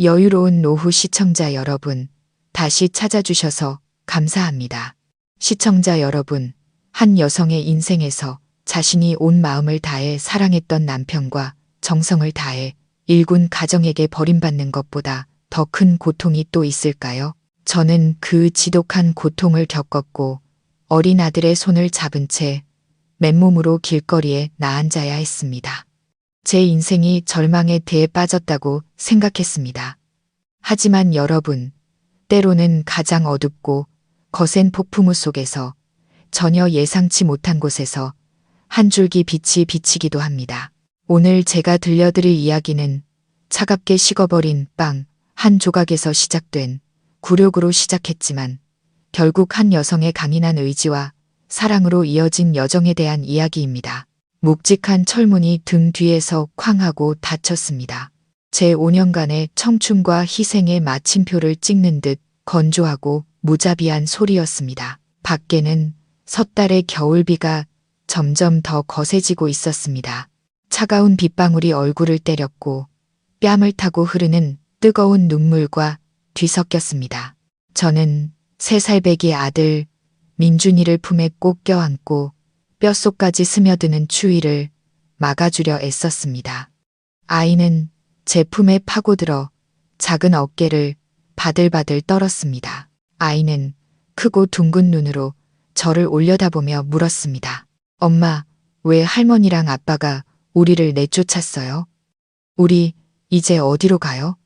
여유로운 오후 시청자 여러분, 다시 찾아주셔서 감사합니다. 시청자 여러분, 한 여성의 인생에서 자신이 온 마음을 다해 사랑했던 남편과 정성을 다해 일군 가정에게 버림받는 것보다 더 큰 고통이 또 있을까요? 저는 그 지독한 고통을 겪었고 어린 아들의 손을 잡은 채 맨몸으로 길거리에 나앉아야 했습니다. 제 인생이 절망의 대에 빠졌다고 생각했습니다. 하지만 여러분, 때로는 가장 어둡고 거센 폭풍우 속에서 전혀 예상치 못한 곳에서 한 줄기 빛이 비치기도 합니다. 오늘 제가 들려드릴 이야기는 차갑게 식어버린 빵 한 조각에서 시작된 굴욕으로 시작했지만 결국 한 여성의 강인한 의지와 사랑으로 이어진 여정에 대한 이야기입니다. 묵직한 철문이 등 뒤에서 쾅 하고 닫혔습니다. 제 5년간의 청춘과 희생의 마침표를 찍는 듯 건조하고 무자비한 소리였습니다. 밖에는 섣달의 겨울비가 점점 더 거세지고 있었습니다. 차가운 빗방울이 얼굴을 때렸고 뺨을 타고 흐르는 뜨거운 눈물과 뒤섞였습니다. 저는 3살배기 아들 민준이를 품에 꼭 껴안고 뼛속까지 스며드는 추위를 막아주려 애썼습니다. 아이는 제 품에 파고들어 작은 어깨를 바들바들 떨었습니다. 아이는 크고 둥근 눈으로 저를 올려다보며 물었습니다. 엄마, 왜 할머니랑 아빠가 우리를 내쫓았어요? 우리 이제 어디로 가요?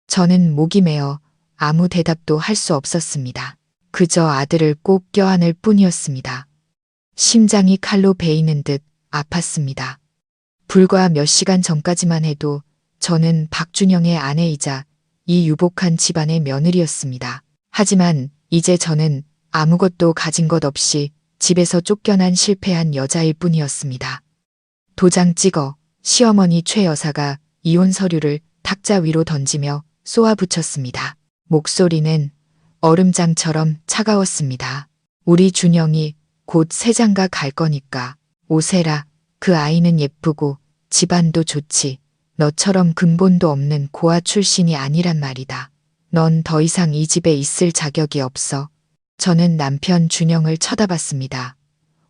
저는 목이 메어 아무 대답도 할 수 없었습니다. 그저 아들을 꼭 껴안을 뿐이었습니다. 심장이 칼로 베이는 듯 아팠습니다. 불과 몇 시간 전까지만 해도 저는 박준영의 아내이자 이 유복한 집안의 며느리였습니다. 하지만 이제 저는 아무것도 가진 것 없이 집에서 쫓겨난 실패한 여자일 뿐이었습니다. 도장 찍어 시어머니 최 여사가 이혼 서류를 탁자 위로 던지며 쏘아붙였습니다. 목소리는 얼음장처럼 차가웠습니다. 우리 준영이 곧 새장가 갈 거니까 오세라. 그 아이는 예쁘고 집안도 좋지. 너처럼 근본도 없는 고아 출신이 아니란 말이다. 넌 더 이상 이 집에 있을 자격이 없어. 저는 남편 준영을 쳐다봤습니다.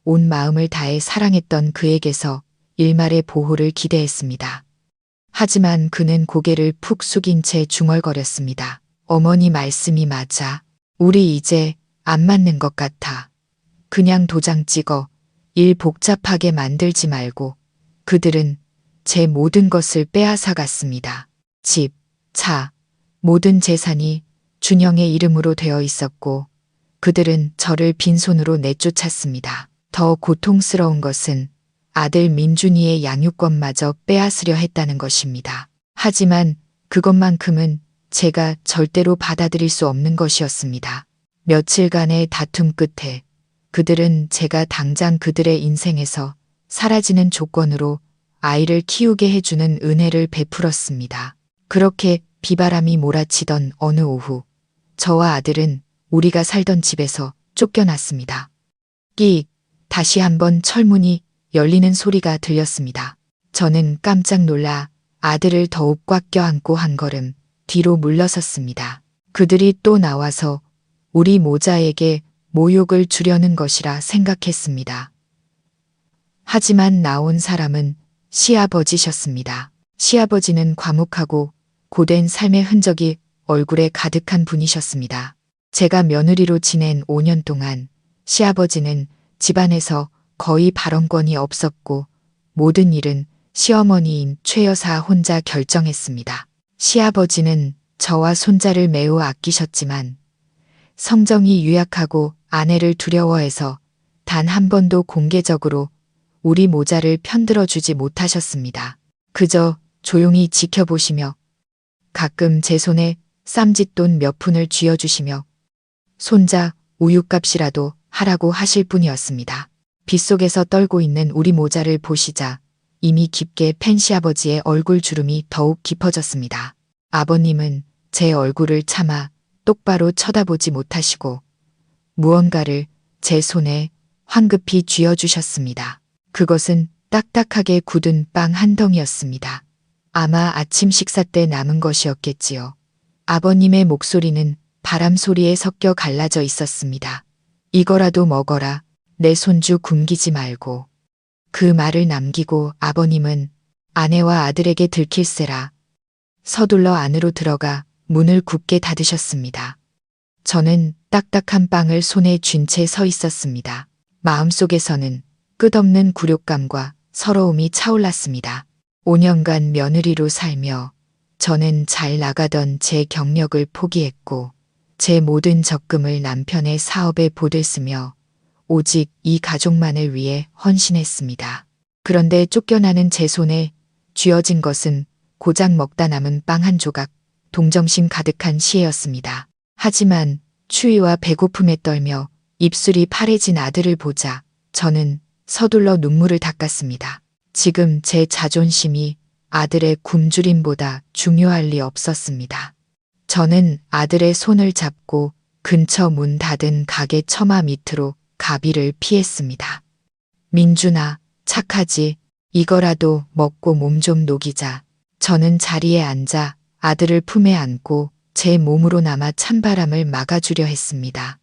온 마음을 다해 사랑했던 그에게서 일말의 보호를 기대했습니다. 하지만 그는 고개를 푹 숙인 채 중얼거렸습니다. 어머니 말씀이 맞아. 우리 이제 안 맞는 것 같아. 그냥 도장 찍어 일 복잡하게 만들지 말고. 그들은 제 모든 것을 빼앗아 갔습니다. 집, 차, 모든 재산이 준영의 이름으로 되어 있었고 그들은 저를 빈손으로 내쫓았습니다. 더 고통스러운 것은 아들 민준이의 양육권마저 빼앗으려 했다는 것입니다. 하지만 그것만큼은 제가 절대로 받아들일 수 없는 것이었습니다. 며칠간의 다툼 끝에 그들은 제가 당장 그들의 인생에서 사라지는 조건으로 아이를 키우게 해주는 은혜를 베풀었습니다. 그렇게 비바람이 몰아치던 어느 오후, 저와 아들은 우리가 살던 집에서 쫓겨났습니다. 끼익, 다시 한번 철문이 열리는 소리가 들렸습니다. 저는 깜짝 놀라 아들을 더욱 꽉 껴안고 한 걸음 뒤로 물러섰습니다. 그들이 또 나와서 우리 모자에게 모욕을 주려는 것이라 생각했습니다. 하지만 나온 사람은 시아버지셨습니다. 시아버지는 과묵하고 고된 삶의 흔적이 얼굴에 가득한 분이셨습니다. 제가 며느리로 지낸 5년 동안 시아버지는 집안에서 거의 발언권이 없었고 모든 일은 시어머니인 최 여사 혼자 결정했습니다. 시아버지는 저와 손자를 매우 아끼셨지만 성정이 유약하고 아내를 두려워해서 단 한 번도 공개적으로 우리 모자를 편들어 주지 못하셨습니다. 그저 조용히 지켜보시며 가끔 제 손에 쌈짓돈 몇 푼을 쥐어주시며 손자 우유값이라도 하라고 하실 뿐이었습니다. 빗속에서 떨고 있는 우리 모자를 보시자 이미 깊게 팬 시아버지의 얼굴 주름이 더욱 깊어졌습니다. 아버님은 제 얼굴을 차마 똑바로 쳐다보지 못하시고 무언가를 제 손에 황급히 쥐어주셨습니다. 그것은 딱딱하게 굳은 빵 한 덩이였습니다. 아마 아침 식사 때 남은 것이었겠지요. 아버님의 목소리는 바람 소리에 섞여 갈라져 있었습니다. 이거라도 먹어라. 내 손주 굶기지 말고. 그 말을 남기고 아버님은 아내와 아들에게 들킬세라 서둘러 안으로 들어가 문을 굳게 닫으셨습니다. 저는 딱딱한 빵을 손에 쥔 채 서 있었습니다. 마음속에서는 끝없는 굴욕감과 서러움이 차올랐습니다. 5년간 며느리로 살며 저는 잘 나가던 제 경력을 포기했고 제 모든 적금을 남편의 사업에 보댔으며 오직 이 가족만을 위해 헌신했습니다. 그런데 쫓겨나는 제 손에 쥐어진 것은 고작 먹다 남은 빵 한 조각, 동정심 가득한 시혜였습니다. 하지만 추위와 배고픔에 떨며 입술이 파래진 아들을 보자 저는 서둘러 눈물을 닦았습니다. 지금 제 자존심이 아들의 굶주림보다 중요할 리 없었습니다. 저는 아들의 손을 잡고 근처 문 닫은 가게 처마 밑으로 가비를 피했습니다. 민준아, 착하지. 이거라도 먹고 몸 좀 녹이자. 저는 자리에 앉아 아들을 품에 안고 제 몸으로 남아 찬바람을 막아주려 했습니다.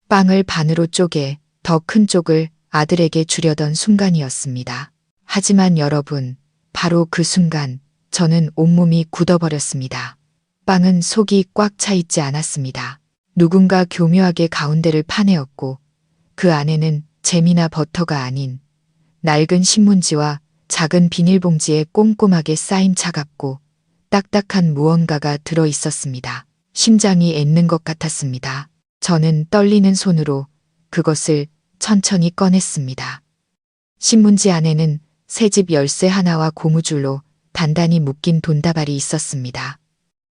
빵을 반으로 쪼개 더 큰 쪽을 아들에게 주려던 순간이었습니다. 하지만 여러분, 바로 그 순간 저는 온몸이 굳어버렸습니다. 빵은 속이 꽉 차 있지 않았습니다. 누군가 교묘하게 가운데를 파내었고 그 안에는 잼이나 버터가 아닌 낡은 신문지와 작은 비닐봉지에 꼼꼼하게 쌓인 차갑고 딱딱한 무언가가 들어 있었습니다. 심장이 ඈ는 것 같았습니다. 저는 떨리는 손으로 그것을 천천히 꺼냈습니다. 신문지 안에는 새집 열쇠 하나와 고무줄로 단단히 묶인 돈다발이 있었습니다.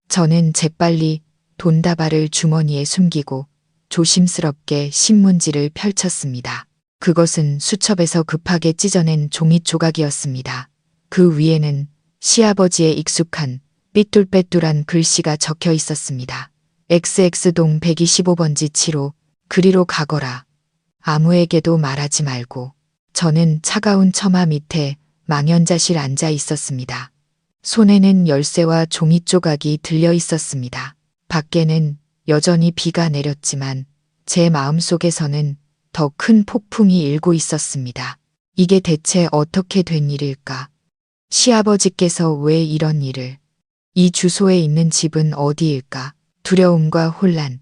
저는 재빨리 돈다발을 주머니에 숨기고 조심스럽게 신문지를 펼쳤습니다. 그것은 수첩에서 급하게 찢어낸 종이 조각이었습니다. 그 위에는 시아버지의 익숙한 삐뚤빼뚤한 글씨가 적혀 있었습니다. XX동 125번지 7호, 그리로 가거라. 아무에게도 말하지 말고. 저는 차가운 처마 밑에 망연자실 앉아 있었습니다. 손에는 열쇠와 종이 조각이 들려 있었습니다. 밖에는 여전히 비가 내렸지만 제 마음속에서는 더 큰 폭풍이 일고 있었습니다. 이게 대체 어떻게 된 일일까? 시아버지께서 왜 이런 일을? 이 주소에 있는 집은 어디일까? 두려움과 혼란,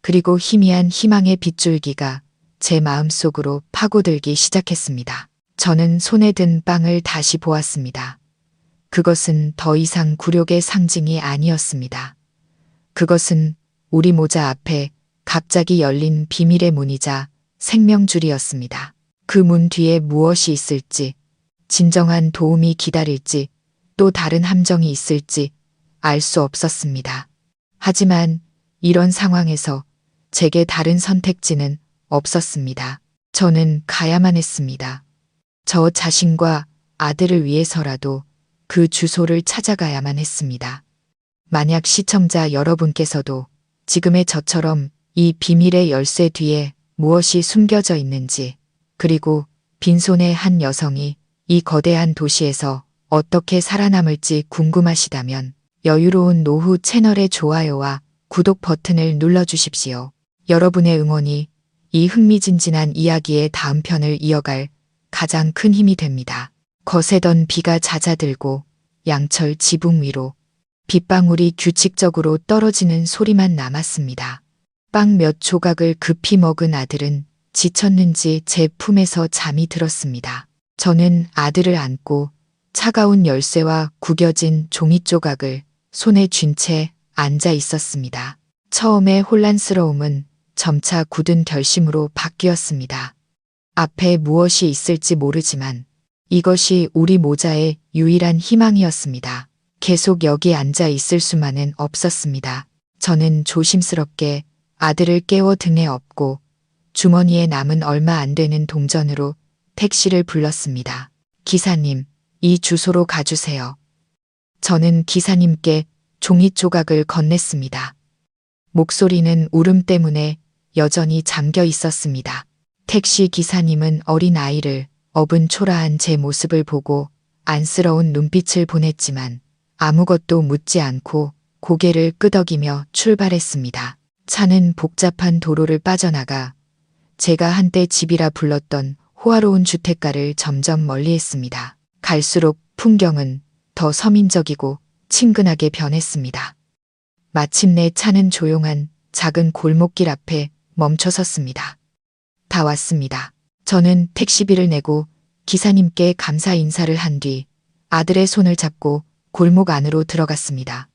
그리고 희미한 희망의 빗줄기가 제 마음속으로 파고들기 시작했습니다. 저는 손에 든 빵을 다시 보았습니다. 그것은 더 이상 굴욕의 상징이 아니었습니다. 그것은 우리 모자 앞에 갑자기 열린 비밀의 문이자 생명줄이었습니다. 그 문 뒤에 무엇이 있을지, 진정한 도움이 기다릴지, 또 다른 함정이 있을지 알 수 없었습니다. 하지만 이런 상황에서 제게 다른 선택지는 없었습니다. 저는 가야만 했습니다. 저 자신과 아들을 위해서라도 그 주소를 찾아가야만 했습니다. 만약 시청자 여러분께서도 지금의 저처럼 이 비밀의 열쇠 뒤에 무엇이 숨겨져 있는지, 그리고 빈손의 한 여성이 이 거대한 도시에서 어떻게 살아남을지 궁금하시다면 여유로운 노후 채널의 좋아요와 구독 버튼을 눌러주십시오. 여러분의 응원이 이 흥미진진한 이야기의 다음 편을 이어갈 가장 큰 힘이 됩니다. 거세던 비가 잦아들고 양철 지붕 위로 빗방울이 규칙적으로 떨어지는 소리만 남았습니다. 빵 몇 조각을 급히 먹은 아들은 지쳤는지 제 품에서 잠이 들었습니다. 저는 아들을 안고 차가운 열쇠와 구겨진 종이 조각을 손에 쥔 채 앉아 있었습니다. 처음의 혼란스러움은 점차 굳은 결심으로 바뀌었습니다. 앞에 무엇이 있을지 모르지만 이것이 우리 모자의 유일한 희망이었습니다. 계속 여기 앉아 있을 수만은 없었습니다. 저는 조심스럽게 아들을 깨워 등에 업고 주머니에 남은 얼마 안 되는 동전으로 택시를 불렀습니다. 기사님, 이 주소로 가주세요. 저는 기사님께 종이 조각을 건넸습니다. 목소리는 울음 때문에 여전히 잠겨 있었습니다. 택시 기사님은 어린 아이를 업은 초라한 제 모습을 보고 안쓰러운 눈빛을 보냈지만 아무것도 묻지 않고 고개를 끄덕이며 출발했습니다. 차는 복잡한 도로를 빠져나가 제가 한때 집이라 불렀던 호화로운 주택가를 점점 멀리했습니다. 갈수록 풍경은 더 서민적이고 친근하게 변했습니다. 마침내 차는 조용한 작은 골목길 앞에 멈춰 섰습니다. 다 왔습니다. 저는 택시비를 내고 기사님께 감사 인사를 한 뒤 아들의 손을 잡고 골목 안으로 들어갔습니다.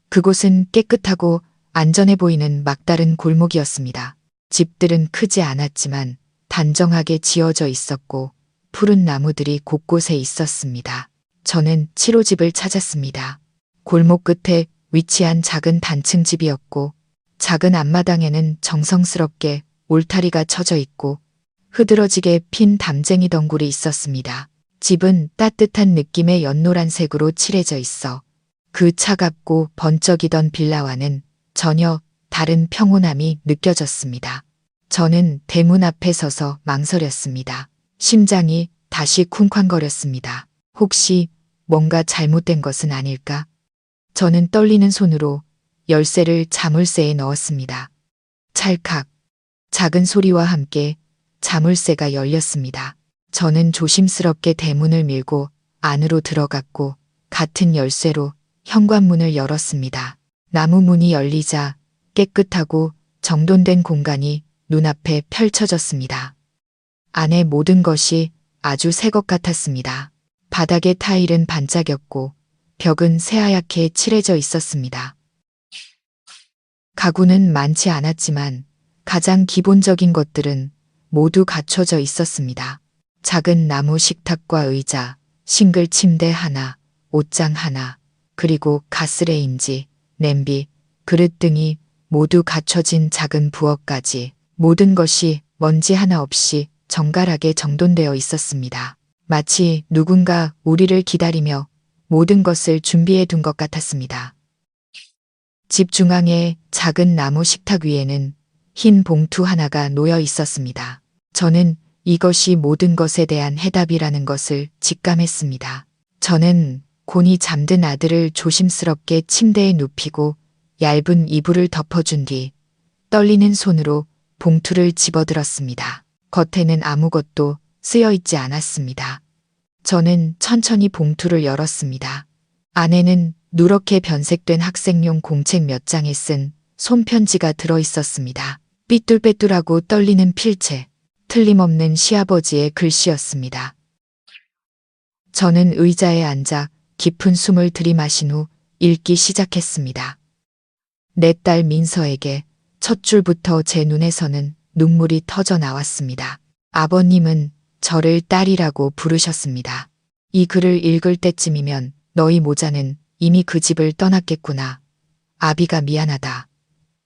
그곳은 깨끗하고 안전해 보이는 막다른 골목이었습니다. 집들은 크지 않았지만 단정하게 지어져 있었고 푸른 나무들이 곳곳에 있었습니다. 저는 치료집을 찾았습니다. 골목 끝에 위치한 작은 단층 집이었고 작은 앞마당에는 정성스럽게 울타리가 쳐져 있고 흐드러지게 핀 담쟁이 덩굴이 있었습니다. 집은 따뜻한 느낌의 연노란색으로 칠해져 있어 그 차갑고 번쩍이던 빌라와는 전혀 다른 평온함이 느껴졌습니다. 저는 대문 앞에 서서 망설였습니다. 심장이 다시 쿵쾅거렸습니다. 혹시 뭔가 잘못된 것은 아닐까? 저는 떨리는 손으로 열쇠를 자물쇠에 넣었습니다. 찰칵. 작은 소리와 함께 자물쇠가 열렸습니다. 저는 조심스럽게 대문을 밀고 안으로 들어갔고 같은 열쇠로 현관문을 열었습니다. 나무 문이 열리자 깨끗하고 정돈된 공간이 눈앞에 펼쳐졌습니다. 안에 모든 것이 아주 새 것 같았습니다. 바닥의 타일은 반짝였고 벽은 새하얗게 칠해져 있었습니다. 가구는 많지 않았지만 가장 기본적인 것들은 모두 갖춰져 있었습니다. 작은 나무 식탁과 의자, 싱글 침대 하나, 옷장 하나, 그리고 가스레인지, 냄비, 그릇 등이 모두 갖춰진 작은 부엌까지 모든 것이 먼지 하나 없이 정갈하게 정돈되어 있었습니다. 마치 누군가 우리를 기다리며 모든 것을 준비해 둔 것 같았습니다. 집 중앙의 작은 나무 식탁 위에는 흰 봉투 하나가 놓여 있었습니다. 저는 이것이 모든 것에 대한 해답이라는 것을 직감했습니다. 저는 곤히 잠든 아들을 조심스럽게 침대에 눕히고 얇은 이불을 덮어준 뒤 떨리는 손으로 봉투를 집어들었습니다. 겉에는 아무것도 쓰여 있지 않았습니다. 저는 천천히 봉투를 열었습니다. 안에는 누렇게 변색된 학생용 공책 몇 장에 쓴 손편지가 들어 있었습니다. 삐뚤빼뚤하고 떨리는 필체, 틀림없는 시아버지의 글씨였습니다. 저는 의자에 앉아 깊은 숨을 들이마신 후 읽기 시작했습니다. 내 딸 민서에게 첫 줄부터 제 눈에서는 눈물이 터져 나왔습니다. 아버님은 저를 딸이라고 부르셨습니다. 이 글을 읽을 때쯤이면 너희 모자는 이미 그 집을 떠났겠구나. 아비가 미안하다.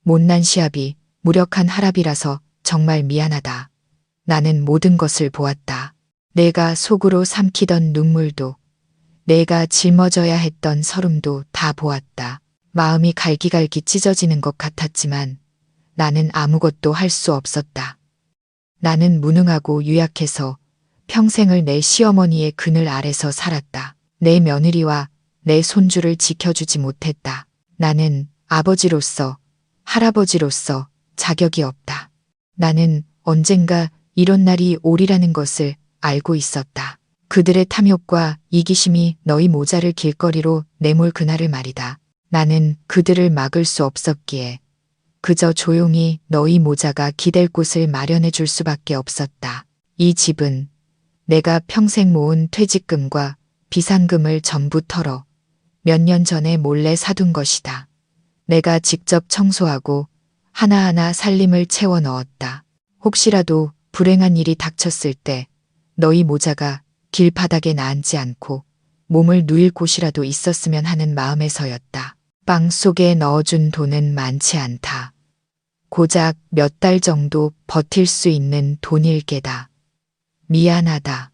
못난 시아비, 무력한 할아비라서 정말 미안하다. 나는 모든 것을 보았다. 내가 속으로 삼키던 눈물도, 내가 짊어져야 했던 서름도 다 보았다. 마음이 갈기갈기 찢어지는 것 같았지만 나는 아무것도 할 수 없었다. 나는 무능하고 유약해서 평생을 내 시어머니의 그늘 아래서 살았다. 내 며느리와 내 손주를 지켜주지 못했다. 나는 아버지로서, 할아버지로서 자격이 없다. 나는 언젠가 이런 날이 오리라는 것을 알고 있었다. 그들의 탐욕과 이기심이 너희 모자를 길거리로 내몰 그날을 말이다. 나는 그들을 막을 수 없었기에 그저 조용히 너희 모자가 기댈 곳을 마련해 줄 수밖에 없었다. 이 집은 내가 평생 모은 퇴직금과 비상금을 전부 털어 몇 년 전에 몰래 사둔 것이다. 내가 직접 청소하고 하나하나 살림을 채워 넣었다. 혹시라도 불행한 일이 닥쳤을 때 너희 모자가 길바닥에 나앉지 않고 몸을 누일 곳이라도 있었으면 하는 마음에서였다. 빵 속에 넣어준 돈은 많지 않다. 고작 몇 달 정도 버틸 수 있는 돈일 게다. 미안하다.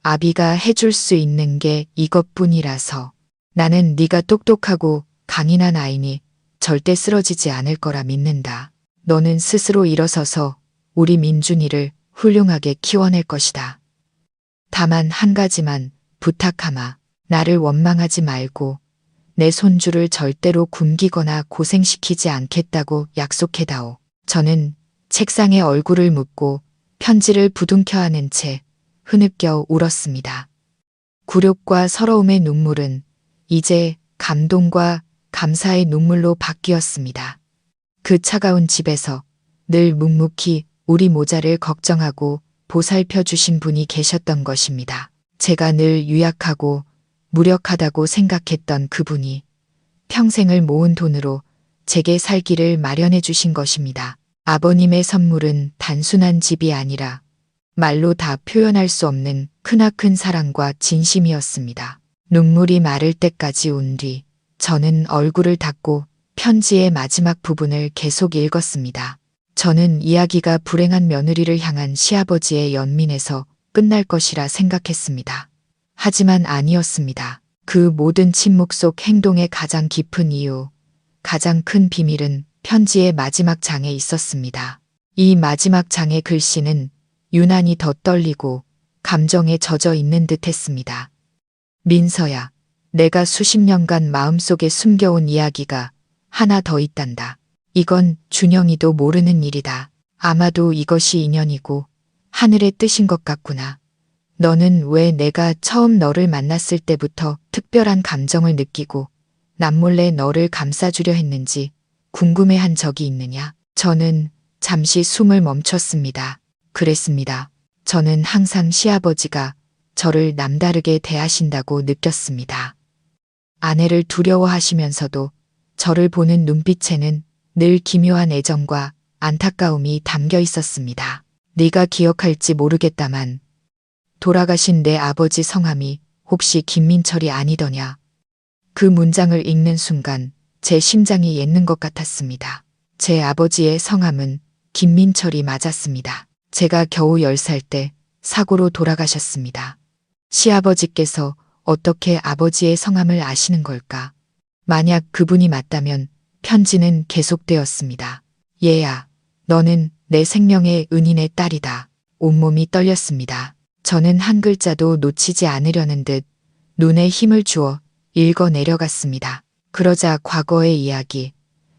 아비가 해줄 수 있는 게 이것뿐이라서. 나는 네가 똑똑하고 강인한 아이니 절대 쓰러지지 않을 거라 믿는다. 너는 스스로 일어서서 우리 민준이를 훌륭하게 키워낼 것이다. 다만 한 가지만 부탁하마. 나를 원망하지 말고 내 손주를 절대로 굶기거나 고생시키지 않겠다고 약속해다오. 저는 책상에 얼굴을 묻고 편지를 부둥켜 안은 채 흐느껴 울었습니다. 굴욕과 서러움의 눈물은 이제 감동과 감사의 눈물로 바뀌었습니다. 그 차가운 집에서 늘 묵묵히 우리 모자를 걱정하고 보살펴 주신 분이 계셨던 것입니다. 제가 늘 유약하고 무력하다고 생각했던 그분이 평생을 모은 돈으로 제게 살기를 마련해 주신 것입니다. 아버님의 선물은 단순한 집이 아니라 말로 다 표현할 수 없는 크나큰 사랑과 진심이었습니다. 눈물이 마를 때까지 운 뒤 저는 얼굴을 닦고 편지의 마지막 부분을 계속 읽었습니다. 저는 이야기가 불행한 며느리를 향한 시아버지의 연민에서 끝날 것이라 생각했습니다. 하지만 아니었습니다. 그 모든 침묵 속 행동의 가장 깊은 이유, 가장 큰 비밀은 편지의 마지막 장에 있었습니다. 이 마지막 장의 글씨는 유난히 더 떨리고 감정에 젖어 있는 듯 했습니다. 민서야, 내가 수십 년간 마음속에 숨겨온 이야기가 하나 더 있단다. 이건 준영이도 모르는 일이다. 아마도 이것이 인연이고 하늘의 뜻인 것 같구나. 너는 왜 내가 처음 너를 만났을 때부터 특별한 감정을 느끼고 남몰래 너를 감싸주려 했는지 궁금해한 적이 있느냐? 저는 잠시 숨을 멈췄습니다. 그랬습니다. 저는 항상 시아버지가 저를 남다르게 대하신다고 느꼈습니다. 아내를 두려워하시면서도 저를 보는 눈빛에는 늘 기묘한 애정과 안타까움이 담겨 있었습니다. 네가 기억할지 모르겠다만 돌아가신 내 아버지 성함이 혹시 김민철이 아니더냐? 그 문장을 읽는 순간 제 심장이 옛는 것 같았습니다. 제 아버지의 성함은 김민철이 맞았습니다. 제가 겨우 10살 때 사고로 돌아가셨습니다. 시아버지께서 어떻게 아버지의 성함을 아시는 걸까? 만약 그분이 맞다면 편지는 계속되었습니다. 얘야, 너는 내 생명의 은인의 딸이다. 온몸이 떨렸습니다. 저는 한 글자도 놓치지 않으려는 듯 눈에 힘을 주어 읽어 내려갔습니다. 그러자 과거의 이야기,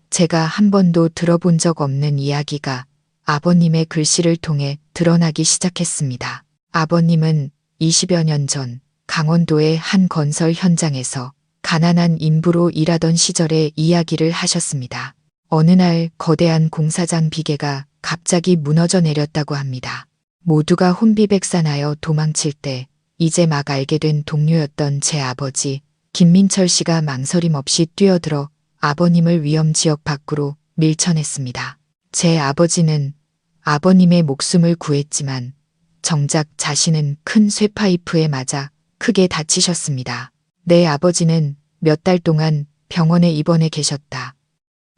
제가 한 번도 들어본 적 없는 이야기가 아버님의 글씨를 통해 드러나기 시작했습니다. 아버님은 20여 년 전 강원도의 한 건설 현장에서 가난한 인부로 일하던 시절의 이야기를 하셨습니다. 어느 날 거대한 공사장 비계가 갑자기 무너져 내렸다고 합니다. 모두가 혼비백산하여 도망칠 때 이제 막 알게 된 동료였던 제 아버지 김민철 씨가 망설임 없이 뛰어들어 아버님을 위험 지역 밖으로 밀쳐냈습니다. 제 아버지는 아버님의 목숨을 구했지만 정작 자신은 큰 쇠파이프에 맞아 크게 다치셨습니다. 내 아버지는 몇 달 동안 병원에 입원해 계셨다.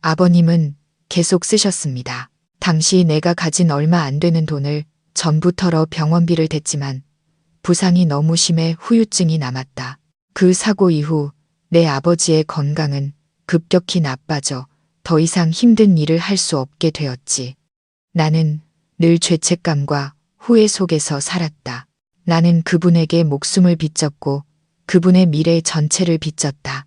아버님은 계속 쓰셨습니다. 당시 내가 가진 얼마 안 되는 돈을 전부 털어 병원비를 댔지만 부상이 너무 심해 후유증이 남았다. 그 사고 이후 내 아버지의 건강은 급격히 나빠져 더 이상 힘든 일을 할 수 없게 되었지. 나는 늘 죄책감과 후회 속에서 살았다. 나는 그분에게 목숨을 빚졌고 그분의 미래 전체를 빚졌다.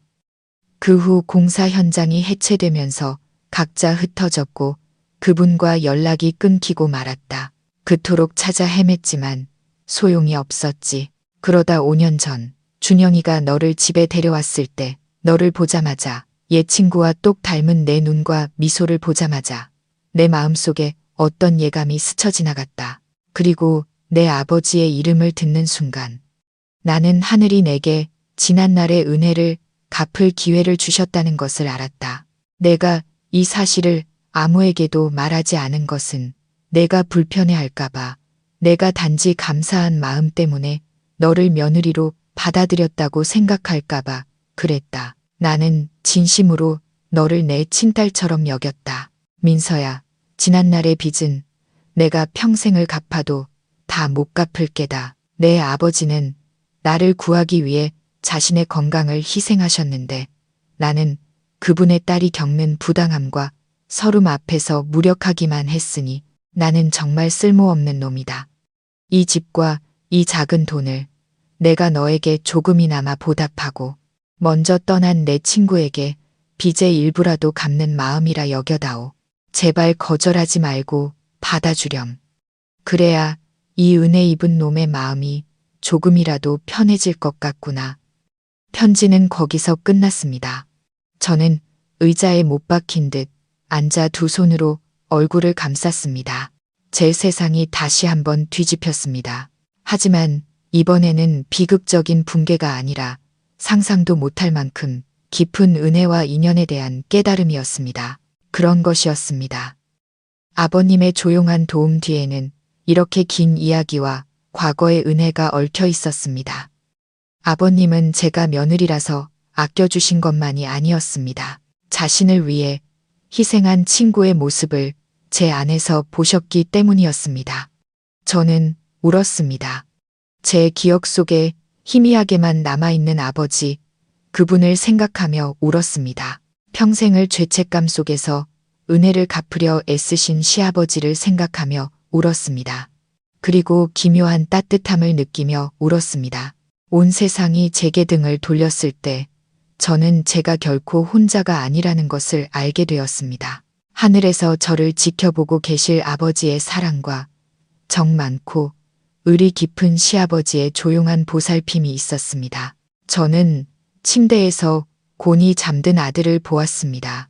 그 후 공사 현장이 해체되면서 각자 흩어졌고 그분과 연락이 끊기고 말았다. 그토록 찾아 헤맸지만 소용이 없었지. 그러다 5년 전 준영이가 너를 집에 데려왔을 때 너를 보자마자 옛 친구와 똑 닮은 내 눈과 미소를 보자마자 내 마음속에 어떤 예감이 스쳐 지나갔다. 그리고 내 아버지의 이름을 듣는 순간 나는 하늘이 내게 지난날의 은혜를 갚을 기회를 주셨다는 것을 알았다. 내가 이 사실을 아무에게도 말하지 않은 것은 내가 불편해할까봐, 내가 단지 감사한 마음 때문에 너를 며느리로 받아들였다고 생각할까봐 그랬다. 나는 진심으로 너를 내 친딸처럼 여겼다. 민서야, 지난날의 빚은 내가 평생을 갚아도 다 못 갚을 게다. 내 아버지는 나를 구하기 위해 자신의 건강을 희생하셨는데 나는 그분의 딸이 겪는 부당함과 서름 앞에서 무력하기만 했으니 나는 정말 쓸모없는 놈이다. 이 집과 이 작은 돈을 내가 너에게 조금이나마 보답하고 먼저 떠난 내 친구에게 빚의 일부라도 갚는 마음이라 여겨다오. 제발 거절하지 말고 받아주렴. 그래야 이 은혜 입은 놈의 마음이 조금이라도 편해질 것 같구나. 편지는 거기서 끝났습니다. 저는 의자에 못 박힌 듯 앉아 두 손으로 얼굴을 감쌌습니다. 제 세상이 다시 한번 뒤집혔습니다. 하지만 이번에는 비극적인 붕괴가 아니라 상상도 못할 만큼 깊은 은혜와 인연에 대한 깨달음이었습니다. 그런 것이었습니다. 아버님의 조용한 도움 뒤에는 이렇게 긴 이야기와 과거의 은혜가 얽혀 있었습니다. 아버님은 제가 며느리라서 아껴주신 것만이 아니었습니다. 자신을 위해 희생한 친구의 모습을 제 안에서 보셨기 때문이었습니다. 저는 울었습니다. 제 기억 속에 희미하게만 남아있는 아버지, 그분을 생각하며 울었습니다. 평생을 죄책감 속에서 은혜를 갚으려 애쓰신 시아버지를 생각하며 울었습니다. 그리고 기묘한 따뜻함을 느끼며 울었습니다. 온 세상이 제게 등을 돌렸을 때 저는 제가 결코 혼자가 아니라는 것을 알게 되었습니다. 하늘에서 저를 지켜보고 계실 아버지의 사랑과 정 많고 의리 깊은 시아버지의 조용한 보살핌이 있었습니다. 저는 침대에서 곤히 잠든 아들을 보았습니다.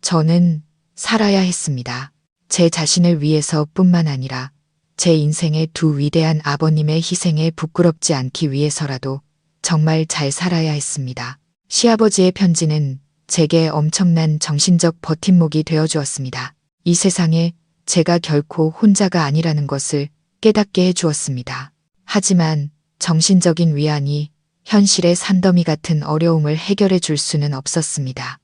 저는 살아야 했습니다. 제 자신을 위해서뿐만 아니라 제 인생의 두 위대한 아버님의 희생에 부끄럽지 않기 위해서라도 정말 잘 살아야 했습니다. 시아버지의 편지는 제게 엄청난 정신적 버팀목이 되어주었습니다. 이 세상에 제가 결코 혼자가 아니라는 것을 깨닫게 해주었습니다. 하지만 정신적인 위안이 현실의 산더미 같은 어려움을 해결해 줄 수는 없었습니다.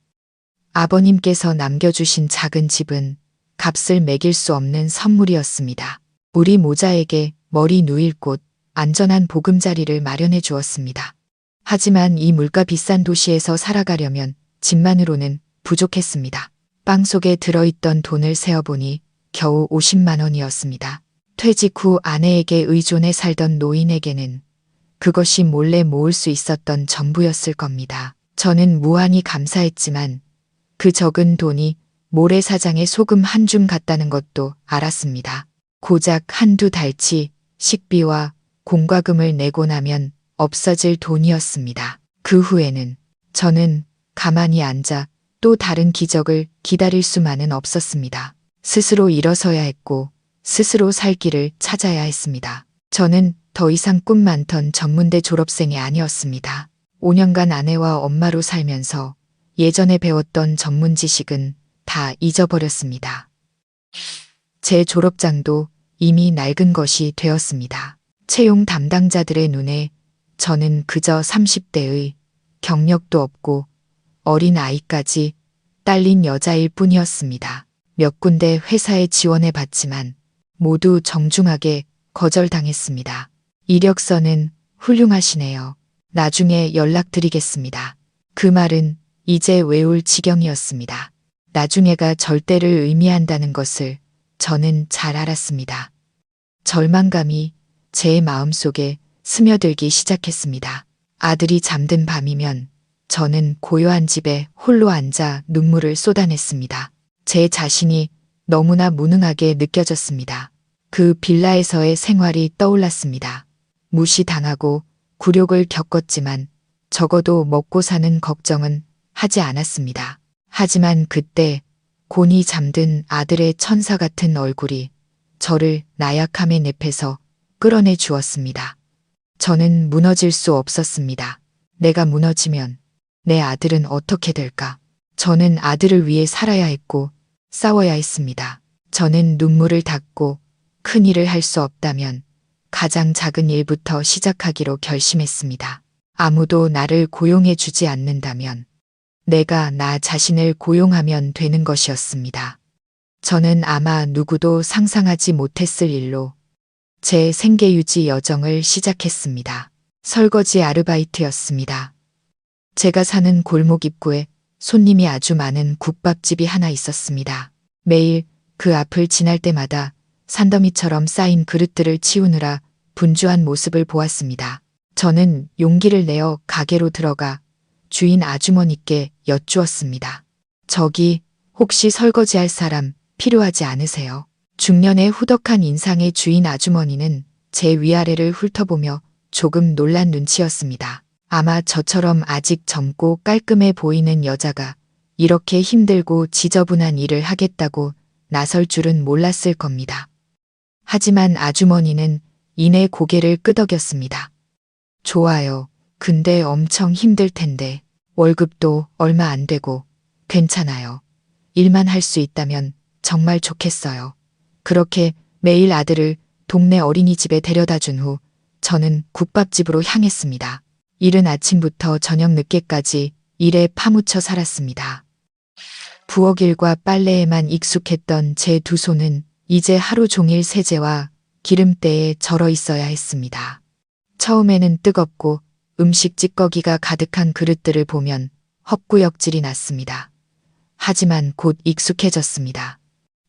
아버님께서 남겨주신 작은 집은 값을 매길 수 없는 선물이었습니다. 우리 모자에게 머리 누일 곳, 안전한 보금자리를 마련해 주었습니다. 하지만 이 물가 비싼 도시에서 살아가려면 집만으로는 부족했습니다. 빵 속에 들어있던 돈을 세어보니 겨우 50만 원이었습니다. 퇴직 후 아내에게 의존해 살던 노인에게는 그것이 몰래 모을 수 있었던 전부였을 겁니다. 저는 무한히 감사했지만 그 적은 돈이 모래사장에 소금 한 줌 같다는 것도 알았습니다. 고작 한두 달치 식비와 공과금을 내고 나면 없어질 돈이었습니다. 그 후에는 저는 가만히 앉아 또 다른 기적을 기다릴 수만은 없었습니다. 스스로 일어서야 했고 스스로 살 길을 찾아야 했습니다. 저는 더 이상 꿈 많던 전문대 졸업생이 아니었습니다. 5년간 아내와 엄마로 살면서 예전에 배웠던 전문 지식은 다 잊어버렸습니다. 제 졸업장도 이미 낡은 것이 되었습니다. 채용 담당자들의 눈에 저는 그저 30대의 경력도 없고 어린 아이까지 딸린 여자일 뿐이었습니다. 몇 군데 회사에 지원해 봤지만 모두 정중하게 거절당했습니다. 이력서는 훌륭하시네요. 나중에 연락드리겠습니다. 그 말은 이제 외울 지경이었습니다. 나중에가 절대를 의미한다는 것을 저는 잘 알았습니다. 절망감이 제 마음속에 스며들기 시작했습니다. 아들이 잠든 밤이면 저는 고요한 집에 홀로 앉아 눈물을 쏟아냈습니다. 제 자신이 너무나 무능하게 느껴졌습니다. 그 빌라에서의 생활이 떠올랐습니다. 무시당하고 굴욕을 겪었지만 적어도 먹고 사는 걱정은 하지 않았습니다. 하지만 그때 곤히 잠든 아들의 천사 같은 얼굴이 저를 나약함의 늪에서 끌어내 주었습니다. 저는 무너질 수 없었습니다. 내가 무너지면 내 아들은 어떻게 될까? 저는 아들을 위해 살아야 했고 싸워야 했습니다. 저는 눈물을 닦고 큰 일을 할 수 없다면 가장 작은 일부터 시작하기로 결심했습니다. 아무도 나를 고용해 주지 않는다면 내가 나 자신을 고용하면 되는 것이었습니다. 저는 아마 누구도 상상하지 못했을 일로 제 생계유지 여정을 시작했습니다. 설거지 아르바이트였습니다. 제가 사는 골목 입구에 손님이 아주 많은 국밥집이 하나 있었습니다. 매일 그 앞을 지날 때마다 산더미처럼 쌓인 그릇들을 치우느라 분주한 모습을 보았습니다. 저는 용기를 내어 가게로 들어가 주인 아주머니께 여쭈었습니다. 저기 혹시 설거지할 사람 필요하지 않으세요? 중년의 후덕한 인상의 주인 아주머니는 제 위아래를 훑어보며 조금 놀란 눈치였습니다. 아마 저처럼 아직 젊고 깔끔해 보이는 여자가 이렇게 힘들고 지저분한 일을 하겠다고 나설 줄은 몰랐을 겁니다. 하지만 아주머니는 이내 고개를 끄덕였습니다. 좋아요. 근데 엄청 힘들 텐데 월급도 얼마 안 되고 괜찮아요. 일만 할 수 있다면 정말 좋겠어요. 그렇게 매일 아들을 동네 어린이집에 데려다 준 후 저는 국밥집으로 향했습니다. 이른 아침부터 저녁 늦게까지 일에 파묻혀 살았습니다. 부엌일과 빨래에만 익숙했던 제 두 손은 이제 하루 종일 세제와 기름때에 절어 있어야 했습니다. 처음에는 뜨겁고 음식 찌꺼기가 가득한 그릇들을 보면 헛구역질이 났습니다. 하지만 곧 익숙해졌습니다.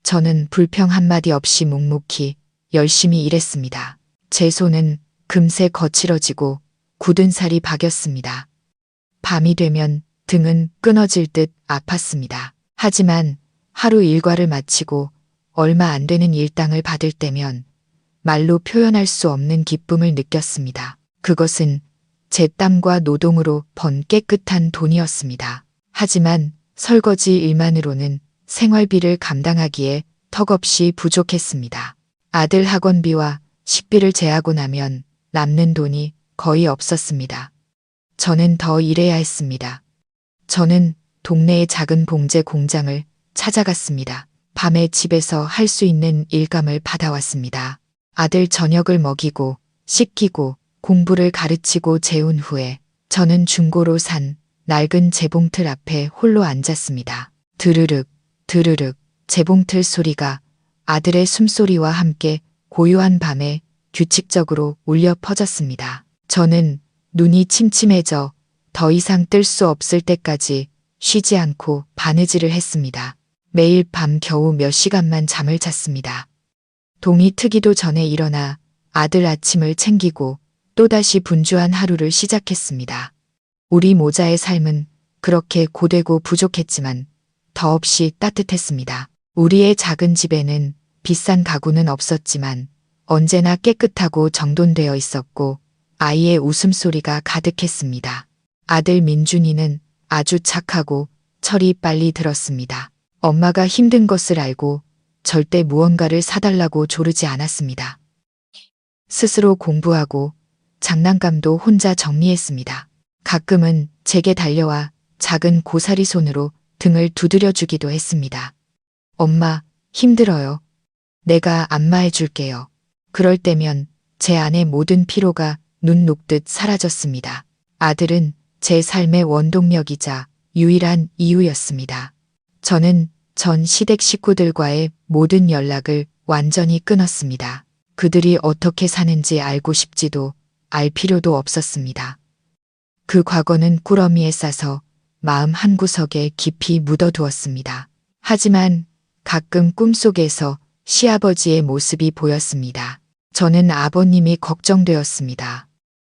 저는 불평 한마디 없이 묵묵히 열심히 일했습니다. 제 손은 금세 거칠어지고 굳은 살이 박였습니다. 밤이 되면 등은 끊어질 듯 아팠습니다. 하지만 하루 일과를 마치고 얼마 안 되는 일당을 받을 때면 말로 표현할 수 없는 기쁨을 느꼈습니다. 그것은 제 땀과 노동으로 번 깨끗한 돈이었습니다. 하지만 설거지 일만으로는 생활비를 감당하기에 턱없이 부족했습니다. 아들 학원비와 식비를 제하고 나면 남는 돈이 거의 없었습니다. 저는 더 일해야 했습니다. 저는 동네의 작은 봉제 공장을 찾아갔습니다. 밤에 집에서 할 수 있는 일감을 받아왔습니다. 아들 저녁을 먹이고 씻기고 공부를 가르치고 재운 후에 저는 중고로 산 낡은 재봉틀 앞에 홀로 앉았습니다. 드르륵 드르륵 재봉틀 소리가 아들의 숨소리와 함께 고요한 밤에 규칙적으로 울려 퍼졌습니다. 저는 눈이 침침해져 더 이상 뜰 수 없을 때까지 쉬지 않고 바느질을 했습니다. 매일 밤 겨우 몇 시간만 잠을 잤습니다. 동이 트기도 전에 일어나 아들 아침을 챙기고 또다시 분주한 하루를 시작했습니다. 우리 모자의 삶은 그렇게 고되고 부족했지만 더없이 따뜻했습니다. 우리의 작은 집에는 비싼 가구는 없었지만 언제나 깨끗하고 정돈되어 있었고 아이의 웃음소리가 가득했습니다. 아들 민준이는 아주 착하고 철이 빨리 들었습니다. 엄마가 힘든 것을 알고 절대 무언가를 사달라고 조르지 않았습니다. 스스로 공부하고 장난감도 혼자 정리했습니다. 가끔은 제게 달려와 작은 고사리 손으로 등을 두드려 주기도 했습니다. 엄마, 힘들어요. 내가 안마해 줄게요. 그럴 때면 제 안의 모든 피로가 눈 녹듯 사라졌습니다. 아들은 제 삶의 원동력이자 유일한 이유였습니다. 저는 전 시댁 식구들과의 모든 연락을 완전히 끊었습니다. 그들이 어떻게 사는지 알고 싶지도 알 필요도 없었습니다. 그 과거는 꾸러미에 싸서 마음 한구석에 깊이 묻어두었습니다. 하지만 가끔 꿈속에서 시아버지의 모습이 보였습니다. 저는 아버님이 걱정되었습니다.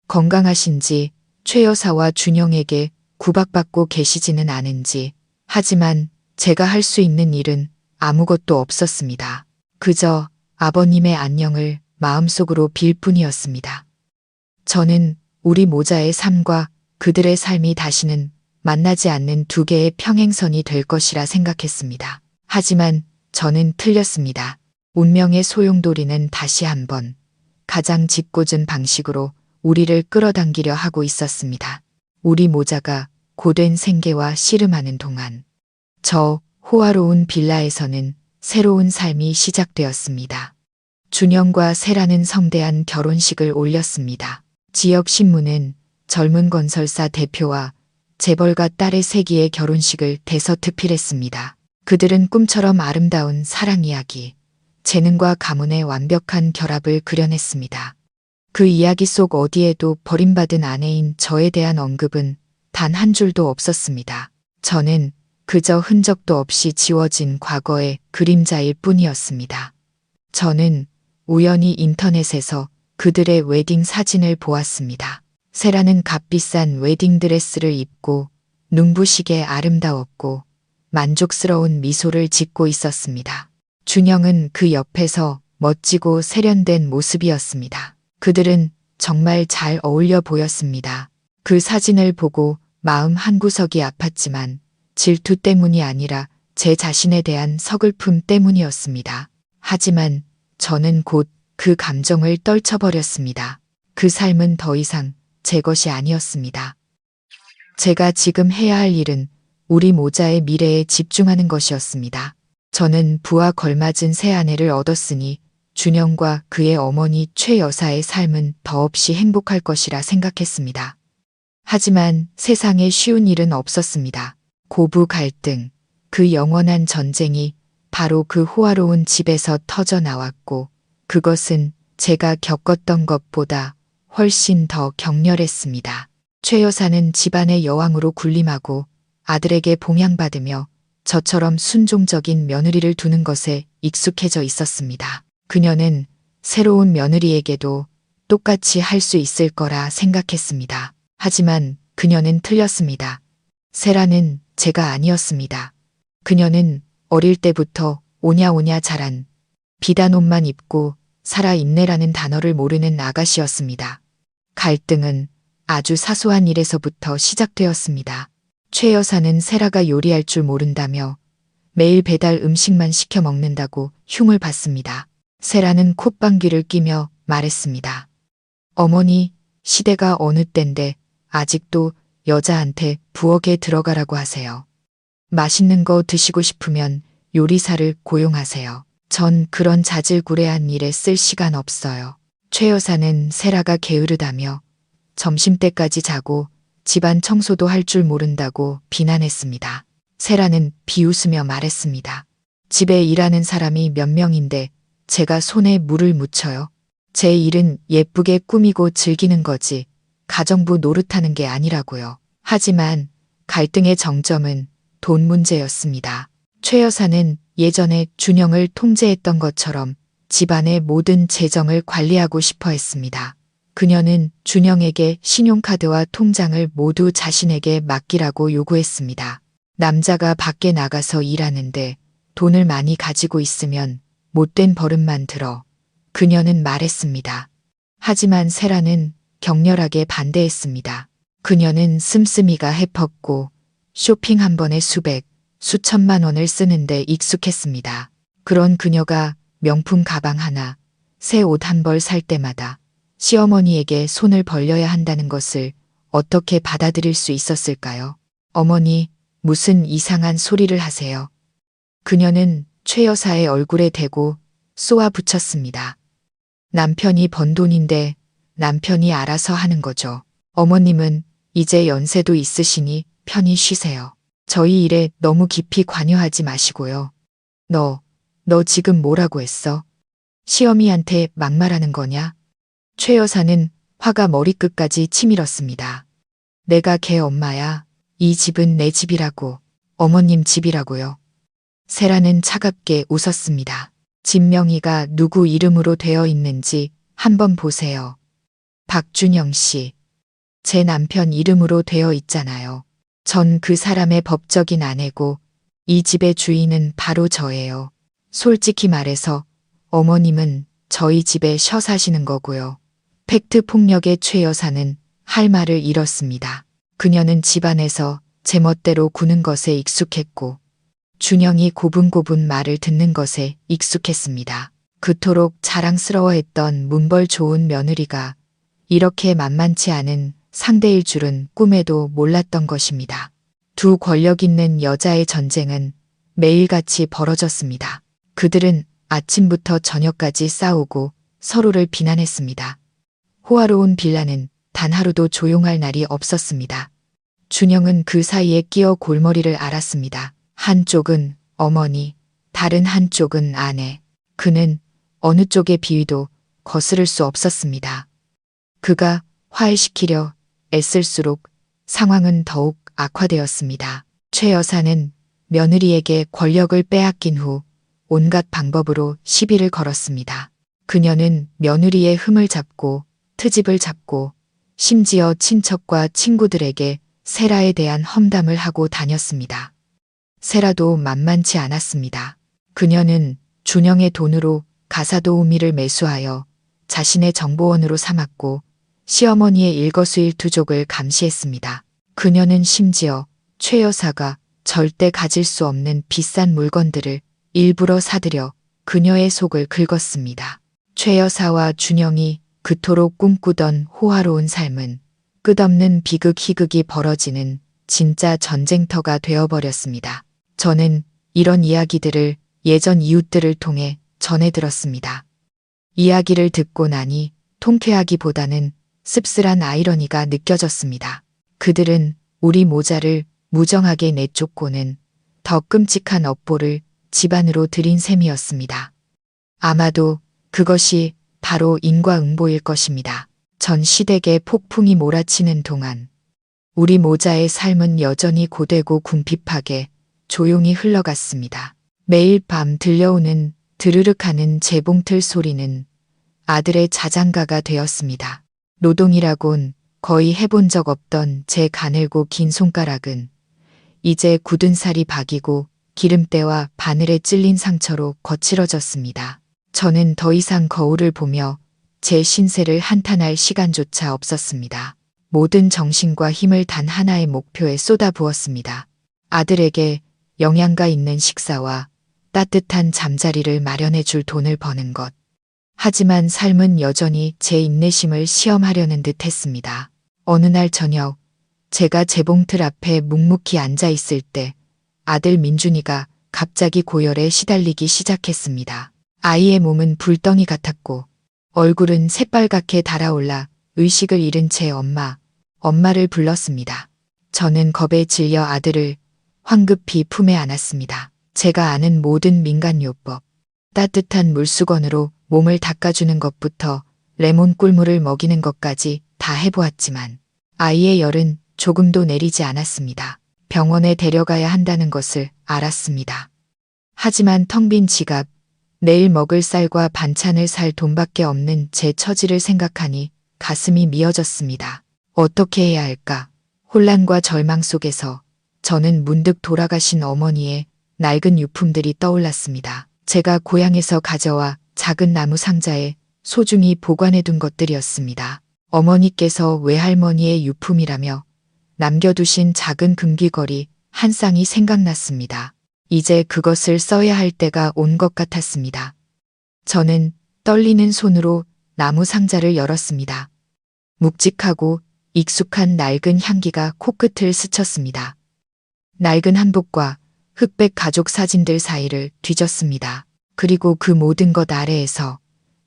건강하신지 최 여사와 준영에게 구박받고 계시지는 않은지. 하지만 제가 할 수 있는 일은 아무것도 없었습니다. 그저 아버님의 안녕을 마음속으로 빌 뿐이었습니다. 저는 우리 모자의 삶과 그들의 삶이 다시는 만나지 않는 두 개의 평행선이 될 것이라 생각했습니다. 하지만 저는 틀렸습니다. 운명의 소용돌이는 다시 한번 가장 짓궂은 방식으로 우리를 끌어당기려 하고 있었습니다. 우리 모자가 고된 생계와 씨름하는 동안 저 호화로운 빌라에서는 새로운 삶이 시작되었습니다. 준영과 세라는 성대한 결혼식을 올렸습니다. 지역 신문은 젊은 건설사 대표와 재벌가 딸의 세기의 결혼식을 대서특필했습니다. 그들은 꿈처럼 아름다운 사랑 이야기, 재능과 가문의 완벽한 결합을 그려냈습니다. 그 이야기 속 어디에도 버림받은 아내인 저에 대한 언급은 단 한 줄도 없었습니다. 저는 그저 흔적도 없이 지워진 과거의 그림자일 뿐이었습니다. 저는 우연히 인터넷에서 그들의 웨딩 사진을 보았습니다. 세라는 값비싼 웨딩드레스를 입고 눈부시게 아름다웠고 만족스러운 미소를 짓고 있었습니다. 준영은 그 옆에서 멋지고 세련된 모습이었습니다. 그들은 정말 잘 어울려 보였습니다. 그 사진을 보고 마음 한구석이 아팠지만 질투 때문이 아니라 제 자신에 대한 서글픔 때문이었습니다. 하지만 저는 곧 그 감정을 떨쳐버렸습니다. 그 삶은 더 이상 제 것이 아니었습니다. 제가 지금 해야 할 일은 우리 모자의 미래에 집중하는 것이었습니다. 저는 부와 걸맞은 새 아내를 얻었으니 준영과 그의 어머니 최 여사의 삶은 더없이 행복할 것이라 생각했습니다. 하지만 세상에 쉬운 일은 없었습니다. 고부 갈등, 그 영원한 전쟁이 바로 그 호화로운 집에서 터져 나왔고 그것은 제가 겪었던 것보다 훨씬 더 격렬했습니다. 최 여사는 집안의 여왕으로 군림하고 아들에게 봉양받으며 저처럼 순종적인 며느리를 두는 것에 익숙해져 있었습니다. 그녀는 새로운 며느리에게도 똑같이 할 수 있을 거라 생각했습니다. 하지만 그녀는 틀렸습니다. 세라는 제가 아니었습니다. 그녀는 어릴 때부터 오냐오냐 자란 비단 옷만 입고 살아있네라는 단어를 모르는 아가씨였습니다. 갈등은 아주 사소한 일에서부터 시작되었습니다. 최 여사는 세라가 요리할 줄 모른다며 매일 배달 음식만 시켜 먹는다고 흉을 봤습니다. 세라는 콧방귀를 뀌며 말했습니다. 어머니, 시대가 어느 때인데 아직도 여자한테 부엌에 들어가라고 하세요. 맛있는 거 드시고 싶으면 요리사를 고용하세요. 전 그런 자질구레한 일에 쓸 시간 없어요. 최 여사는 세라가 게으르다며 점심때까지 자고 집안 청소도 할 줄 모른다고 비난했습니다. 세라는 비웃으며 말했습니다. 집에 일하는 사람이 몇 명인데 제가 손에 물을 묻혀요. 제 일은 예쁘게 꾸미고 즐기는 거지 가정부 노릇하는 게 아니라고요. 하지만 갈등의 정점은 돈 문제였습니다. 최 여사는 예전에 준영을 통제했던 것처럼 집안의 모든 재정을 관리하고 싶어 했습니다. 그녀는 준영에게 신용카드와 통장을 모두 자신에게 맡기라고 요구했습니다. 남자가 밖에 나가서 일하는데 돈을 많이 가지고 있으면 못된 버릇만 들어 그녀는 말했습니다. 하지만 세라는 격렬하게 반대했습니다. 그녀는 씀씀이가 해펐고 쇼핑 한 번에 수천만 원을 쓰는데 익숙했습니다. 그런 그녀가 명품 가방 하나, 새 옷 한 벌 살 때마다 시어머니에게 손을 벌려야 한다는 것을 어떻게 받아들일 수 있었을까요? 어머니, 무슨 이상한 소리를 하세요. 그녀는 최 여사의 얼굴에 대고 쏘아 붙였습니다. 남편이 번 돈인데 남편이 알아서 하는 거죠. 어머님은 이제 연세도 있으시니 편히 쉬세요. 저희 일에 너무 깊이 관여하지 마시고요. 너 지금 뭐라고 했어? 시어미한테 막말하는 거냐? 최 여사는 화가 머리끝까지 치밀었습니다. 내가 걔 엄마야. 이 집은 내 집이라고. 어머님 집이라고요. 세라는 차갑게 웃었습니다. 집 명의가 누구 이름으로 되어 있는지 한번 보세요. 박준영 씨. 제 남편 이름으로 되어 있잖아요. 전 그 사람의 법적인 아내고 이 집의 주인은 바로 저예요. 솔직히 말해서 어머님은 저희 집에 쉬어 사시는 거고요. 팩트 폭력의 최 여사는 할 말을 잃었습니다. 그녀는 집안에서 제멋대로 구는 것에 익숙했고 준영이 고분고분 말을 듣는 것에 익숙했습니다. 그토록 자랑스러워했던 문벌 좋은 며느리가 이렇게 만만치 않은 상대일 줄은 꿈에도 몰랐던 것입니다. 두 권력 있는 여자의 전쟁은 매일같이 벌어졌습니다. 그들은 아침부터 저녁까지 싸우고 서로를 비난했습니다. 호화로운 빌라는 단 하루도 조용할 날이 없었습니다. 준영은 그 사이에 끼어 골머리를 앓았습니다. 한쪽은 어머니, 다른 한쪽은 아내. 그는 어느 쪽의 비위도 거스를 수 없었습니다. 그가 화해시키려 애쓸수록 상황은 더욱 악화되었습니다. 최 여사는 며느리에게 권력을 빼앗긴 후 온갖 방법으로 시비를 걸었습니다. 그녀는 며느리의 흠을 잡고 트집을 잡고 심지어 친척과 친구들에게 세라에 대한 험담을 하고 다녔습니다. 세라도 만만치 않았습니다. 그녀는 준영의 돈으로 가사도우미를 매수하여 자신의 정보원으로 삼았고 시어머니의 일거수일투족을 감시했습니다. 그녀는 심지어 최 여사가 절대 가질 수 없는 비싼 물건들을 일부러 사들여 그녀의 속을 긁었습니다. 최 여사와 준영이 그토록 꿈꾸던 호화로운 삶은 끝없는 비극희극이 벌어지는 진짜 전쟁터가 되어버렸습니다. 저는 이런 이야기들을 예전 이웃들을 통해 전해 들었습니다. 이야기를 듣고 나니 통쾌하기보다는 씁쓸한 아이러니가 느껴졌습니다. 그들은 우리 모자를 무정하게 내쫓고는 더 끔찍한 업보를 집안으로 들인 셈이었습니다. 아마도 그것이 바로 인과응보일 것입니다. 전 시댁에 폭풍이 몰아치는 동안 우리 모자의 삶은 여전히 고되고 궁핍하게 조용히 흘러갔습니다. 매일 밤 들려오는 드르륵하는 재봉틀 소리는 아들의 자장가가 되었습니다. 노동이라곤 거의 해본 적 없던 제 가늘고 긴 손가락은 이제 굳은 살이 박이고 기름때와 바늘에 찔린 상처로 거칠어졌습니다. 저는 더 이상 거울을 보며 제 신세를 한탄할 시간조차 없었습니다. 모든 정신과 힘을 단 하나의 목표에 쏟아부었습니다. 아들에게 영양가 있는 식사와 따뜻한 잠자리를 마련해 줄 돈을 버는 것. 하지만 삶은 여전히 제 인내심을 시험하려는 듯 했습니다. 어느 날 저녁, 제가 재봉틀 앞에 묵묵히 앉아 있을 때 아들 민준이가 갑자기 고열에 시달리기 시작했습니다. 아이의 몸은 불덩이 같았고 얼굴은 새빨갛게 달아올라 의식을 잃은 채 엄마를 불렀습니다. 저는 겁에 질려 아들을 황급히 품에 안았습니다. 제가 아는 모든 민간요법, 따뜻한 물수건으로 몸을 닦아주는 것부터 레몬 꿀물을 먹이는 것까지 다 해보았지만 아이의 열은 조금도 내리지 않았습니다. 병원에 데려가야 한다는 것을 알았습니다. 하지만 텅 빈 지갑, 내일 먹을 쌀과 반찬을 살 돈밖에 없는 제 처지를 생각하니 가슴이 미어졌습니다. 어떻게 해야 할까? 혼란과 절망 속에서 저는 문득 돌아가신 어머니의 낡은 유품들이 떠올랐습니다. 제가 고향에서 가져와 작은 나무 상자에 소중히 보관해둔 것들이었습니다. 어머니께서 외할머니의 유품이라며 남겨두신 작은 금귀걸이 한 쌍이 생각났습니다. 이제 그것을 써야 할 때가 온 것 같았습니다. 저는 떨리는 손으로 나무 상자를 열었습니다. 묵직하고 익숙한 낡은 향기가 코끝을 스쳤습니다. 낡은 한복과 흑백 가족 사진들 사이를 뒤졌습니다. 그리고 그 모든 것 아래에서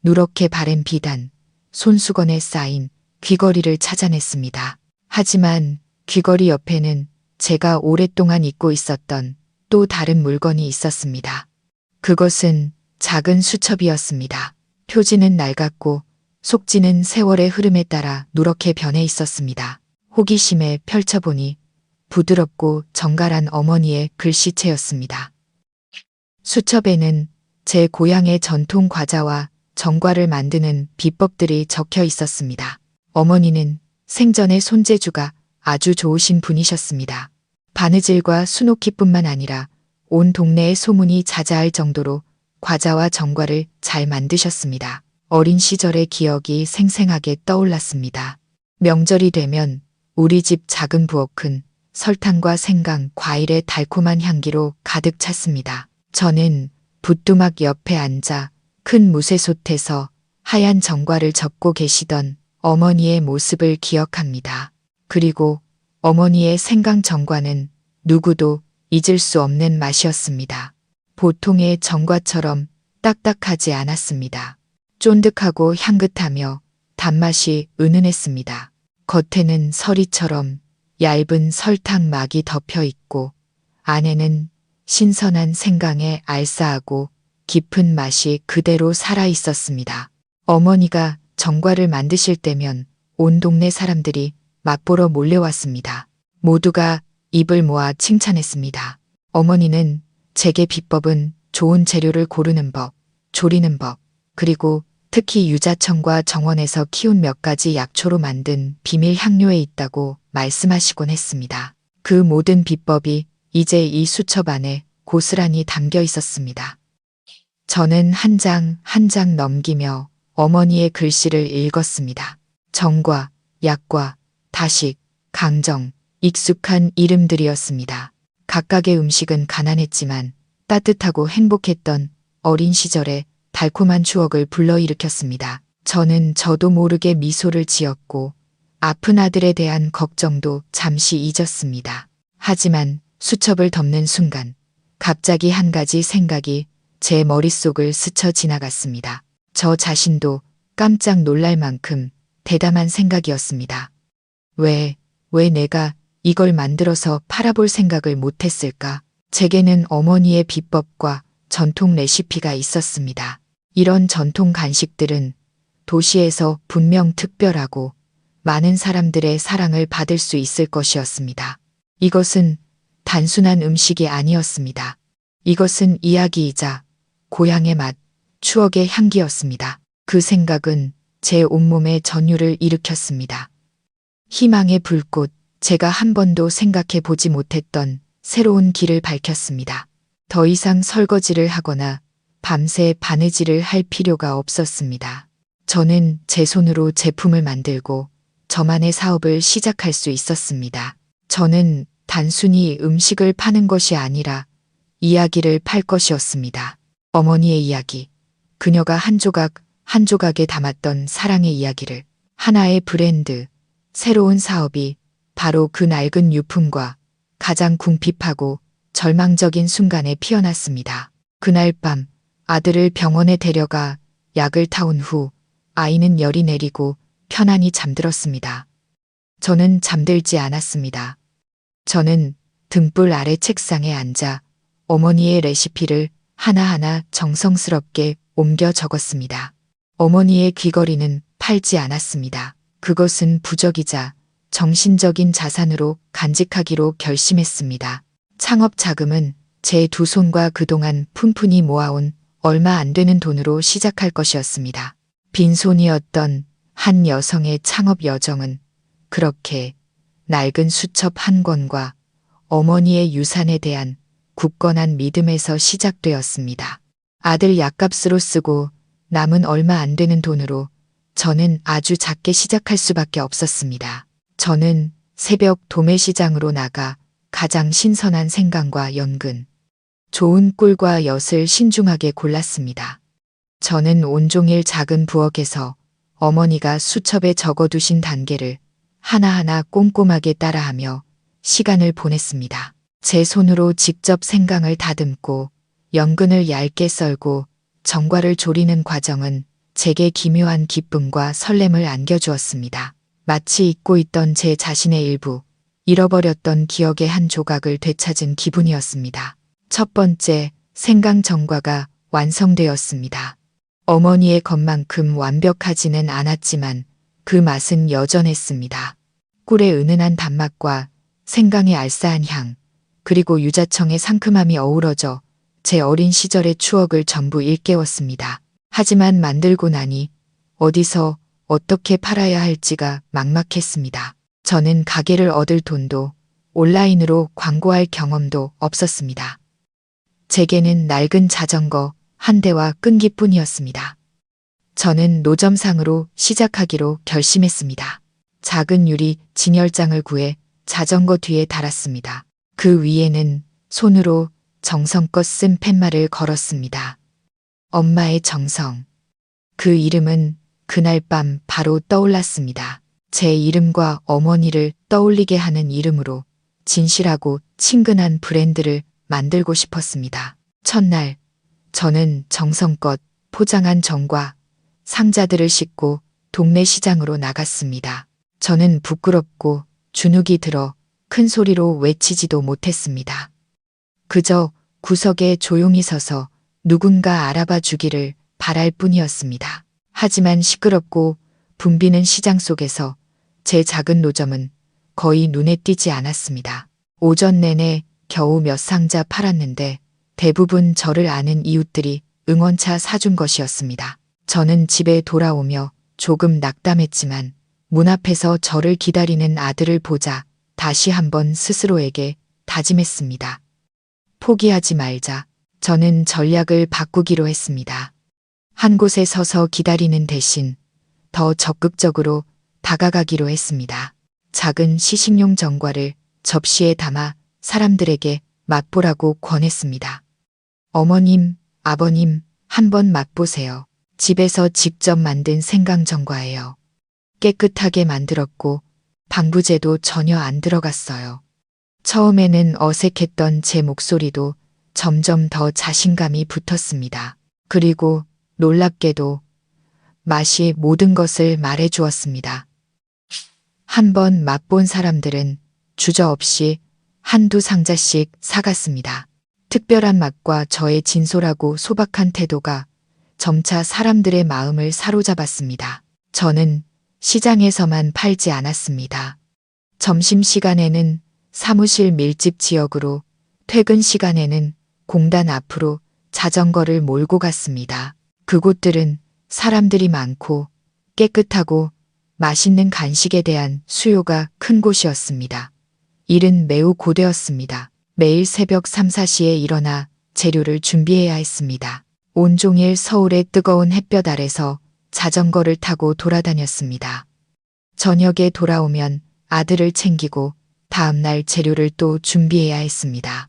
누렇게 바랜 비단, 손수건에 쌓인 귀걸이를 찾아냈습니다. 하지만 귀걸이 옆에는 제가 오랫동안 잊고 있었던 또 다른 물건이 있었습니다. 그것은 작은 수첩이었습니다. 표지는 낡았고 속지는 세월의 흐름에 따라 누렇게 변해 있었습니다. 호기심에 펼쳐보니 부드럽고 정갈한 어머니의 글씨체였습니다. 수첩에는 제 고향의 전통 과자와 정과를 만드는 비법들이 적혀 있었습니다. 어머니는 생전에 손재주가 아주 좋으신 분이셨습니다. 바느질과 수놓기뿐만 아니라 온 동네에 소문이 자자할 정도로 과자와 정과를 잘 만드셨습니다. 어린 시절의 기억이 생생하게 떠올랐습니다. 명절이 되면 우리 집 작은 부엌은 설탕과 생강, 과일의 달콤한 향기로 가득 찼습니다. 저는 부뚜막 옆에 앉아 큰 무쇠솥에서 하얀 정과를 접고 계시던 어머니의 모습을 기억합니다. 그리고 어머니의 생강 정과는 누구도 잊을 수 없는 맛이었습니다. 보통의 정과처럼 딱딱하지 않았습니다. 쫀득하고 향긋하며 단맛이 은은했습니다. 겉에는 서리처럼 얇은 설탕막이 덮여 있고 안에는 신선한 생강의 알싸하고 깊은 맛이 그대로 살아 있었습니다. 어머니가 정과를 만드실 때면 온 동네 사람들이 맛보러 몰려왔습니다. 모두가 입을 모아 칭찬했습니다. 어머니는 제게 비법은 좋은 재료를 고르는 법, 조리는 법, 그리고 특히 유자청과 정원에서 키운 몇 가지 약초로 만든 비밀 향료에 있다고 말씀하시곤 했습니다. 그 모든 비법이 이제 이 수첩 안에 고스란히 담겨 있었습니다. 저는 한 장 한 장 넘기며 어머니의 글씨를 읽었습니다. 정과, 약과, 다식, 강정, 익숙한 이름들이었습니다. 각각의 음식은 가난했지만 따뜻하고 행복했던 어린 시절의 달콤한 추억을 불러일으켰습니다. 저는 저도 모르게 미소를 지었고 아픈 아들에 대한 걱정도 잠시 잊었습니다. 하지만 수첩을 덮는 순간 갑자기 한 가지 생각이 제 머릿속을 스쳐 지나갔습니다. 저 자신도 깜짝 놀랄 만큼 대담한 생각이었습니다. 왜 내가 이걸 만들어서 팔아볼 생각을 못했을까? 제게는 어머니의 비법과 전통 레시피가 있었습니다. 이런 전통 간식들은 도시에서 분명 특별하고 많은 사람들의 사랑을 받을 수 있을 것이었습니다. 이것은 단순한 음식이 아니었습니다. 이것은 이야기이자 고향의 맛, 추억의 향기였습니다. 그 생각은 제 온몸에 전율을 일으켰습니다. 희망의 불꽃, 제가 한 번도 생각해 보지 못했던 새로운 길을 밝혔습니다. 더 이상 설거지를 하거나 밤새 바느질을 할 필요가 없었습니다. 저는 제 손으로 제품을 만들고 저만의 사업을 시작할 수 있었습니다. 저는 단순히 음식을 파는 것이 아니라 이야기를 팔 것이었습니다. 어머니의 이야기, 그녀가 한 조각 한 조각에 담았던 사랑의 이야기를, 하나의 브랜드, 새로운 사업이 바로 그 낡은 유품과 가장 궁핍하고 절망적인 순간에 피어났습니다. 그날 밤 아들을 병원에 데려가 약을 타온 후 아이는 열이 내리고 편안히 잠들었습니다. 저는 잠들지 않았습니다. 저는 등불 아래 책상에 앉아 어머니의 레시피를 하나하나 정성스럽게 옮겨 적었습니다. 어머니의 귀걸이는 팔지 않았습니다. 그것은 부적이자 정신적인 자산으로 간직하기로 결심했습니다. 창업 자금은 제 두 손과 그동안 푼푼히 모아온 얼마 안 되는 돈으로 시작할 것이었습니다. 빈손이었던 한 여성의 창업 여정은 그렇게 낡은 수첩 한 권과 어머니의 유산에 대한 굳건한 믿음에서 시작되었습니다. 아들 약값으로 쓰고 남은 얼마 안 되는 돈으로 저는 아주 작게 시작할 수밖에 없었습니다. 저는 새벽 도매시장으로 나가 가장 신선한 생강과 연근, 좋은 꿀과 엿을 신중하게 골랐습니다. 저는 온종일 작은 부엌에서 어머니가 수첩에 적어두신 단계를 하나하나 꼼꼼하게 따라하며 시간을 보냈습니다. 제 손으로 직접 생강을 다듬고 연근을 얇게 썰고 정과를 조리는 과정은 제게 기묘한 기쁨과 설렘을 안겨주었습니다. 마치 잊고 있던 제 자신의 일부, 잃어버렸던 기억의 한 조각을 되찾은 기분이었습니다. 첫 번째 생강 정과가 완성되었습니다. 어머니의 것만큼 완벽하지는 않았지만 그 맛은 여전했습니다. 꿀의 은은한 단맛과 생강의 알싸한 향, 그리고 유자청의 상큼함이 어우러져 제 어린 시절의 추억을 전부 일깨웠습니다. 하지만 만들고 나니 어디서 어떻게 팔아야 할지가 막막했습니다. 저는 가게를 얻을 돈도 온라인으로 광고할 경험도 없었습니다. 제게는 낡은 자전거 한 대와 끈기뿐이었습니다. 저는 노점상으로 시작하기로 결심했습니다. 작은 유리 진열장을 구해 자전거 뒤에 달았습니다. 그 위에는 손으로 정성껏 쓴 팻말을 걸었습니다. 엄마의 정성. 그 이름은 그날 밤 바로 떠올랐습니다. 제 이름과 어머니를 떠올리게 하는 이름으로 진실하고 친근한 브랜드를 만들고 싶었습니다. 첫날, 저는 정성껏 포장한 정과 상자들을 싣고 동네 시장으로 나갔습니다. 저는 부끄럽고 주눅이 들어 큰 소리로 외치지도 못했습니다. 그저 구석에 조용히 서서 누군가 알아봐 주기를 바랄 뿐이었습니다. 하지만 시끄럽고 붐비는 시장 속에서 제 작은 노점은 거의 눈에 띄지 않았습니다. 오전 내내 겨우 몇 상자 팔았는데 대부분 저를 아는 이웃들이 응원차 사준 것이었습니다. 저는 집에 돌아오며 조금 낙담했지만 문 앞에서 저를 기다리는 아들을 보자 다시 한번 스스로에게 다짐했습니다. 포기하지 말자. 저는 전략을 바꾸기로 했습니다. 한 곳에 서서 기다리는 대신 더 적극적으로 다가가기로 했습니다. 작은 시식용 전과를 접시에 담아 사람들에게 맛보라고 권했습니다. 어머님, 아버님, 한번 맛보세요. 집에서 직접 만든 생강전과예요. 깨끗하게 만들었고 방부제도 전혀 안 들어갔어요. 처음에는 어색했던 제 목소리도 점점 더 자신감이 붙었습니다. 그리고 놀랍게도 맛이 모든 것을 말해 주었습니다. 한번 맛본 사람들은 주저없이 한두 상자씩 사갔습니다. 특별한 맛과 저의 진솔하고 소박한 태도가 점차 사람들의 마음을 사로잡았습니다. 저는 시장에서만 팔지 않았습니다. 점심시간에는 사무실 밀집 지역으로, 퇴근 시간에는 공단 앞으로 자전거를 몰고 갔습니다. 그곳들은 사람들이 많고 깨끗하고 맛있는 간식에 대한 수요가 큰 곳이었습니다. 일은 매우 고되었습니다. 매일 새벽 3, 4시에 일어나 재료를 준비해야 했습니다. 온종일 서울의 뜨거운 햇볕 아래서 자전거를 타고 돌아다녔습니다. 저녁에 돌아오면 아들을 챙기고 다음날 재료를 또 준비해야 했습니다.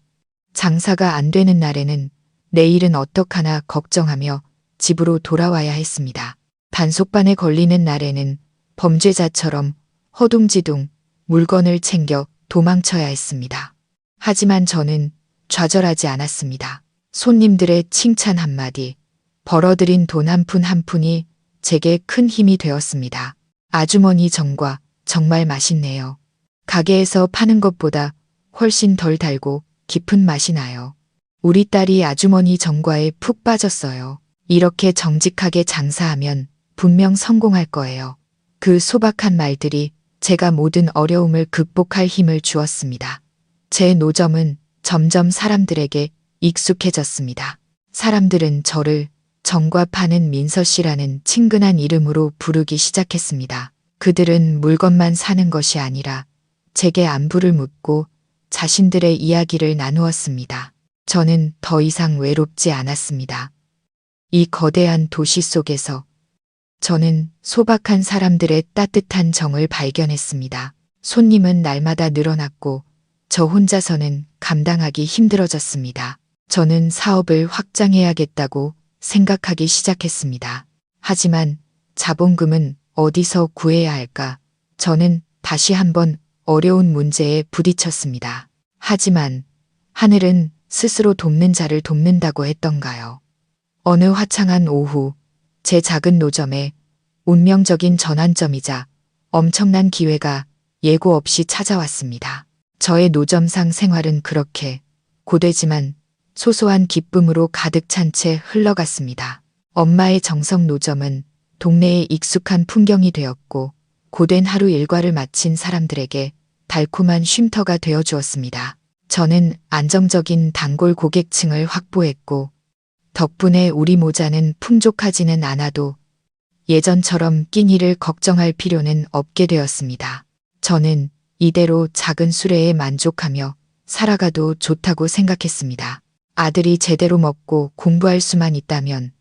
장사가 안 되는 날에는 내일은 어떡하나 걱정하며 집으로 돌아와야 했습니다. 단속반에 걸리는 날에는 범죄자처럼 허둥지둥 물건을 챙겨 도망쳐야 했습니다. 하지만 저는 좌절하지 않았습니다. 손님들의 칭찬 한마디, 벌어들인 돈 한 푼 한 푼이 제게 큰 힘이 되었습니다. 아주머니 전과 정말 맛있네요. 가게에서 파는 것보다 훨씬 덜 달고 깊은 맛이 나요. 우리 딸이 아주머니 전과에 푹 빠졌어요. 이렇게 정직하게 장사하면 분명 성공할 거예요. 그 소박한 말들이 제가 모든 어려움을 극복할 힘을 주었습니다. 제 노점은 점점 사람들에게 익숙해졌습니다. 사람들은 저를 전과 파는 민서 씨라는 친근한 이름으로 부르기 시작했습니다. 그들은 물건만 사는 것이 아니라 제게 안부를 묻고 자신들의 이야기를 나누었습니다. 저는 더 이상 외롭지 않았습니다. 이 거대한 도시 속에서 저는 소박한 사람들의 따뜻한 정을 발견했습니다. 손님은 날마다 늘어났고 저 혼자서는 감당하기 힘들어졌습니다. 저는 사업을 확장해야겠다고 생각하기 시작했습니다. 하지만 자본금은 어디서 구해야 할까? 저는 다시 한번 어려운 문제에 부딪혔습니다. 하지만 하늘은 스스로 돕는 자를 돕는다고 했던가요? 어느 화창한 오후, 제 작은 노점에 운명적인 전환점이자 엄청난 기회가 예고 없이 찾아왔습니다. 저의 노점상 생활은 그렇게 고되지만 소소한 기쁨으로 가득 찬 채 흘러갔습니다. 엄마의 정성 노점은 동네의 익숙한 풍경이 되었고 고된 하루 일과를 마친 사람들에게 달콤한 쉼터가 되어 주었습니다. 저는 안정적인 단골 고객층을 확보했고 덕분에 우리 모자는 풍족하지는 않아도 예전처럼 끼니를 걱정할 필요는 없게 되었습니다. 저는 이대로 작은 수레에 만족하며 살아가도 좋다고 생각했습니다. 아들이 제대로 먹고 공부할 수만 있다면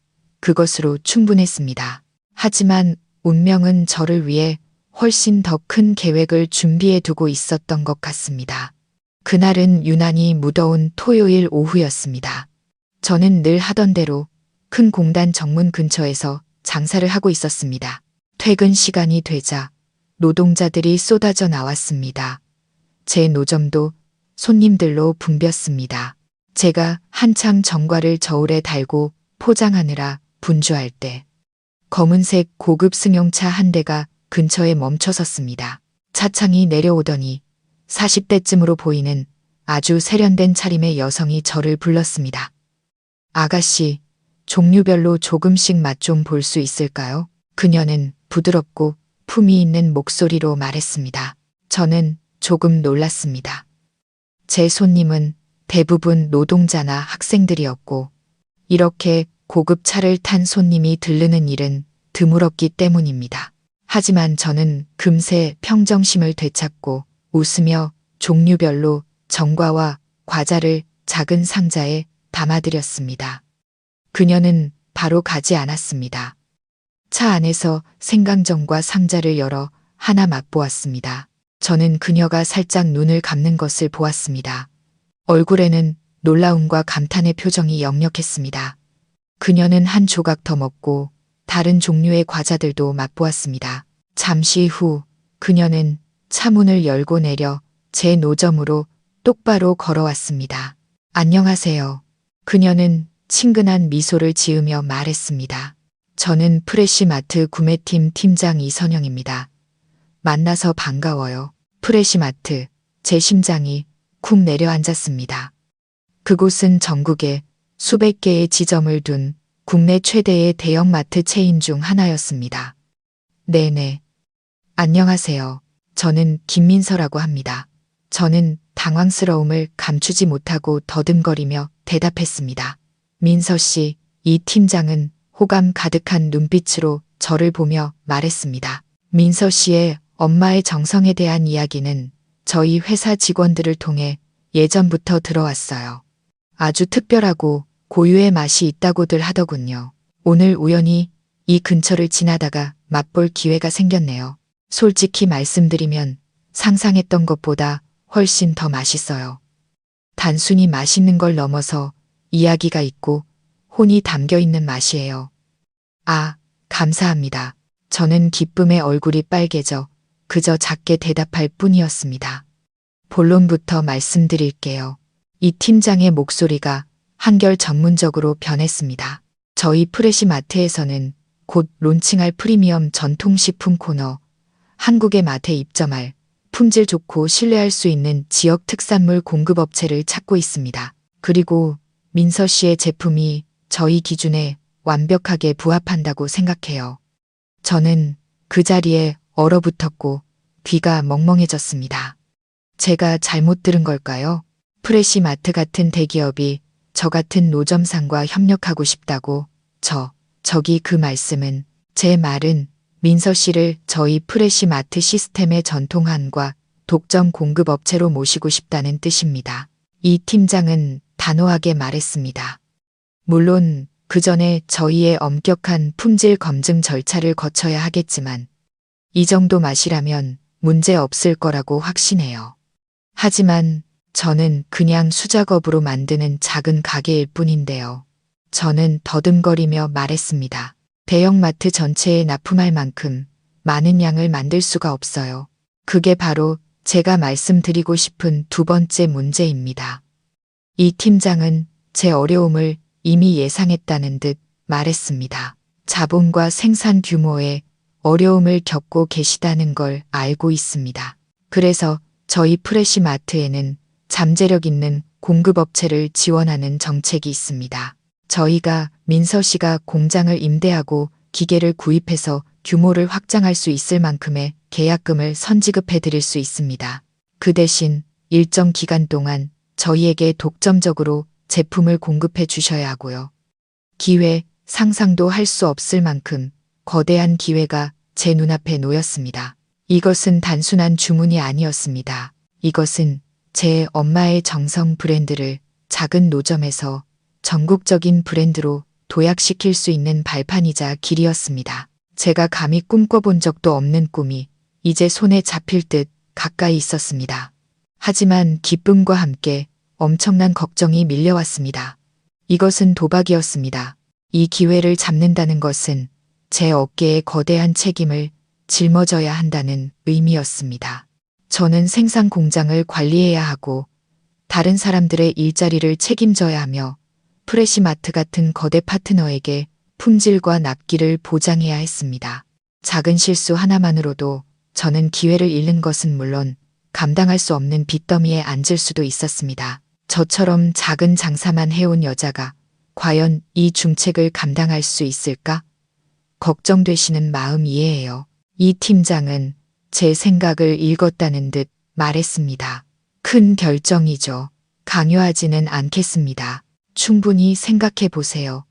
그것으로 충분했습니다. 하지만 운명은 저를 위해 훨씬 더 큰 계획을 준비해 두고 있었던 것 같습니다. 그날은 유난히 무더운 토요일 오후였습니다. 저는 늘 하던 대로 큰 공단 정문 근처에서 장사를 하고 있었습니다. 퇴근 시간이 되자 노동자들이 쏟아져 나왔습니다. 제 노점도 손님들로 붐볐습니다. 제가 한참 전과를 저울에 달고 포장하느라 분주할 때 검은색 고급 승용차 한 대가 근처에 멈춰 섰습니다. 차창이 내려오더니 40대쯤으로 보이는 아주 세련된 차림의 여성이 저를 불렀습니다. 아가씨, 종류별로 조금씩 맛 좀 볼 수 있을까요? 그녀는 부드럽고 품위 있는 목소리로 말했습니다. 저는 조금 놀랐습니다. 제 손님은 대부분 노동자나 학생들이었고 이렇게 고급 차를 탄 손님이 들르는 일은 드물었기 때문입니다. 하지만 저는 금세 평정심을 되찾고 웃으며 종류별로 전과와 과자를 작은 상자에 담아드렸습니다. 그녀는 바로 가지 않았습니다. 차 안에서 생강정과 상자를 열어 하나 맛보았습니다. 저는 그녀가 살짝 눈을 감는 것을 보았습니다. 얼굴에는 놀라움과 감탄의 표정이 역력했습니다. 그녀는 한 조각 더 먹고 다른 종류의 과자들도 맛보았습니다. 잠시 후 그녀는 차 문을 열고 내려 제 노점으로 똑바로 걸어왔습니다. 안녕하세요. 그녀는 친근한 미소를 지으며 말했습니다. 저는 프레시마트 구매팀 팀장 이선영입니다. 만나서 반가워요. 프레시마트, 제 심장이 쿵 내려앉았습니다. 그곳은 전국에 수백 개의 지점을 둔 국내 최대의 대형마트 체인 중 하나였습니다. 네네. 안녕하세요. 저는 김민서라고 합니다. 저는 당황스러움을 감추지 못하고 더듬거리며 대답했습니다. 민서 씨, 이 팀장은 호감 가득한 눈빛으로 저를 보며 말했습니다. 민서 씨의 엄마의 정성에 대한 이야기는 저희 회사 직원들을 통해 예전부터 들어왔어요. 아주 특별하고 고유의 맛이 있다고들 하더군요. 오늘 우연히 이 근처를 지나다가 맛볼 기회가 생겼네요. 솔직히 말씀드리면 상상했던 것보다 훨씬 더 맛있어요. 단순히 맛있는 걸 넘어서 이야기가 있고 혼이 담겨 있는 맛이에요. 아, 감사합니다. 저는 기쁨에 얼굴이 빨개져 그저 작게 대답할 뿐이었습니다. 본론부터 말씀드릴게요. 이 팀장의 목소리가 한결 전문적으로 변했습니다. 저희 프레시마트에서는 곧 론칭할 프리미엄 전통식품 코너, 한국의 맛에 입점할 품질 좋고 신뢰할 수 있는 지역 특산물 공급업체를 찾고 있습니다. 그리고 민서 씨의 제품이 저희 기준에 완벽하게 부합한다고 생각해요. 저는 그 자리에 얼어붙었고 귀가 멍멍해졌습니다. 제가 잘못 들은 걸까요? 프레시마트 같은 대기업이 저 같은 노점상과 협력하고 싶다고 저기 그 말씀은 제 말은 민서 씨를 저희 프레시마트 시스템의 전통한과 독점 공급업체로 모시고 싶다는 뜻입니다. 이 팀장은 단호하게 말했습니다. 물론 그 전에 저희의 엄격한 품질 검증 절차를 거쳐야 하겠지만 이 정도 맛이라면 문제 없을 거라고 확신해요. 하지만 저는 그냥 수작업으로 만드는 작은 가게일 뿐인데요. 저는 더듬거리며 말했습니다. 대형마트 전체에 납품할 만큼 많은 양을 만들 수가 없어요. 그게 바로 제가 말씀드리고 싶은 두 번째 문제입니다. 이 팀장은 제 어려움을 이미 예상했다는 듯 말했습니다. 자본과 생산 규모에 어려움을 겪고 계시다는 걸 알고 있습니다. 그래서 저희 프레시마트에는 잠재력 있는 공급업체를 지원하는 정책이 있습니다. 저희가 민서 씨가 공장을 임대하고 기계를 구입해서 규모를 확장할 수 있을 만큼의 계약금을 선지급해 드릴 수 있습니다. 그 대신 일정 기간 동안 저희에게 독점적으로 제품을 공급해 주셔야 하고요. 기회, 상상도 할 수 없을 만큼 거대한 기회가 제 눈앞에 놓였습니다. 이것은 단순한 주문이 아니었습니다. 이것은 제 엄마의 정성 브랜드를 작은 노점에서 전국적인 브랜드로 도약시킬 수 있는 발판이자 길이었습니다. 제가 감히 꿈꿔본 적도 없는 꿈이 이제 손에 잡힐 듯 가까이 있었습니다. 하지만 기쁨과 함께 엄청난 걱정이 밀려왔습니다. 이것은 도박이었습니다. 이 기회를 잡는다는 것은 제 어깨에 거대한 책임을 짊어져야 한다는 의미였습니다. 저는 생산 공장을 관리해야 하고 다른 사람들의 일자리를 책임져야 하며 프레시마트 같은 거대 파트너에게 품질과 납기를 보장해야 했습니다. 작은 실수 하나만으로도 저는 기회를 잃는 것은 물론 감당할 수 없는 빚더미에 앉을 수도 있었습니다. 저처럼 작은 장사만 해온 여자가 과연 이 중책을 감당할 수 있을까? 걱정되시는 마음 이해해요. 이 팀장은 제 생각을 읽었다는 듯 말했습니다. 큰 결정이죠. 강요하지는 않겠습니다. 충분히 생각해 보세요.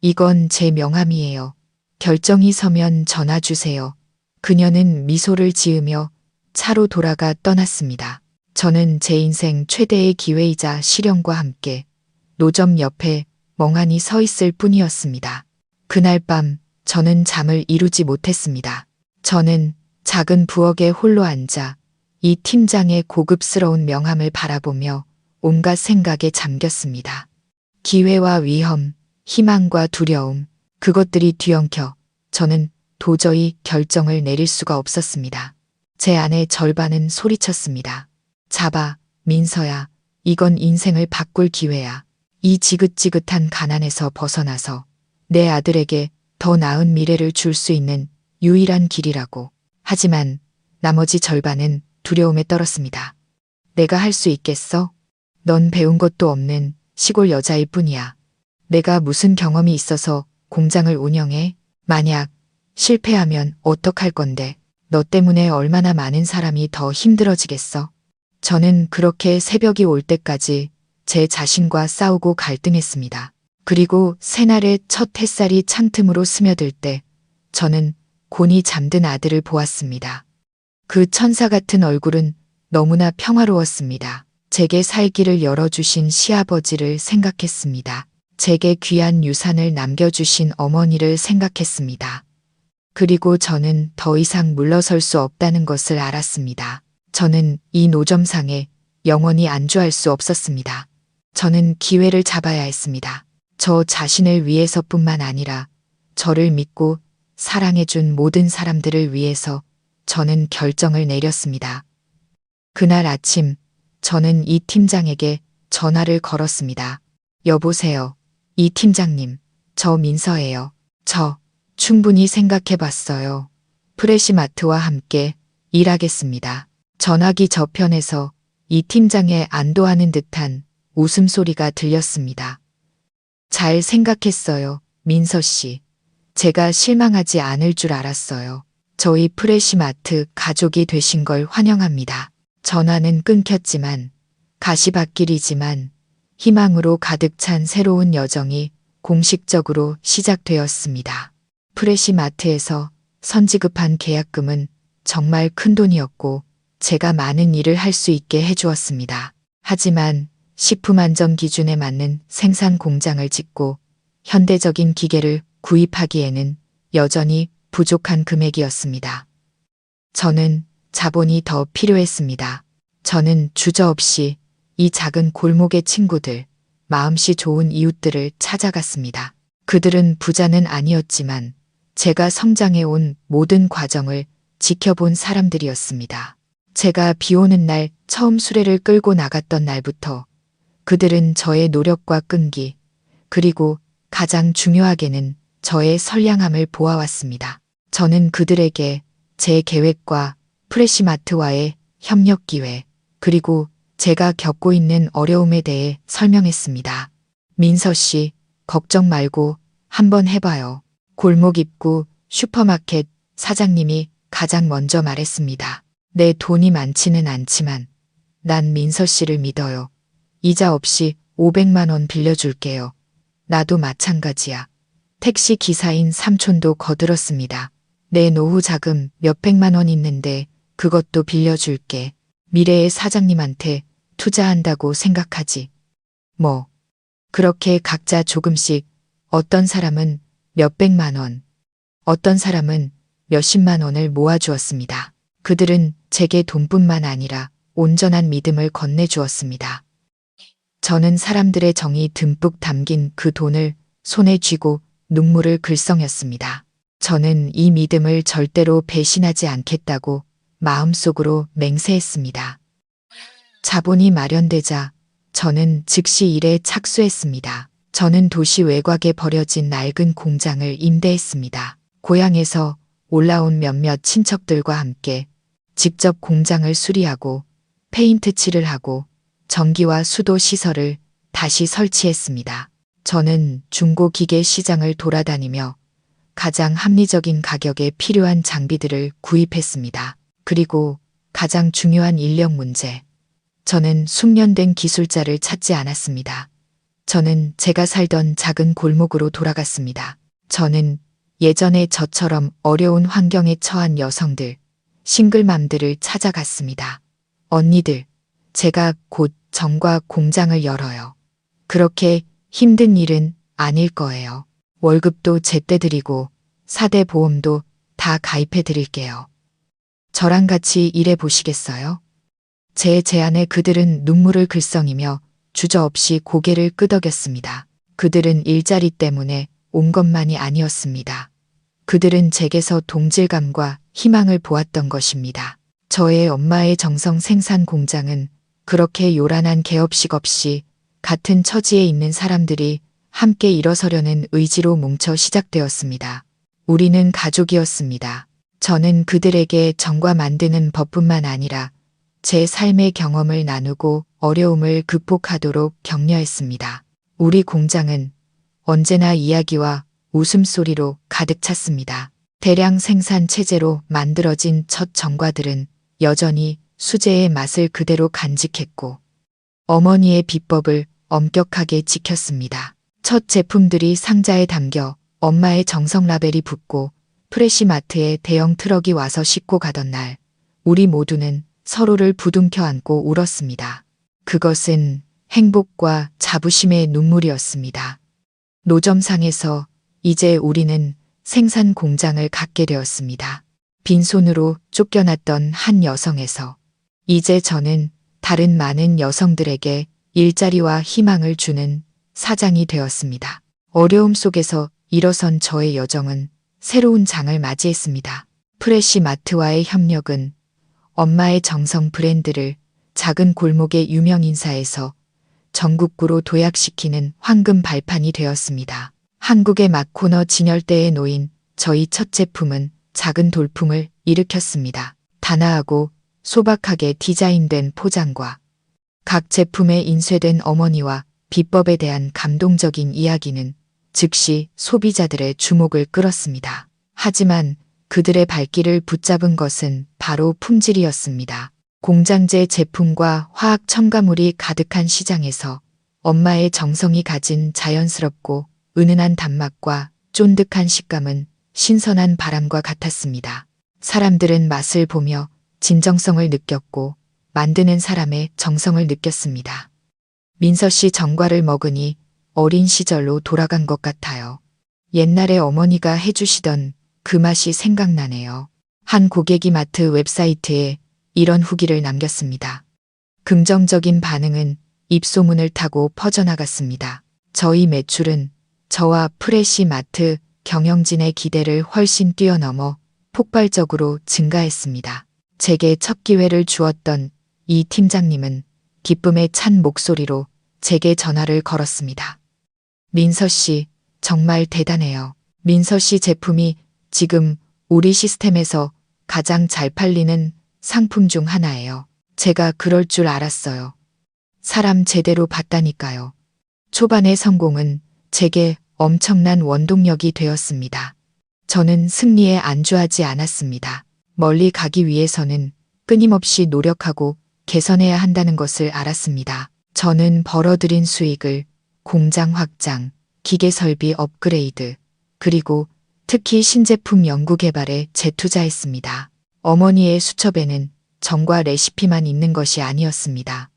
이건 제 명함이에요. 결정이 서면 전화 주세요. 그녀는 미소를 지으며 차로 돌아가 떠났습니다. 저는 제 인생 최대의 기회이자 시련과 함께 노점 옆에 멍하니 서 있을 뿐이었습니다. 그날 밤 저는 잠을 이루지 못했습니다. 저는 작은 부엌에 홀로 앉아 이 팀장의 고급스러운 명함을 바라보며 온갖 생각에 잠겼습니다. 기회와 위험, 희망과 두려움, 그것들이 뒤엉켜 저는 도저히 결정을 내릴 수가 없었습니다. 제 안의 절반은 소리쳤습니다. 잡아, 민서야. 이건 인생을 바꿀 기회야. 이 지긋지긋한 가난에서 벗어나서 내 아들에게 더 나은 미래를 줄 수 있는 유일한 길이라고. 하지만 나머지 절반은 두려움에 떨었습니다. 내가 할 수 있겠어? 넌 배운 것도 없는 시골 여자일 뿐이야. 내가 무슨 경험이 있어서 공장을 운영해? 만약 실패하면 어떡할 건데? 너 때문에 얼마나 많은 사람이 더 힘들어지겠어? 저는 그렇게 새벽이 올 때까지 제 자신과 싸우고 갈등했습니다. 그리고 새날의 첫 햇살이 창틈으로 스며들 때 저는 곤히 잠든 아들을 보았습니다. 그 천사 같은 얼굴은 너무나 평화로웠습니다. 제게 살 길을 열어주신 시아버지를 생각했습니다. 제게 귀한 유산을 남겨주신 어머니를 생각했습니다. 그리고 저는 더 이상 물러설 수 없다는 것을 알았습니다. 저는 이 노점상에 영원히 안주할 수 없었습니다. 저는 기회를 잡아야 했습니다. 저 자신을 위해서뿐만 아니라 저를 믿고 사랑해준 모든 사람들을 위해서 저는 결정을 내렸습니다. 그날 아침 저는 이 팀장에게 전화를 걸었습니다. 여보세요. 이 팀장님, 저 민서예요. 저 충분히 생각해봤어요. 프레시마트와 함께 일하겠습니다. 전화기 저편에서 이 팀장의 안도하는 듯한 웃음소리가 들렸습니다. 잘 생각했어요, 민서 씨. 제가 실망하지 않을 줄 알았어요. 저희 프레시마트 가족이 되신 걸 환영합니다. 전화는 끊겼지만 가시밭길이지만 희망으로 가득 찬 새로운 여정이 공식적으로 시작되었습니다. 프레시마트에서 선지급한 계약금은 정말 큰 돈이었고 제가 많은 일을 할 수 있게 해주었습니다. 하지만 식품 안전 기준에 맞는 생산 공장을 짓고 현대적인 기계를 구입하기에는 여전히 부족한 금액이었습니다. 저는 자본이 더 필요했습니다. 저는 주저없이 이 작은 골목의 친구들, 마음씨 좋은 이웃들을 찾아갔습니다. 그들은 부자는 아니었지만 제가 성장해온 모든 과정을 지켜본 사람들이었습니다. 제가 비 오는 날 처음 수레를 끌고 나갔던 날부터 그들은 저의 노력과 끈기, 그리고 가장 중요하게는 저의 선량함을 보아왔습니다. 저는 그들에게 제 계획과 프레시마트와의 협력 기회, 그리고 제가 겪고 있는 어려움에 대해 설명했습니다. 민서 씨, 걱정 말고 한번 해봐요. 골목 입구 슈퍼마켓 사장님이 가장 먼저 말했습니다. 내 돈이 많지는 않지만 난 민서 씨를 믿어요. 이자 없이 500만 원 빌려줄게요. 나도 마찬가지야. 택시 기사인 삼촌도 거들었습니다. 내 노후 자금 몇백만 원 있는데 그것도 빌려줄게. 미래의 사장님한테 투자한다고 생각하지. 뭐. 그렇게 각자 조금씩 어떤 사람은 몇백만 원, 어떤 사람은 몇십만 원을 모아주었습니다. 그들은 제게 돈뿐만 아니라 온전한 믿음을 건네주었습니다. 저는 사람들의 정이 듬뿍 담긴 그 돈을 손에 쥐고 눈물을 글썽였습니다. 저는 이 믿음을 절대로 배신하지 않겠다고 마음속으로 맹세했습니다. 자본이 마련되자 저는 즉시 일에 착수했습니다. 저는 도시 외곽에 버려진 낡은 공장을 임대했습니다. 고향에서 올라온 몇몇 친척들과 함께 직접 공장을 수리하고 페인트 칠을 하고 전기와 수도 시설을 다시 설치했습니다. 저는 중고기계 시장을 돌아다니며 가장 합리적인 가격에 필요한 장비들을 구입했습니다. 그리고 가장 중요한 인력 문제. 저는 숙련된 기술자를 찾지 않았습니다. 저는 제가 살던 작은 골목으로 돌아갔습니다. 저는 예전에 저처럼 어려운 환경에 처한 여성들, 싱글맘들을 찾아갔습니다. 언니들, 제가 곧 정과 공장을 열어요. 그렇게 힘든 일은 아닐 거예요. 월급도 제때 드리고 4대 보험도 다 가입해 드릴게요. 저랑 같이 일해 보시겠어요? 제 제안에 그들은 눈물을 글썽이며 주저없이 고개를 끄덕였습니다. 그들은 일자리 때문에 온 것만이 아니었습니다. 그들은 제게서 동질감과 희망을 보았던 것입니다. 저의 엄마의 정성 생산 공장은 그렇게 요란한 개업식 없이 같은 처지에 있는 사람들이 함께 일어서려는 의지로 뭉쳐 시작되었습니다. 우리는 가족이었습니다. 저는 그들에게 정과 만드는 법뿐만 아니라 제 삶의 경험을 나누고 어려움을 극복하도록 격려했습니다. 우리 공장은 언제나 이야기와 웃음소리로 가득 찼습니다. 대량 생산 체제로 만들어진 첫 정과들은 여전히 수제의 맛을 그대로 간직했고 어머니의 비법을 엄격하게 지켰습니다. 첫 제품들이 상자에 담겨 엄마의 정성 라벨이 붙고 프레시마트에 대형 트럭이 와서 싣고 가던 날 우리 모두는 서로를 부둥켜 안고 울었습니다. 그것은 행복과 자부심의 눈물이었습니다. 노점상에서 이제 우리는 생산 공장을 갖게 되었습니다. 빈손으로 쫓겨났던 한 여성에서 이제 저는 다른 많은 여성들에게 일자리와 희망을 주는 사장이 되었습니다. 어려움 속에서 일어선 저의 여정은 새로운 장을 맞이했습니다. 프레시마트와의 협력은 엄마의 정성 브랜드를 작은 골목의 유명 인사에서 전국구로 도약시키는 황금 발판이 되었습니다. 한국의 막코너 진열대에 놓인 저희 첫 제품은 작은 돌풍을 일으켰습니다. 단아하고 소박하게 디자인된 포장과 각 제품에 인쇄된 어머니와 비법에 대한 감동적인 이야기는 즉시 소비자들의 주목을 끌었습니다. 하지만 그들의 발길을 붙잡은 것은 바로 품질이었습니다. 공장제 제품과 화학 첨가물이 가득한 시장에서 엄마의 정성이 가진 자연스럽고 은은한 단맛과 쫀득한 식감은 신선한 바람과 같았습니다. 사람들은 맛을 보며 진정성을 느꼈고 만드는 사람의 정성을 느꼈습니다. 민서 씨 정과를 먹으니 어린 시절로 돌아간 것 같아요. 옛날에 어머니가 해주시던 그 맛이 생각나네요. 한 고객이 마트 웹사이트에 이런 후기를 남겼습니다. 긍정적인 반응은 입소문을 타고 퍼져나갔습니다. 저희 매출은 저와 프레시마트 경영진의 기대를 훨씬 뛰어넘어 폭발적으로 증가했습니다. 제게 첫 기회를 주었던 이 팀장님은 기쁨에 찬 목소리로 제게 전화를 걸었습니다. 민서 씨, 정말 대단해요. 민서 씨 제품이 지금 우리 시스템에서 가장 잘 팔리는 상품 중 하나예요. 제가 그럴 줄 알았어요. 사람 제대로 봤다니까요. 초반의 성공은 제게 엄청난 원동력이 되었습니다. 저는 승리에 안주하지 않았습니다. 멀리 가기 위해서는 끊임없이 노력하고 개선해야 한다는 것을 알았습니다. 저는 벌어들인 수익을 공장 확장, 기계 설비 업그레이드, 그리고 특히 신제품 연구 개발에 재투자했습니다. 어머니의 수첩에는 정과 레시피만 있는 것이 아니었습니다.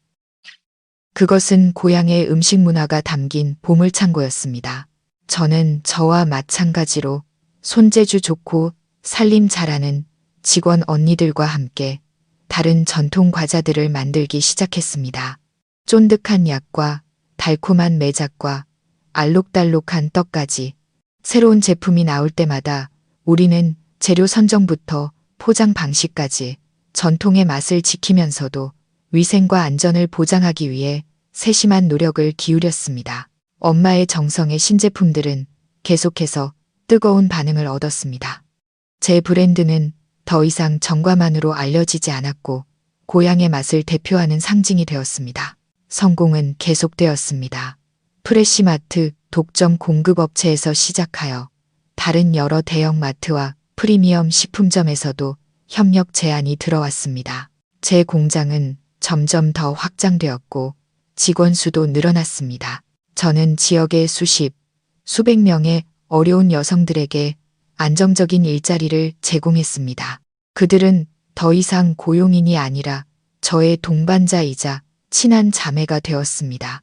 그것은 고향의 음식 문화가 담긴 보물창고였습니다. 저는 저와 마찬가지로 손재주 좋고 살림 잘하는 직원 언니들과 함께 다른 전통 과자들을 만들기 시작했습니다. 쫀득한 약과 달콤한 매작과 알록달록한 떡까지 새로운 제품이 나올 때마다 우리는 재료 선정부터 포장 방식까지 전통의 맛을 지키면서도 위생과 안전을 보장하기 위해 세심한 노력을 기울였습니다. 엄마의 정성의 신제품들은 계속해서 뜨거운 반응을 얻었습니다. 제 브랜드는 더 이상 정과만으로 알려지지 않았고 고향의 맛을 대표하는 상징이 되었습니다. 성공은 계속되었습니다. 프레시마트 독점 공급업체에서 시작하여 다른 여러 대형마트와 프리미엄 식품점에서도 협력 제안이 들어왔습니다. 제 공장은 점점 더 확장되었고 직원 수도 늘어났습니다. 저는 지역의 수백 명의 어려운 여성들에게 안정적인 일자리를 제공했습니다. 그들은 더 이상 고용인이 아니라 저의 동반자이자 친한 자매가 되었습니다.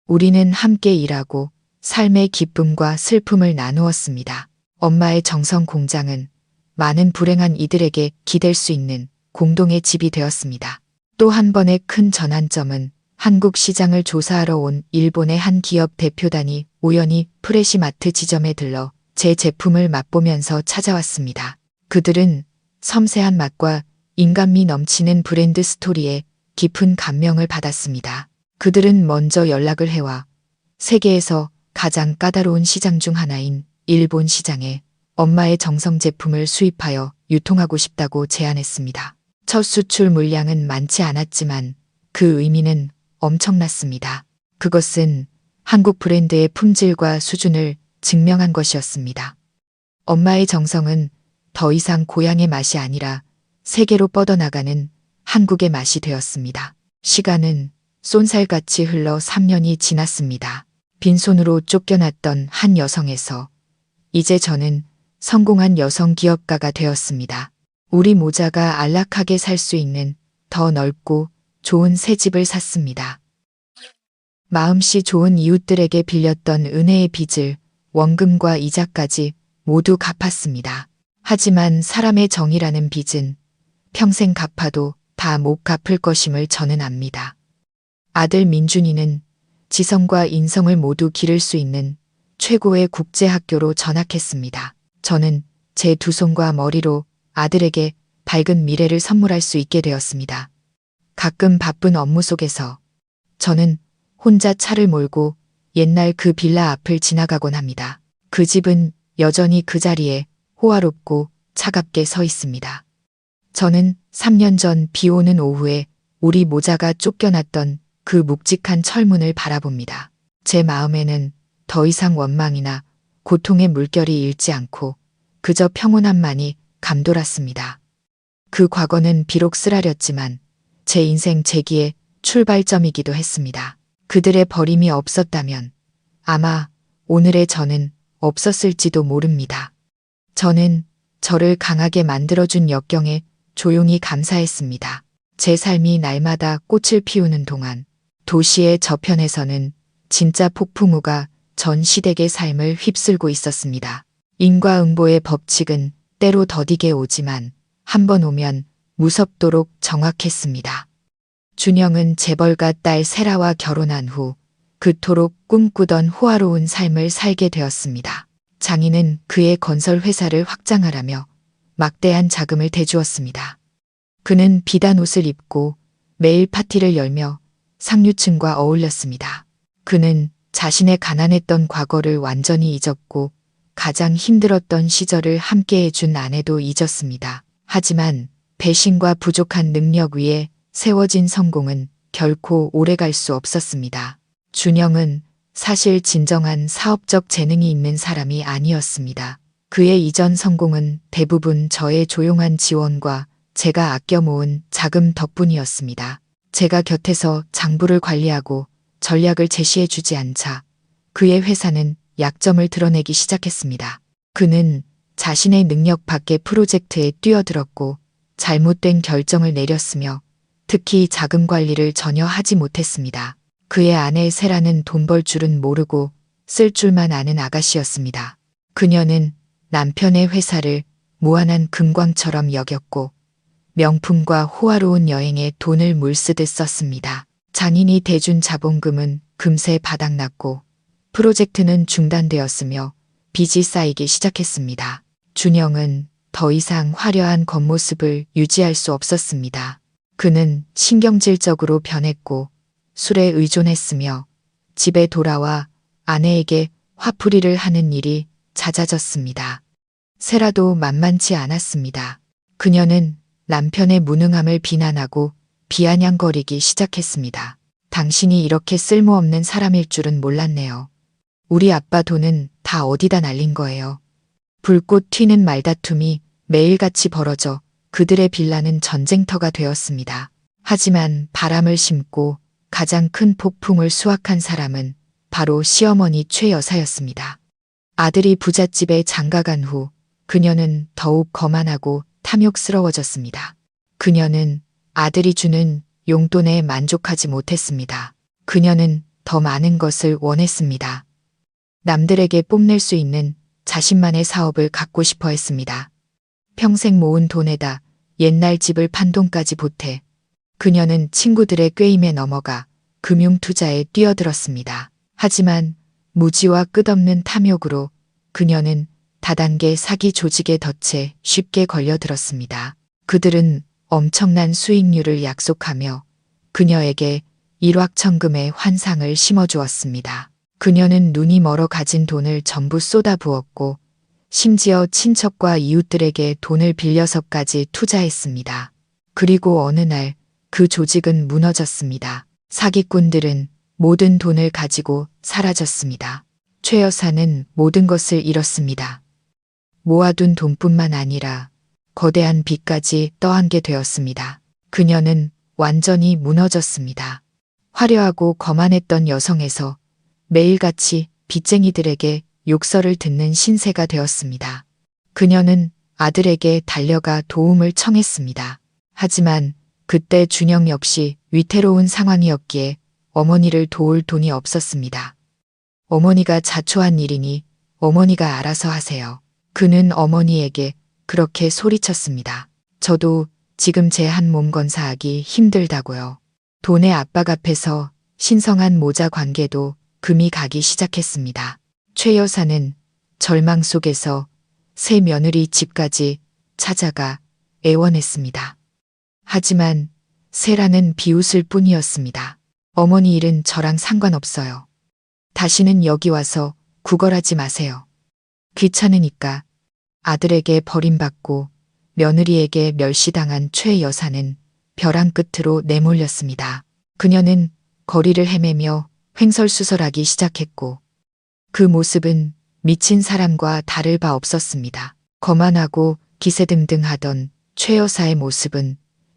우리는 함께 일하고 삶의 기쁨과 슬픔을 나누었습니다. 엄마의 정성 공장은 많은 불행한 이들에게 기댈 수 있는 공동의 집이 되었습니다. 또 한 번의 큰 전환점은 한국 시장을 조사하러 온 일본의 한 기업 대표단이 우연히 프레시마트 지점에 들러 제 제품을 맛보면서 찾아왔습니다. 그들은 섬세한 맛과 인간미 넘치는 브랜드 스토리에 깊은 감명을 받았습니다. 그들은 먼저 연락을 해와 세계에서 가장 까다로운 시장 중 하나인 일본 시장에 엄마의 정성 제품을 수입하여 유통하고 싶다고 제안했습니다. 첫 수출 물량은 많지 않았지만 그 의미는 엄청났습니다. 그것은 한국 브랜드의 품질과 수준을 증명한 것이었습니다. 엄마의 정성은 더 이상 고향의 맛이 아니라 세계로 뻗어나가는 한국의 맛이 되었습니다. 시간은 쏜살같이 흘러 3년이 지났습니다. 빈손으로 쫓겨났던 한 여성에서 이제 저는 성공한 여성 기업가가 되었습니다. 우리 모자가 안락하게 살 수 있는 더 넓고 좋은 새 집을 샀습니다. 마음씨 좋은 이웃들에게 빌렸던 은혜의 빚을 원금과 이자까지 모두 갚았습니다. 하지만 사람의 정이라는 빚은 평생 갚아도 다 못 갚을 것임을 저는 압니다. 아들 민준이는 지성과 인성을 모두 기를 수 있는 최고의 국제학교로 전학했습니다. 저는 제 두 손과 머리로 아들에게 밝은 미래를 선물할 수 있게 되었습니다. 가끔 바쁜 업무 속에서 저는 혼자 차를 몰고 옛날 그 빌라 앞을 지나가곤 합니다. 그 집은 여전히 그 자리에 호화롭고 차갑게 서 있습니다. 저는 3년 전 비 오는 오후에 우리 모자가 쫓겨났던 그 묵직한 철문을 바라봅니다. 제 마음에는 더 이상 원망이나 고통의 물결이 일지 않고 그저 평온함만이 감돌았습니다. 그 과거는 비록 쓰라렸지만 제 인생 재기의 출발점이기도 했습니다. 그들의 버림이 없었다면 아마 오늘의 저는 없었을지도 모릅니다. 저는 저를 강하게 만들어준 역경에 조용히 감사했습니다. 제 삶이 날마다 꽃을 피우는 동안 도시의 저편에서는 진짜 폭풍우가 전 시댁의 삶을 휩쓸고 있었습니다. 인과응보의 법칙은 때로 더디게 오지만 한 번 오면 무섭도록 정확했습니다. 준영은 재벌가 딸 세라와 결혼한 후 그토록 꿈꾸던 호화로운 삶을 살게 되었습니다. 장인은 그의 건설 회사를 확장하라며 막대한 자금을 대주었습니다. 그는 비단 옷을 입고 매일 파티를 열며 상류층과 어울렸습니다. 그는 자신의 가난했던 과거를 완전히 잊었고 가장 힘들었던 시절을 함께해 준 아내도 잊었습니다. 하지만 배신과 부족한 능력 위에 세워진 성공은 결코 오래갈 수 없었습니다. 준영은 사실 진정한 사업적 재능이 있는 사람이 아니었습니다. 그의 이전 성공은 대부분 저의 조용한 지원과 제가 아껴 모은 자금 덕분이었습니다. 제가 곁에서 장부를 관리하고 전략을 제시해 주지 않자 그의 회사는 약점을 드러내기 시작했습니다. 그는 자신의 능력 밖의 프로젝트에 뛰어들었고 잘못된 결정을 내렸으며 특히 자금 관리를 전혀 하지 못했습니다. 그의 아내 세라는 돈 벌 줄은 모르고 쓸 줄만 아는 아가씨였습니다. 그녀는 남편의 회사를 무한한 금광처럼 여겼고 명품과 호화로운 여행에 돈을 물쓰듯 썼습니다. 장인이 대준 자본금은 금세 바닥났고 프로젝트는 중단되었으며 빚이 쌓이기 시작했습니다. 준영은 더 이상 화려한 겉모습을 유지할 수 없었습니다. 그는 신경질적으로 변했고 술에 의존했으며 집에 돌아와 아내에게 화풀이를 하는 일이 잦아졌습니다. 세라도 만만치 않았습니다. 그녀는 남편의 무능함을 비난하고 비아냥거리기 시작했습니다. 당신이 이렇게 쓸모없는 사람일 줄은 몰랐네요. 우리 아빠 돈은 다 어디다 날린 거예요. 불꽃 튀는 말다툼이 매일같이 벌어져 그들의 빌라는 전쟁터가 되었습니다. 하지만 바람을 심고 가장 큰 폭풍을 수확한 사람은 바로 시어머니 최 여사였습니다. 아들이 부잣집에 장가간 후 그녀는 더욱 거만하고 탐욕스러워졌습니다. 그녀는 아들이 주는 용돈에 만족하지 못했습니다. 그녀는 더 많은 것을 원했습니다. 남들에게 뽐낼 수 있는 자신만의 사업을 갖고 싶어 했습니다. 평생 모은 돈에다 옛날 집을 판 돈까지 보태 그녀는 친구들의 꾀임에 넘어가 금융투자에 뛰어들었습니다. 하지만 무지와 끝없는 탐욕으로 그녀는 다단계 사기 조직의 덫에 쉽게 걸려들었습니다. 그들은 엄청난 수익률을 약속하며 그녀에게 일확천금의 환상을 심어주었습니다. 그녀는 눈이 멀어 가진 돈을 전부 쏟아부었고 심지어 친척과 이웃들에게 돈을 빌려서까지 투자했습니다. 그리고 어느 날 그 조직은 무너졌습니다. 사기꾼들은 모든 돈을 가지고 사라졌습니다. 최 여사는 모든 것을 잃었습니다. 모아둔 돈뿐만 아니라 거대한 빚까지 떠안게 되었습니다. 그녀는 완전히 무너졌습니다. 화려하고 거만했던 여성에서 매일같이 빚쟁이들에게 욕설을 듣는 신세가 되었습니다. 그녀는 아들에게 달려가 도움을 청했습니다. 하지만 그때 준영 역시 위태로운 상황이었기에 어머니를 도울 돈이 없었습니다. 어머니가 자초한 일이니 어머니가 알아서 하세요. 그는 어머니에게 그렇게 소리쳤습니다. 저도 지금 제 한 몸 건사하기 힘들다고요. 돈의 압박 앞에서 신성한 모자 관계도 금이 가기 시작했습니다. 최 여사는 절망 속에서 새 며느리 집까지 찾아가 애원했습니다. 하지만 세라는 비웃을 뿐이었습니다. 어머니 일은 저랑 상관없어요. 다시는 여기 와서 구걸하지 마세요. 귀찮으니까. 아들에게 버림받고 며느리에게 멸시당한 최 여사는 벼랑 끝으로 내몰렸습니다. 그녀는 거리를 헤매며 횡설수설하기 시작했고 그 모습은 미친 사람과 다를 바 없었습니다. 거만하고 기세등등하던 최 여사의 모습은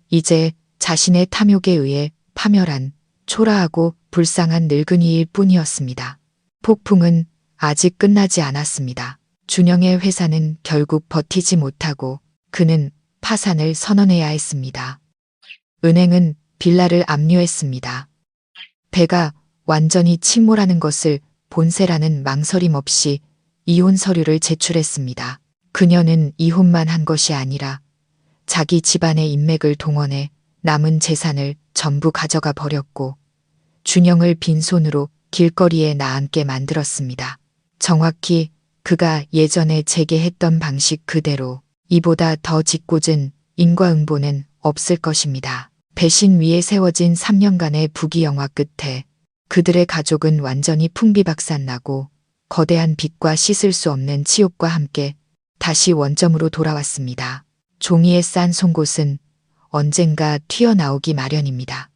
이제 자신의 탐욕에 의해 파멸한 초라하고 불쌍한 늙은이일 뿐이었습니다. 폭풍은 아직 끝나지 않았습니다. 준영의 회사는 결국 버티지 못하고 그는 파산을 선언해야 했습니다. 은행은 빌라를 압류했습니다. 배가 완전히 침몰하는 것을 본 세라는 망설임 없이 이혼 서류를 제출했습니다. 그녀는 이혼만 한 것이 아니라 자기 집안의 인맥을 동원해 남은 재산을 전부 가져가 버렸고 준영을 빈손으로 길거리에 나앉게 만들었습니다. 정확히 그가 예전에 재개했던 방식 그대로 이보다 더 짓궂은 인과응보는 없을 것입니다. 배신 위에 세워진 3년간의 부귀영화 끝에 그들의 가족은 완전히 풍비박산나고 거대한 빚과 씻을 수 없는 치욕과 함께 다시 원점으로 돌아왔습니다. 종이에 싼 송곳은 언젠가 튀어나오기 마련입니다.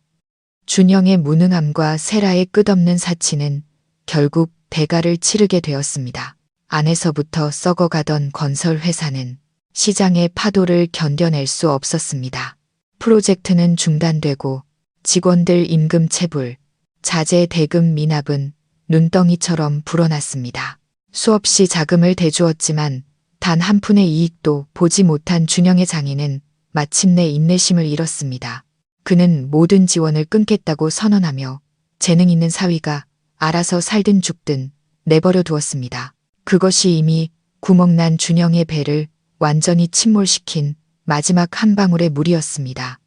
준영의 무능함과 세라의 끝없는 사치는 결국 대가를 치르게 되었습니다. 안에서부터 썩어가던 건설 회사는 시장의 파도를 견뎌낼 수 없었습니다. 프로젝트는 중단되고 직원들 임금 체불, 자재 대금 미납은 눈덩이처럼 불어났습니다. 수없이 자금을 대주었지만 단 한 푼의 이익도 보지 못한 준영의 장인은 마침내 인내심을 잃었습니다. 그는 모든 지원을 끊겠다고 선언하며 재능 있는 사위가 알아서 살든 죽든 내버려 두었습니다. 그것이 이미 구멍난 준영의 배를 완전히 침몰시킨 마지막 한 방울의 물이었습니다.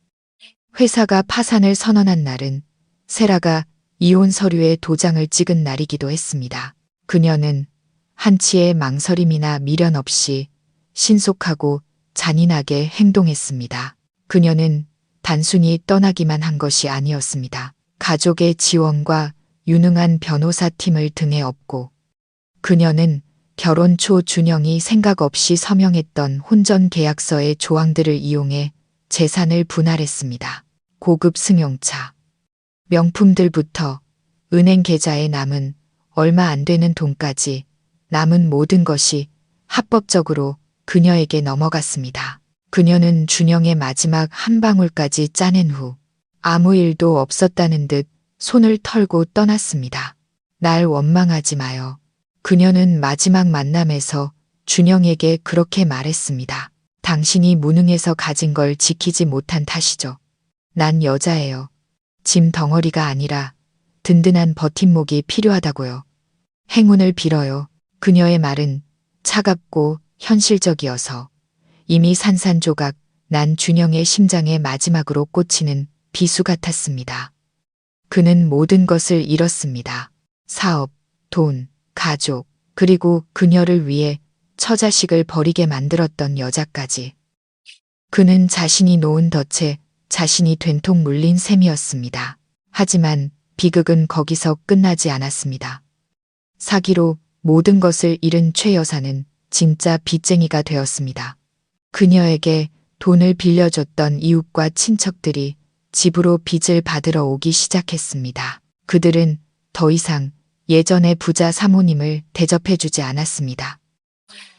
회사가 파산을 선언한 날은 세라가 이혼 서류에 도장을 찍은 날이기도 했습니다. 그녀는 한치의 망설임이나 미련 없이 신속하고 잔인하게 행동했습니다. 그녀는 단순히 떠나기만 한 것이 아니었습니다. 가족의 지원과 유능한 변호사 팀을 등에 업고 그녀는 결혼 초 준영이 생각 없이 서명했던 혼전 계약서의 조항들을 이용해 재산을 분할했습니다. 고급 승용차, 명품들부터 은행 계좌에 남은 얼마 안 되는 돈까지 남은 모든 것이 합법적으로 그녀에게 넘어갔습니다. 그녀는 준영의 마지막 한 방울까지 짜낸 후 아무 일도 없었다는 듯 손을 털고 떠났습니다. 날 원망하지 마요. 그녀는 마지막 만남에서 준영에게 그렇게 말했습니다. 당신이 무능해서 가진 걸 지키지 못한 탓이죠. 난 여자예요. 짐 덩어리가 아니라 든든한 버팀목이 필요하다고요. 행운을 빌어요. 그녀의 말은 차갑고 현실적이어서 이미 산산조각 난 준영의 심장에 마지막으로 꽂히는 비수 같았습니다. 그는 모든 것을 잃었습니다. 사업, 돈, 가족, 그리고 그녀를 위해 처자식을 버리게 만들었던 여자까지. 그는 자신이 놓은 덫에 자신이 된통 물린 셈이었습니다. 하지만 비극은 거기서 끝나지 않았습니다. 사기로 모든 것을 잃은 최 여사는 진짜 빚쟁이가 되었습니다. 그녀에게 돈을 빌려줬던 이웃과 친척들이 집으로 빚을 받으러 오기 시작했습니다. 그들은 더 이상 예전의 부자 사모님을 대접해주지 않았습니다.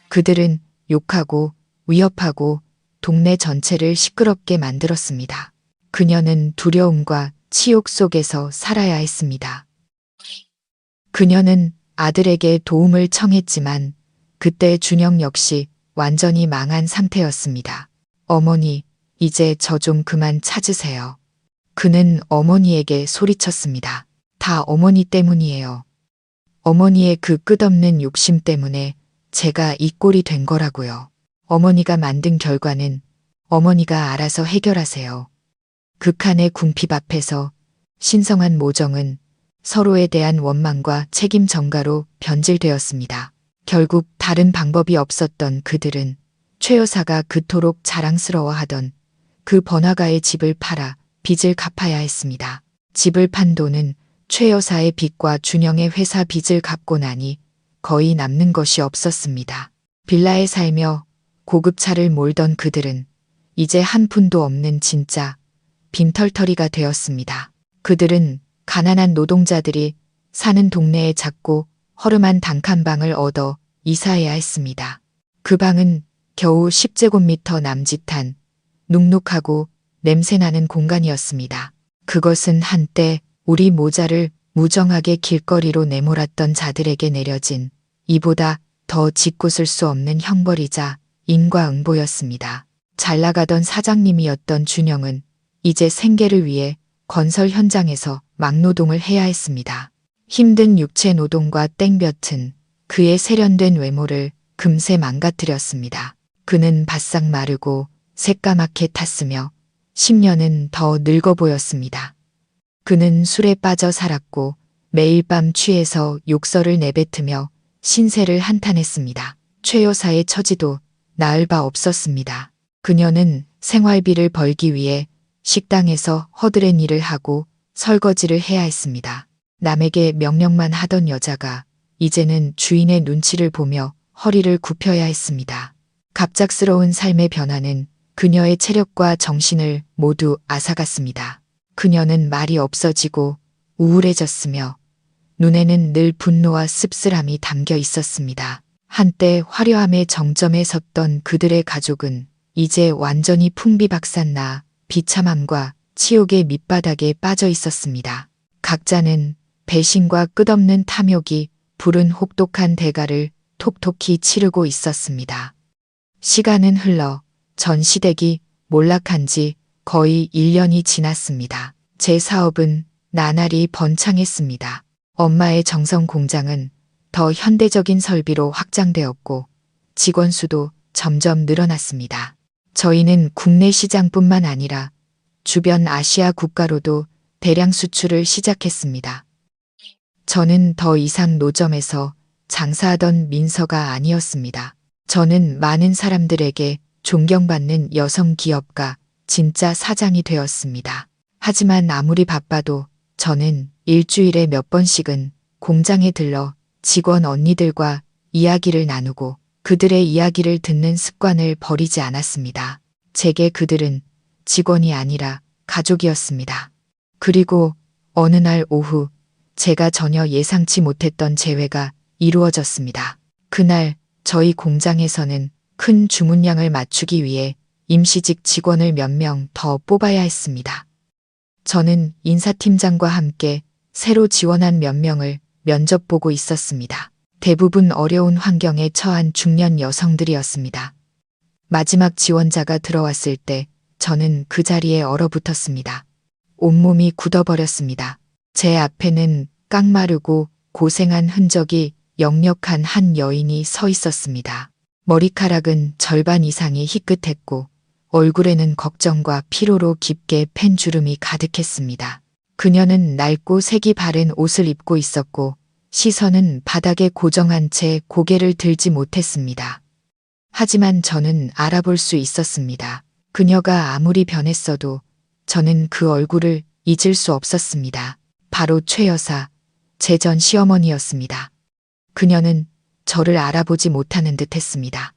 그들은 욕하고 위협하고 동네 전체를 시끄럽게 만들었습니다. 그녀는 두려움과 치욕 속에서 살아야 했습니다. 그녀는 아들에게 도움을 청했지만 그때 준영 역시 완전히 망한 상태였습니다. 어머니, 이제 저 좀 그만 찾으세요. 그는 어머니에게 소리쳤습니다. 다 어머니 때문이에요. 어머니의 그 끝없는 욕심 때문에 제가 이 꼴이 된 거라고요. 어머니가 만든 결과는 어머니가 알아서 해결하세요. 극한의 궁핍 앞에서 신성한 모정은 서로에 대한 원망과 책임 전가로 변질되었습니다. 결국 다른 방법이 없었던 그들은 최 여사가 그토록 자랑스러워하던 그 번화가의 집을 팔아 빚을 갚아야 했습니다. 집을 판 돈은 최 여사의 빚과 준영의 회사 빚을 갚고 나니 거의 남는 것이 없었습니다. 빌라에 살며 고급차를 몰던 그들은 이제 한 푼도 없는 진짜 빈털터리가 되었습니다. 그들은 가난한 노동자들이 사는 동네에 작고 허름한 단칸방을 얻어 이사해야 했습니다. 그 방은 겨우 10제곱미터 남짓한 눅눅하고 냄새나는 공간이었습니다. 그것은 한때 우리 모자를 무정하게 길거리로 내몰았던 자들에게 내려진 이보다 더 짓궂을 수 없는 형벌이자 인과응보였습니다. 잘 나가던 사장님이었던 준영은 이제 생계를 위해 건설 현장에서 막노동을 해야 했습니다. 힘든 육체 노동과 땡볕은 그의 세련된 외모를 금세 망가뜨렸습니다. 그는 바싹 마르고 새까맣게 탔으며 10년은 더 늙어 보였습니다. 그는 술에 빠져 살았고 매일 밤 취해서 욕설을 내뱉으며 신세를 한탄했습니다. 최 여사의 처지도 나을 바 없었습니다. 그녀는 생활비를 벌기 위해 식당에서 허드렛 일을 하고 설거지를 해야 했습니다. 남에게 명령만 하던 여자가 이제는 주인의 눈치를 보며 허리를 굽혀야 했습니다. 갑작스러운 삶의 변화는 그녀의 체력과 정신을 모두 앗아갔습니다. 그녀는 말이 없어지고 우울해졌으며 눈에는 늘 분노와 씁쓸함이 담겨 있었습니다. 한때 화려함의 정점에 섰던 그들의 가족은 이제 완전히 풍비박산나 비참함과 치욕의 밑바닥에 빠져 있었습니다. 각자는 배신과 끝없는 탐욕이 부른 혹독한 대가를 톡톡히 치르고 있었습니다. 시간은 흘러 전 시댁이 몰락한 지 거의 1년이 지났습니다. 제 사업은 나날이 번창했습니다. 엄마의 정성 공장은 더 현대적인 설비로 확장되었고 직원 수도 점점 늘어났습니다. 저희는 국내 시장뿐만 아니라 주변 아시아 국가로도 대량 수출을 시작했습니다. 저는 더 이상 노점에서 장사하던 민서가 아니었습니다. 저는 많은 사람들에게 존경받는 여성 기업가, 진짜 사장이 되었습니다. 하지만 아무리 바빠도 저는 일주일에 몇 번씩은 공장에 들러 직원 언니들과 이야기를 나누고 그들의 이야기를 듣는 습관을 버리지 않았습니다. 제게 그들은 직원이 아니라 가족이었습니다. 그리고 어느 날 오후 제가 전혀 예상치 못했던 재회가 이루어졌습니다. 그날 저희 공장에서는 큰 주문량을 맞추기 위해 임시직 직원을 몇 명 더 뽑아야 했습니다. 저는 인사팀장과 함께 새로 지원한 몇 명을 면접 보고 있었습니다. 대부분 어려운 환경에 처한 중년 여성들이었습니다. 마지막 지원자가 들어왔을 때 저는 그 자리에 얼어붙었습니다. 온몸이 굳어버렸습니다. 제 앞에는 깡마르고 고생한 흔적이 역력한 한 여인이 서 있었습니다. 머리카락은 절반 이상이 희끗했고 얼굴에는 걱정과 피로로 깊게 팬 주름이 가득했습니다. 그녀는 낡고 색이 바른 옷을 입고 있었고 시선은 바닥에 고정한 채 고개를 들지 못했습니다. 하지만 저는 알아볼 수 있었습니다. 그녀가 아무리 변했어도 저는 그 얼굴을 잊을 수 없었습니다. 바로 최 여사, 제 전 시어머니였습니다. 그녀는 저를 알아보지 못하는 듯 했습니다.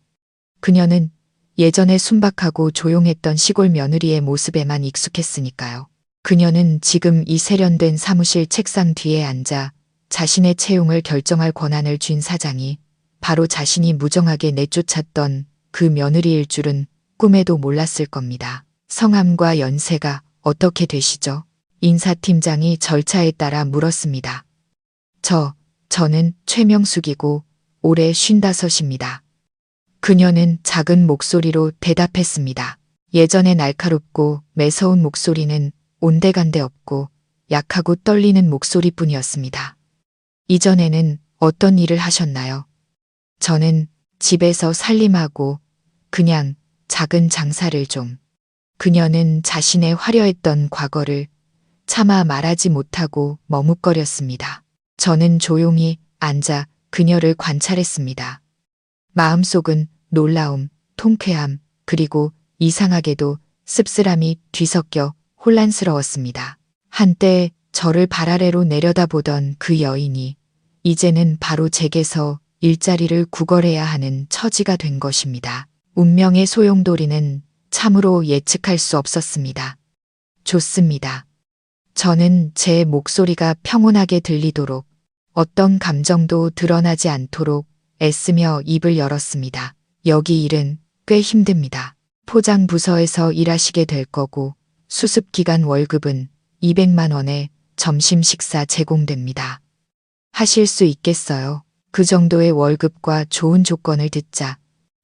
그녀는 예전에 순박하고 조용했던 시골 며느리의 모습에만 익숙했으니까요. 그녀는 지금 이 세련된 사무실 책상 뒤에 앉아 자신의 채용을 결정할 권한을 쥔 사장이 바로 자신이 무정하게 내쫓았던 그 며느리일 줄은 꿈에도 몰랐을 겁니다. 성함과 연세가 어떻게 되시죠? 인사팀장이 절차에 따라 물었습니다. 저는 최명숙이고 올해 55입니다. 그녀는 작은 목소리로 대답했습니다. 예전에 날카롭고 매서운 목소리는 온데간데 없고 약하고 떨리는 목소리뿐이었습니다. 이전에는 어떤 일을 하셨나요? 저는 집에서 살림하고 그냥 작은 장사를 좀. 그녀는 자신의 화려했던 과거를 차마 말하지 못하고 머뭇거렸습니다. 저는 조용히 앉아 그녀를 관찰했습니다. 마음속은 놀라움, 통쾌함, 그리고 이상하게도 씁쓸함이 뒤섞여 혼란스러웠습니다. 한때 저를 발 아래로 내려다보던 그 여인이 이제는 바로 제게서 일자리를 구걸해야 하는 처지가 된 것입니다. 운명의 소용돌이는 참으로 예측할 수 없었습니다. 좋습니다. 저는 제 목소리가 평온하게 들리도록 어떤 감정도 드러나지 않도록 애쓰며 입을 열었습니다. 여기 일은 꽤 힘듭니다. 포장 부서에서 일하시게 될 거고 수습 기간 월급은 200만 원에 점심 식사 제공됩니다. 하실 수 있겠어요? 그 정도의 월급과 좋은 조건을 듣자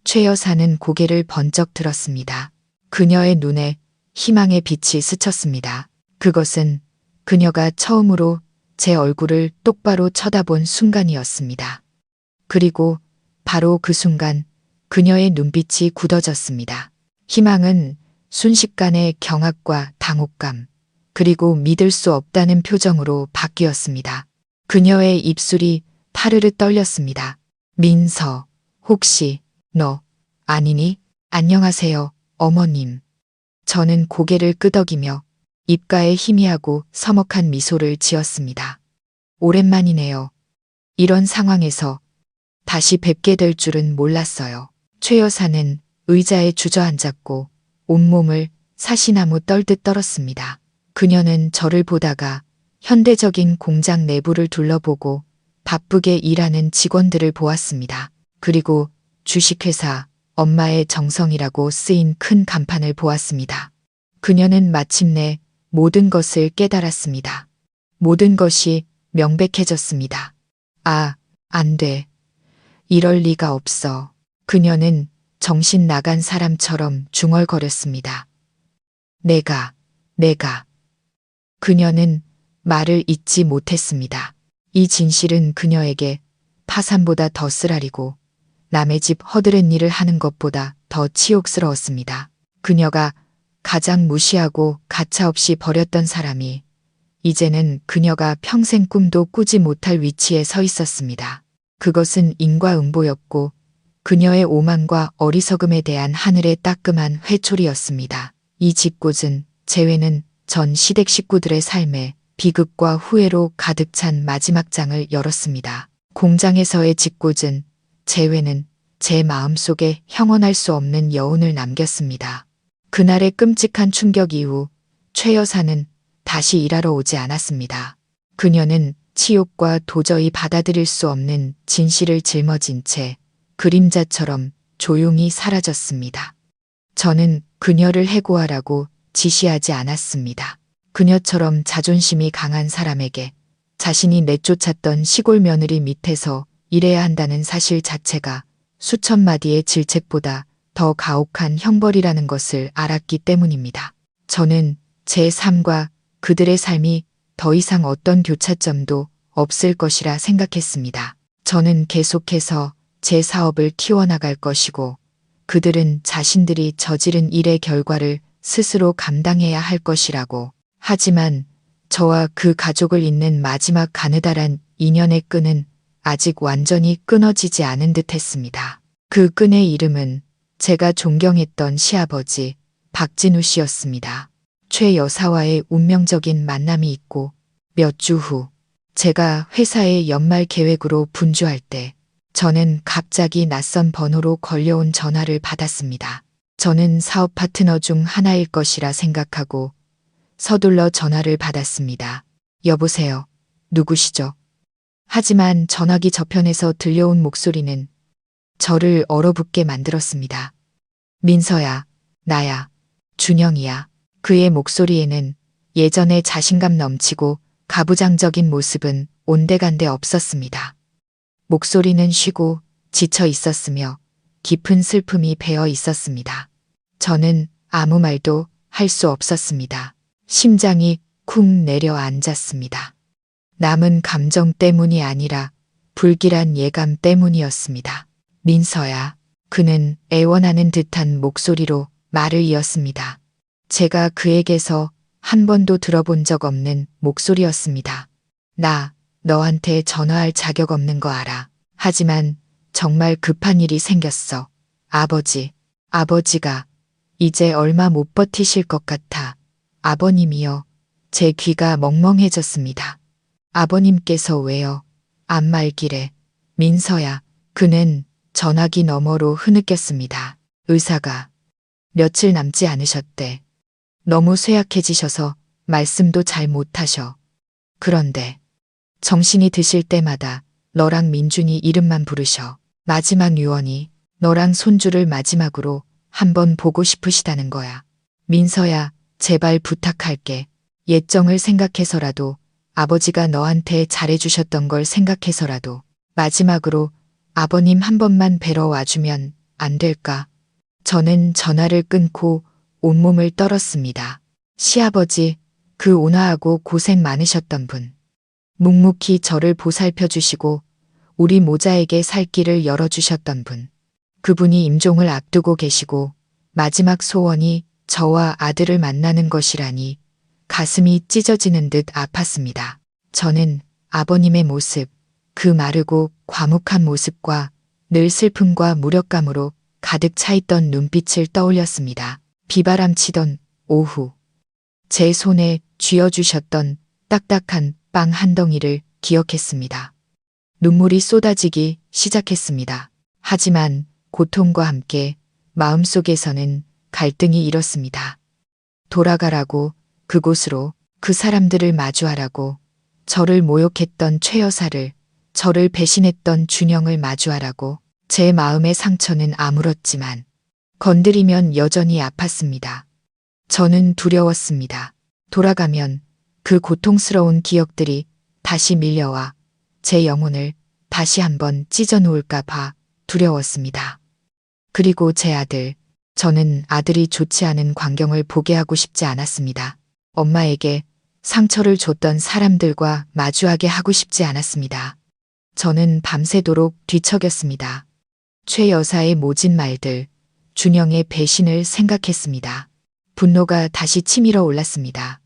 최 여사는 고개를 번쩍 들었습니다. 그녀의 눈에 희망의 빛이 스쳤습니다. 그것은 그녀가 처음으로 제 얼굴을 똑바로 쳐다본 순간이었습니다. 그리고 바로 그 순간 그녀의 눈빛이 굳어졌습니다. 희망은 순식간에 경악과 당혹감, 그리고 믿을 수 없다는 표정으로 바뀌었습니다. 그녀의 입술이 파르르 떨렸습니다. 민서, 혹시 너 아니니? 안녕하세요, 어머님. 저는 고개를 끄덕이며 입가에 희미하고 서먹한 미소를 지었습니다. 오랜만이네요. 이런 상황에서 다시 뵙게 될 줄은 몰랐어요. 최 여사는 의자에 주저앉았고 온몸을 사시나무 떨듯 떨었습니다. 그녀는 저를 보다가 현대적인 공장 내부를 둘러보고 바쁘게 일하는 직원들을 보았습니다. 그리고 주식회사 엄마의 정성이라고 쓰인 큰 간판을 보았습니다. 그녀는 마침내 모든 것을 깨달았습니다. 모든 것이 명백해졌습니다. 아, 안 돼. 이럴 리가 없어. 그녀는 정신 나간 사람처럼 중얼거렸습니다. 내가. 그녀는 말을 잇지 못했습니다. 이 진실은 그녀에게 파산보다 더 쓰라리고 남의 집 허드렛 일을 하는 것보다 더 치욕스러웠습니다. 그녀가 가장 무시하고 가차없이 버렸던 사람이 이제는 그녀가 평생 꿈도 꾸지 못할 위치에 서 있었습니다. 그것은 인과응보였고 그녀의 오만과 어리석음에 대한 하늘의 따끔한 회초리였습니다. 이 집꽂은 재회는 전 시댁 식구들의 삶에 비극과 후회로 가득 찬 마지막 장을 열었습니다. 공장에서의 짓궂은 재회는 제 마음속에 형언할 수 없는 여운을 남겼습니다. 그날의 끔찍한 충격 이후 최 여사는 다시 일하러 오지 않았습니다. 그녀는 치욕과 도저히 받아들일 수 없는 진실을 짊어진 채 그림자처럼 조용히 사라졌습니다. 저는 그녀를 해고하라고 지시하지 않았습니다. 그녀처럼 자존심이 강한 사람에게 자신이 내쫓았던 시골 며느리 밑에서 일해야 한다는 사실 자체가 수천 마디의 질책보다 더 가혹한 형벌이라는 것을 알았기 때문입니다. 저는 제 삶과 그들의 삶이 더 이상 어떤 교차점도 없을 것이라 생각했습니다. 저는 계속해서 제 사업을 키워나갈 것이고 그들은 자신들이 저지른 일의 결과를 스스로 감당해야 할 것이라고. 하지만 저와 그 가족을 잇는 마지막 가느다란 인연의 끈은 아직 완전히 끊어지지 않은 듯 했습니다. 그 끈의 이름은 제가 존경했던 시아버지 박진우 씨였습니다. 최 여사와의 운명적인 만남이 있고 몇 주 후 제가 회사의 연말 계획으로 분주할 때 저는 갑자기 낯선 번호로 걸려온 전화를 받았습니다. 저는 사업 파트너 중 하나일 것이라 생각하고 서둘러 전화를 받았습니다. 여보세요. 누구시죠? 하지만 전화기 저편에서 들려온 목소리는 저를 얼어붙게 만들었습니다. 민서야, 나야, 준영이야. 그의 목소리에는 예전의 자신감 넘치고 가부장적인 모습은 온데간데 없었습니다. 목소리는 쉬고 지쳐 있었으며 깊은 슬픔이 배어 있었습니다. 저는 아무 말도 할 수 없었습니다. 심장이 쿵 내려앉았습니다. 남은 감정 때문이 아니라 불길한 예감 때문이었습니다. 민서야. 그는 애원하는 듯한 목소리로 말을 이었습니다. 제가 그에게서 한 번도 들어본 적 없는 목소리였습니다. 나 너한테 전화할 자격 없는 거 알아. 하지만 정말 급한 일이 생겼어. 아버지가 이제 얼마 못 버티실 것 같아. 아버님이요. 제 귀가 멍멍해졌습니다. 아버님께서 왜요? 안 말기래. 민서야. 그는 전화기 너머로 흐느꼈습니다. 의사가 며칠 남지 않으셨대. 너무 쇠약해지셔서 말씀도 잘 못하셔. 그런데 정신이 드실 때마다 너랑 민준이 이름만 부르셔. 마지막 유언이 너랑 손주를 마지막으로 한번 보고 싶으시다는 거야. 민서야, 제발 부탁할게. 옛정을 생각해서라도 아버지가 너한테 잘해주셨던 걸 생각해서라도 마지막으로 아버님 한 번만 뵈러 와주면 안 될까? 저는 전화를 끊고 온몸을 떨었습니다. 시아버지, 그 온화하고 고생 많으셨던 분. 묵묵히 저를 보살펴 주시고 우리 모자에게 살 길을 열어주셨던 분. 그분이 임종을 앞두고 계시고 마지막 소원이 저와 아들을 만나는 것이라니 가슴이 찢어지는 듯 아팠습니다. 저는 아버님의 모습, 그 마르고 과묵한 모습과 늘 슬픔과 무력감으로 가득 차있던 눈빛을 떠올렸습니다. 비바람 치던 오후, 제 손에 쥐어주셨던 딱딱한 빵 한 덩이를 기억했습니다. 눈물이 쏟아지기 시작했습니다. 하지만 고통과 함께 마음속에서는 갈등이 일었습니다. 돌아가라고, 그곳으로, 그 사람들을 마주하라고, 저를 모욕했던 최 여사를, 저를 배신했던 준영을 마주하라고. 제 마음의 상처는 아물었지만 건드리면 여전히 아팠습니다. 저는 두려웠습니다. 돌아가면 그 고통스러운 기억들이 다시 밀려와 제 영혼을 다시 한번 찢어 놓을까 봐 두려웠습니다. 그리고 제 아들, 저는 아들이 좋지 않은 광경을 보게 하고 싶지 않았습니다. 엄마에게 상처를 줬던 사람들과 마주하게 하고 싶지 않았습니다. 저는 밤새도록 뒤척였습니다. 최 여사의 모진 말들, 준영의 배신을 생각했습니다. 분노가 다시 치밀어 올랐습니다.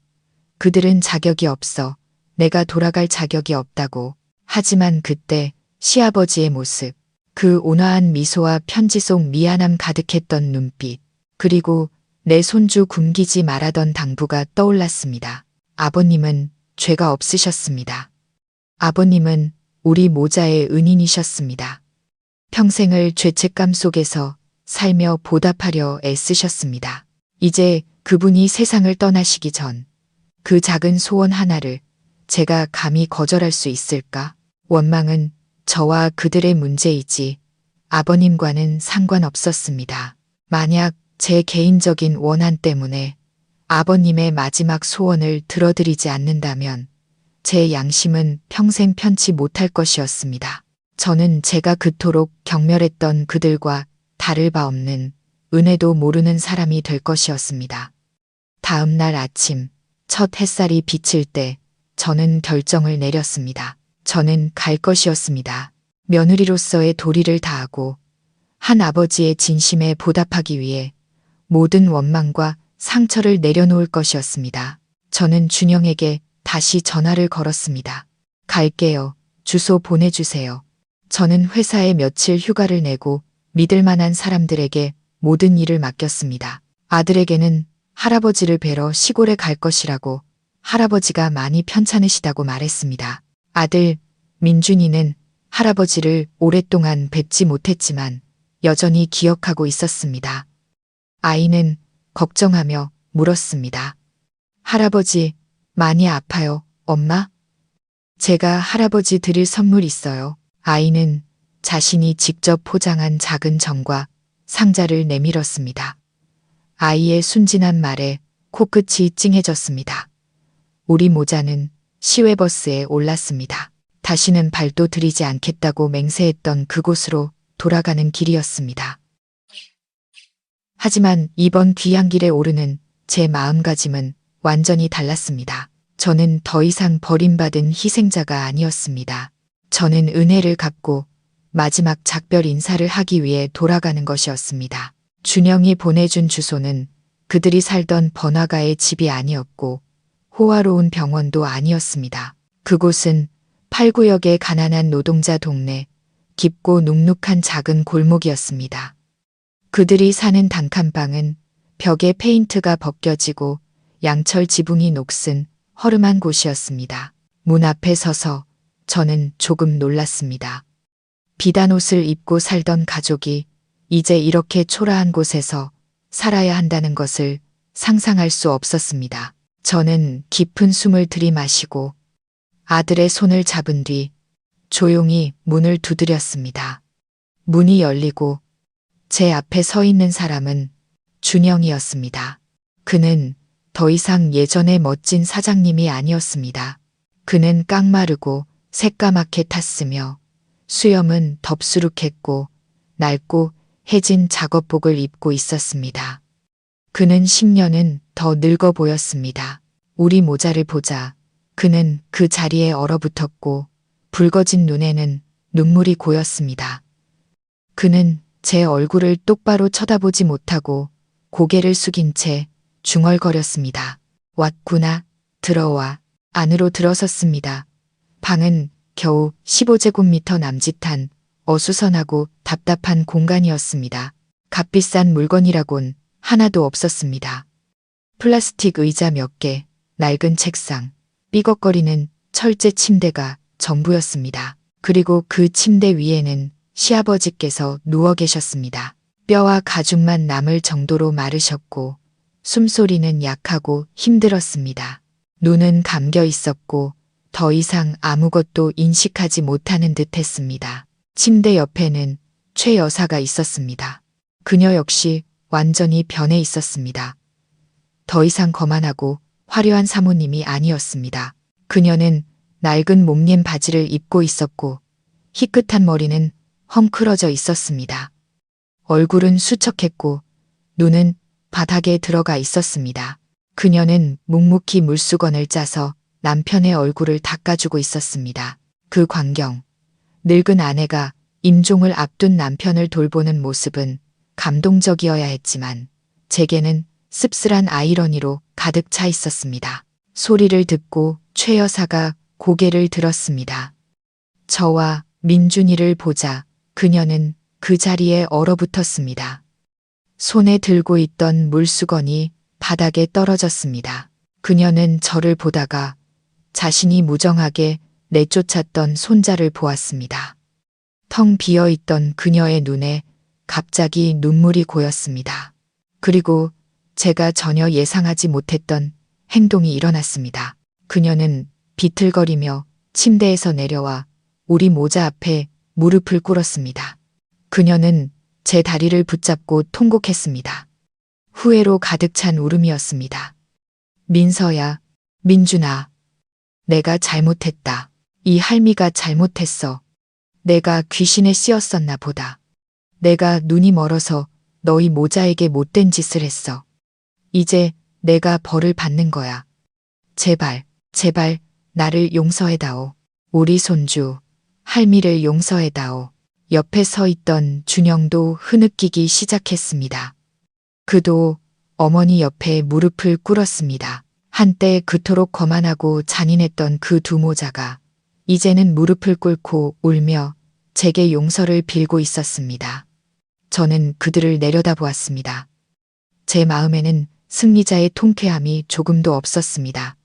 그들은 자격이 없어. 내가 돌아갈 자격이 없다고. 하지만 그때 시아버지의 모습, 그 온화한 미소와 편지 속 미안함 가득했던 눈빛, 그리고 내 손주 굶기지 말하던 당부가 떠올랐습니다. 아버님은 죄가 없으셨습니다. 아버님은 우리 모자의 은인이셨습니다. 평생을 죄책감 속에서 살며 보답하려 애쓰셨습니다. 이제 그분이 세상을 떠나시기 전 그 작은 소원 하나를 제가 감히 거절할 수 있을까? 원망은 저와 그들의 문제이지 아버님과는 상관없었습니다. 만약 제 개인적인 원한 때문에 아버님의 마지막 소원을 들어드리지 않는다면 제 양심은 평생 편치 못할 것이었습니다. 저는 제가 그토록 경멸했던 그들과 다를 바 없는 은혜도 모르는 사람이 될 것이었습니다. 다음 날 아침 첫 햇살이 비칠 때 저는 결정을 내렸습니다. 저는 갈 것이었습니다. 며느리로서의 도리를 다하고 한 아버지의 진심에 보답하기 위해 모든 원망과 상처를 내려놓을 것이었습니다. 저는 준영에게 다시 전화를 걸었습니다. 갈게요. 주소 보내주세요. 저는 회사에 며칠 휴가를 내고 믿을 만한 사람들에게 모든 일을 맡겼습니다. 아들에게는 할아버지를 뵈러 시골에 갈 것이라고 할아버지가 많이 편찮으시다고 말했습니다. 아들 민준이는 할아버지를 오랫동안 뵙지 못했지만 여전히 기억하고 있었습니다. 아이는 걱정하며 물었습니다. 할아버지 많이 아파요, 엄마? 제가 할아버지 드릴 선물 있어요. 아이는 자신이 직접 포장한 작은 정과 상자를 내밀었습니다. 아이의 순진한 말에 코끝이 찡해졌습니다. 우리 모자는 시외버스에 올랐습니다. 다시는 발도 들이지 않겠다고 맹세했던 그곳으로 돌아가는 길이었습니다. 하지만 이번 귀한 길에 오르는 제 마음가짐은 완전히 달랐습니다. 저는 더 이상 버림받은 희생자가 아니었습니다. 저는 은혜를 갚고 마지막 작별 인사를 하기 위해 돌아가는 것이었습니다. 준영이 보내준 주소는 그들이 살던 번화가의 집이 아니었고 호화로운 병원도 아니었습니다. 그곳은 8구역의 가난한 노동자 동네, 깊고 눅눅한 작은 골목이었습니다. 그들이 사는 단칸방은 벽에 페인트가 벗겨지고 양철 지붕이 녹슨 허름한 곳이었습니다. 문 앞에 서서 저는 조금 놀랐습니다. 비단 옷을 입고 살던 가족이 이제 이렇게 초라한 곳에서 살아야 한다는 것을 상상할 수 없었습니다. 저는 깊은 숨을 들이마시고 아들의 손을 잡은 뒤 조용히 문을 두드렸습니다. 문이 열리고 제 앞에 서 있는 사람은 준영이었습니다. 그는 더 이상 예전의 멋진 사장님이 아니었습니다. 그는 깡마르고 새까맣게 탔으며 수염은 덥수룩했고 낡고 해진 작업복을 입고 있었습니다. 그는 10년은 더 늙어 보였습니다. 우리 모자를 보자 그는 그 자리에 얼어붙었고 붉어진 눈에는 눈물이 고였습니다. 그는 제 얼굴을 똑바로 쳐다보지 못하고 고개를 숙인 채 중얼거렸습니다. 왔구나. 들어와. 안으로 들어섰습니다. 방은 겨우 15제곱미터 남짓한 어수선하고 답답한 공간이었습니다. 값비싼 물건이라곤 하나도 없었습니다. 플라스틱 의자 몇 개, 낡은 책상, 삐걱거리는 철제 침대가 전부였습니다. 그리고 그 침대 위에는 시아버지께서 누워 계셨습니다. 뼈와 가죽만 남을 정도로 마르셨고 숨소리는 약하고 힘들었습니다. 눈은 감겨 있었고 더 이상 아무것도 인식하지 못하는 듯 했습니다. 침대 옆에는 최 여사가 있었습니다. 그녀 역시 완전히 변해 있었습니다. 더 이상 거만하고 화려한 사모님이 아니었습니다. 그녀는 낡은 목련 바지를 입고 있었고 희끗한 머리는 헝클어져 있었습니다. 얼굴은 수척했고 눈은 바닥에 들어가 있었습니다. 그녀는 묵묵히 물수건을 짜서 남편의 얼굴을 닦아주고 있었습니다. 그 광경, 늙은 아내가 임종을 앞둔 남편을 돌보는 모습은 감동적이어야 했지만 제게는 씁쓸한 아이러니로 가득 차 있었습니다. 소리를 듣고 최 여사가 고개를 들었습니다. 저와 민준이를 보자 그녀는 그 자리에 얼어붙었습니다. 손에 들고 있던 물수건이 바닥에 떨어졌습니다. 그녀는 저를 보다가 자신이 무정하게 내쫓았던 손자를 보았습니다. 텅 비어 있던 그녀의 눈에 갑자기 눈물이 고였습니다. 그리고 제가 전혀 예상하지 못했던 행동이 일어났습니다. 그녀는 비틀거리며 침대에서 내려와 우리 모자 앞에 무릎을 꿇었습니다. 그녀는 제 다리를 붙잡고 통곡했습니다. 후회로 가득 찬 울음이었습니다. 민서야, 민준아, 내가 잘못했다. 이 할미가 잘못했어. 내가 귀신에 씌었었나 보다. 내가 눈이 멀어서 너희 모자에게 못된 짓을 했어. 이제 내가 벌을 받는 거야. 제발, 제발 나를 용서해다오. 우리 손주, 할미를 용서해다오. 옆에 서 있던 준영도 흐느끼기 시작했습니다. 그도 어머니 옆에 무릎을 꿇었습니다. 한때 그토록 거만하고 잔인했던 그 두 모자가 이제는 무릎을 꿇고 울며 제게 용서를 빌고 있었습니다. 저는 그들을 내려다보았습니다. 제 마음에는 승리자의 통쾌함이 조금도 없었습니다.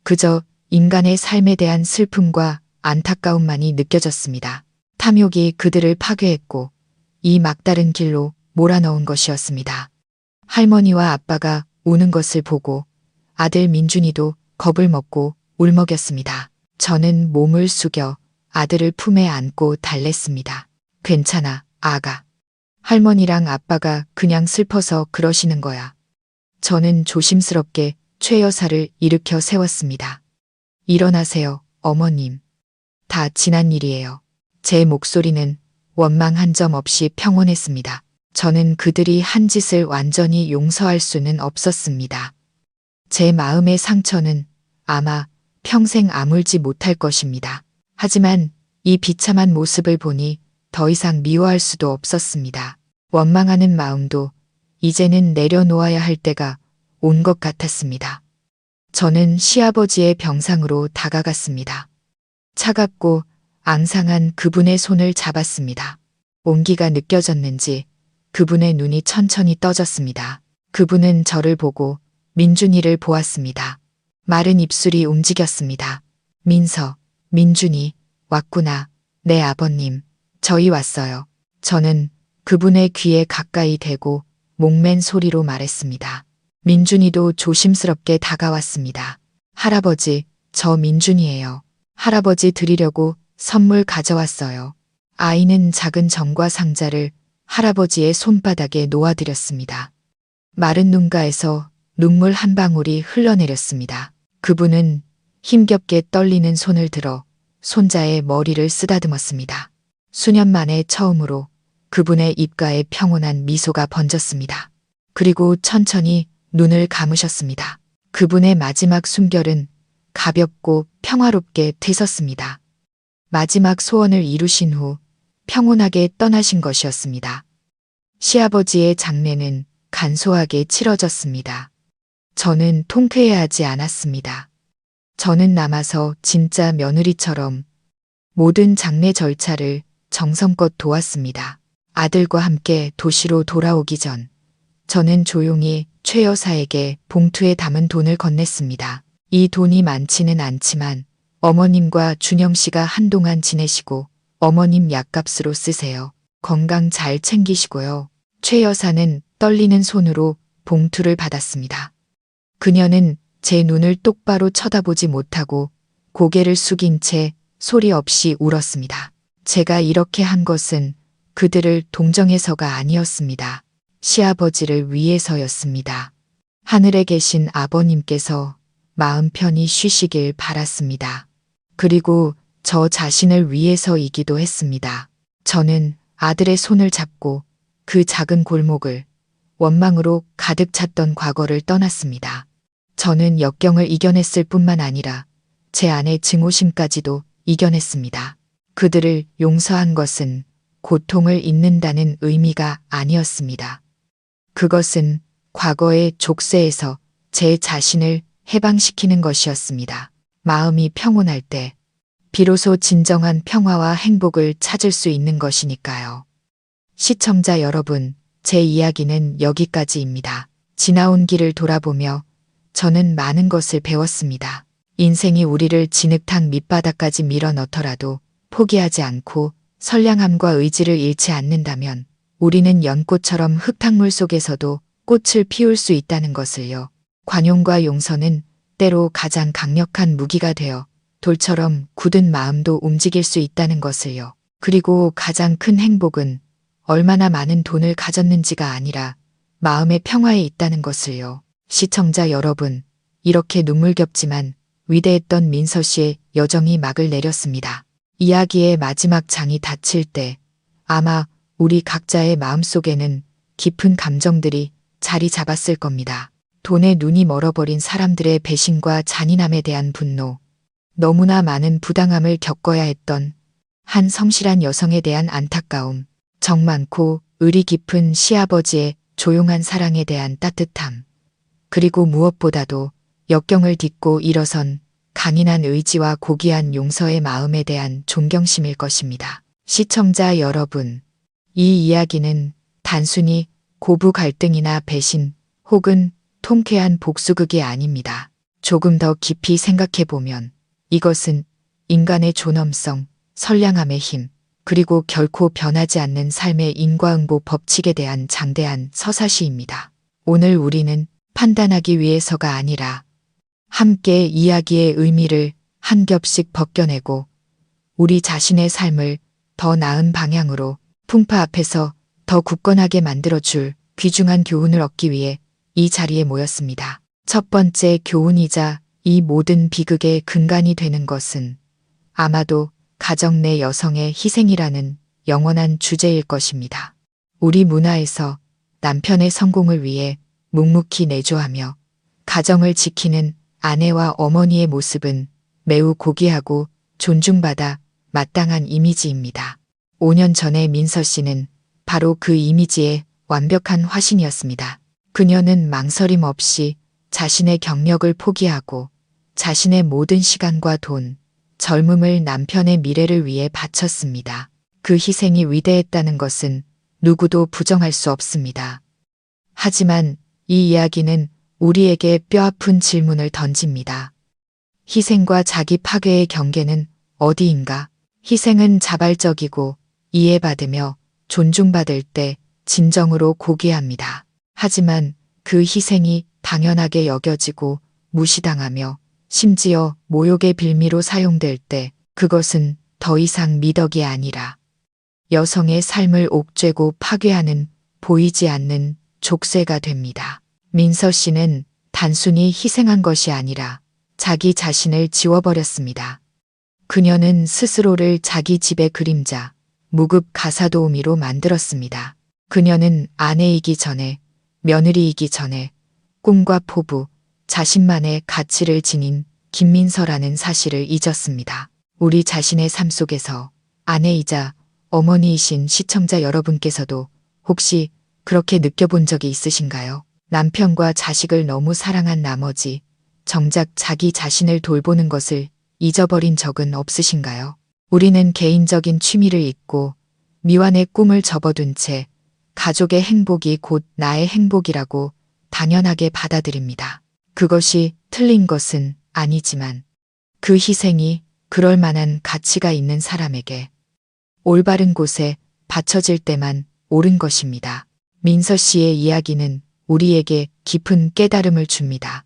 그저 인간의 삶에 대한 슬픔과 안타까움만이 느껴졌습니다. 탐욕이 그들을 파괴했고 이 막다른 길로 몰아넣은 것이었습니다. 할머니와 아빠가 우는 것을 보고 아들 민준이도 겁을 먹고 울먹였습니다. 저는 몸을 숙여 아들을 품에 안고 달랬습니다. 괜찮아, 아가. 할머니랑 아빠가 그냥 슬퍼서 그러시는 거야. 저는 조심스럽게 최 여사를 일으켜 세웠습니다. 일어나세요, 어머님. 다 지난 일이에요. 제 목소리는 원망 한 점 없이 평온했습니다. 저는 그들이 한 짓을 완전히 용서할 수는 없었습니다. 제 마음의 상처는 아마 평생 아물지 못할 것입니다. 하지만 이 비참한 모습을 보니 더 이상 미워할 수도 없었습니다. 원망하는 마음도 이제는 내려놓아야 할 때가 온 것 같았습니다. 저는 시아버지의 병상으로 다가갔습니다. 차갑고 앙상한 그분의 손을 잡았습니다. 온기가 느껴졌는지 그분의 눈이 천천히 떠졌습니다. 그분은 저를 보고 민준이를 보았습니다. 마른 입술이 움직였습니다. 민서, 민준이, 왔구나. 네 아버님, 저희 왔어요. 저는 그분의 귀에 가까이 대고 목맨 소리로 말했습니다. 민준이도 조심스럽게 다가왔습니다. 할아버지, 저 민준이에요. 할아버지 드리려고 선물 가져왔어요. 아이는 작은 정과 상자를 할아버지의 손바닥에 놓아드렸습니다. 마른 눈가에서 눈물 한 방울이 흘러내렸습니다. 그분은 힘겹게 떨리는 손을 들어 손자의 머리를 쓰다듬었습니다. 수년 만에 처음으로 그분의 입가에 평온한 미소가 번졌습니다. 그리고 천천히 눈을 감으셨습니다. 그분의 마지막 숨결은 가볍고 평화롭게 되섰습니다. 마지막 소원을 이루신 후 평온하게 떠나신 것이었습니다. 시아버지의 장례는 간소하게 치러졌습니다. 저는 통쾌해하지 않았습니다. 저는 남아서 진짜 며느리처럼 모든 장례 절차를 정성껏 도왔습니다. 아들과 함께 도시로 돌아오기 전 저는 조용히 최 여사에게 봉투에 담은 돈을 건넸습니다. 이 돈이 많지는 않지만 어머님과 준영 씨가 한동안 지내시고 어머님 약값으로 쓰세요. 건강 잘 챙기시고요. 최 여사는 떨리는 손으로 봉투를 받았습니다. 그녀는 제 눈을 똑바로 쳐다보지 못하고 고개를 숙인 채 소리 없이 울었습니다. 제가 이렇게 한 것은 그들을 동정해서가 아니었습니다. 시아버지를 위해서였습니다. 하늘에 계신 아버님께서 마음 편히 쉬시길 바랐습니다. 그리고 저 자신을 위해서이기도 했습니다. 저는 아들의 손을 잡고 그 작은 골목을 원망으로 가득 찼던 과거를 떠났습니다. 저는 역경을 이겨냈을 뿐만 아니라 제 안의 증오심까지도 이겨냈습니다. 그들을 용서한 것은 고통을 잊는다는 의미가 아니었습니다. 그것은 과거의 족쇄에서 제 자신을 해방시키는 것이었습니다. 마음이 평온할 때 비로소 진정한 평화와 행복을 찾을 수 있는 것이니까요. 시청자 여러분, 제 이야기는 여기까지입니다. 지나온 길을 돌아보며 저는 많은 것을 배웠습니다. 인생이 우리를 진흙탕 밑바닥까지 밀어 넣더라도 포기하지 않고 선량함과 의지를 잃지 않는다면 우리는 연꽃처럼 흙탕물 속에서도 꽃을 피울 수 있다는 것을요. 관용과 용서는 때로 가장 강력한 무기가 되어 돌처럼 굳은 마음도 움직일 수 있다는 것을요. 그리고 가장 큰 행복은 얼마나 많은 돈을 가졌는지가 아니라 마음의 평화에 있다는 것을요. 시청자 여러분, 이렇게 눈물겹지만 위대했던 민서 씨의 여정이 막을 내렸습니다. 이야기의 마지막 장이 닫힐 때 아마 우리 각자의 마음속에는 깊은 감정들이 자리 잡았을 겁니다. 돈에 눈이 멀어버린 사람들의 배신과 잔인함에 대한 분노, 너무나 많은 부당함을 겪어야 했던 한 성실한 여성에 대한 안타까움, 정 많고 의리 깊은 시아버지의 조용한 사랑에 대한 따뜻함, 그리고 무엇보다도 역경을 딛고 일어선 강인한 의지와 고귀한 용서의 마음에 대한 존경심일 것입니다. 시청자 여러분, 이 이야기는 단순히 고부 갈등이나 배신 혹은 통쾌한 복수극이 아닙니다. 조금 더 깊이 생각해보면 이것은 인간의 존엄성, 선량함의 힘, 그리고 결코 변하지 않는 삶의 인과응보 법칙에 대한 장대한 서사시입니다. 오늘 우리는 판단하기 위해서가 아니라 함께 이야기의 의미를 한 겹씩 벗겨내고 우리 자신의 삶을 더 나은 방향으로 풍파 앞에서 더 굳건하게 만들어줄 귀중한 교훈을 얻기 위해 이 자리에 모였습니다. 첫 번째 교훈이자 이 모든 비극의 근간이 되는 것은 아마도 가정 내 여성의 희생이라는 영원한 주제일 것입니다. 우리 문화에서 남편의 성공을 위해 묵묵히 내조하며 가정을 지키는 아내와 어머니의 모습은 매우 고귀하고 존중받아 마땅한 이미지입니다. 5년 전에 민서 씨는 바로 그 이미지의 완벽한 화신이었습니다. 그녀는 망설임 없이 자신의 경력을 포기하고 자신의 모든 시간과 돈, 젊음을 남편의 미래를 위해 바쳤습니다. 그 희생이 위대했다는 것은 누구도 부정할 수 없습니다. 하지만 이 이야기는 우리에게 뼈아픈 질문을 던집니다. 희생과 자기 파괴의 경계는 어디인가? 희생은 자발적이고 이해받으며 존중받을 때 진정으로 고귀합니다. 하지만 그 희생이 당연하게 여겨지고 무시당하며 심지어 모욕의 빌미로 사용될 때 그것은 더 이상 미덕이 아니라 여성의 삶을 옥죄고 파괴하는 보이지 않는 족쇄가 됩니다. 민서 씨는 단순히 희생한 것이 아니라 자기 자신을 지워버렸습니다. 그녀는 스스로를 자기 집의 그림자, 무급 가사도우미로 만들었습니다. 그녀는 아내이기 전에, 며느리이기 전에 꿈과 포부, 자신만의 가치를 지닌 김민서라는 사실을 잊었습니다. 우리 자신의 삶 속에서 아내이자 어머니이신 시청자 여러분께서도 혹시 그렇게 느껴본 적이 있으신가요? 남편과 자식을 너무 사랑한 나머지 정작 자기 자신을 돌보는 것을 잊어버린 적은 없으신가요? 우리는 개인적인 취미를 잊고 미완의 꿈을 접어둔 채 가족의 행복이 곧 나의 행복이라고 당연하게 받아들입니다. 그것이 틀린 것은 아니지만 그 희생이 그럴 만한 가치가 있는 사람에게 올바른 곳에 바쳐질 때만 옳은 것입니다. 민서 씨의 이야기는 우리에게 깊은 깨달음을 줍니다.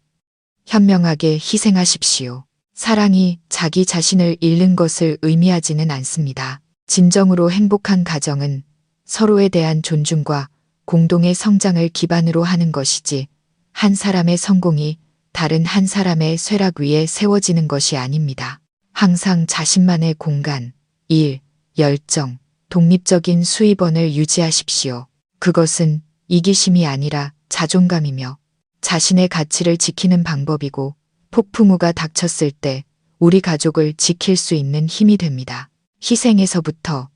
현명하게 희생하십시오. 사랑이 자기 자신을 잃는 것을 의미하지는 않습니다. 진정으로 행복한 가정은 서로에 대한 존중과 공동의 성장을 기반으로 하는 것이지 한 사람의 성공이 다른 한 사람의 쇠락 위에 세워지는 것이 아닙니다. 항상 자신만의 공간, 일, 열정, 독립적인 수입원을 유지하십시오. 그것은 이기심이 아니라 자존감이며 자신의 가치를 지키는 방법이고 폭풍우가 닥쳤을 때 우리 가족을 지킬 수 있는 힘이 됩니다. 희생에서부터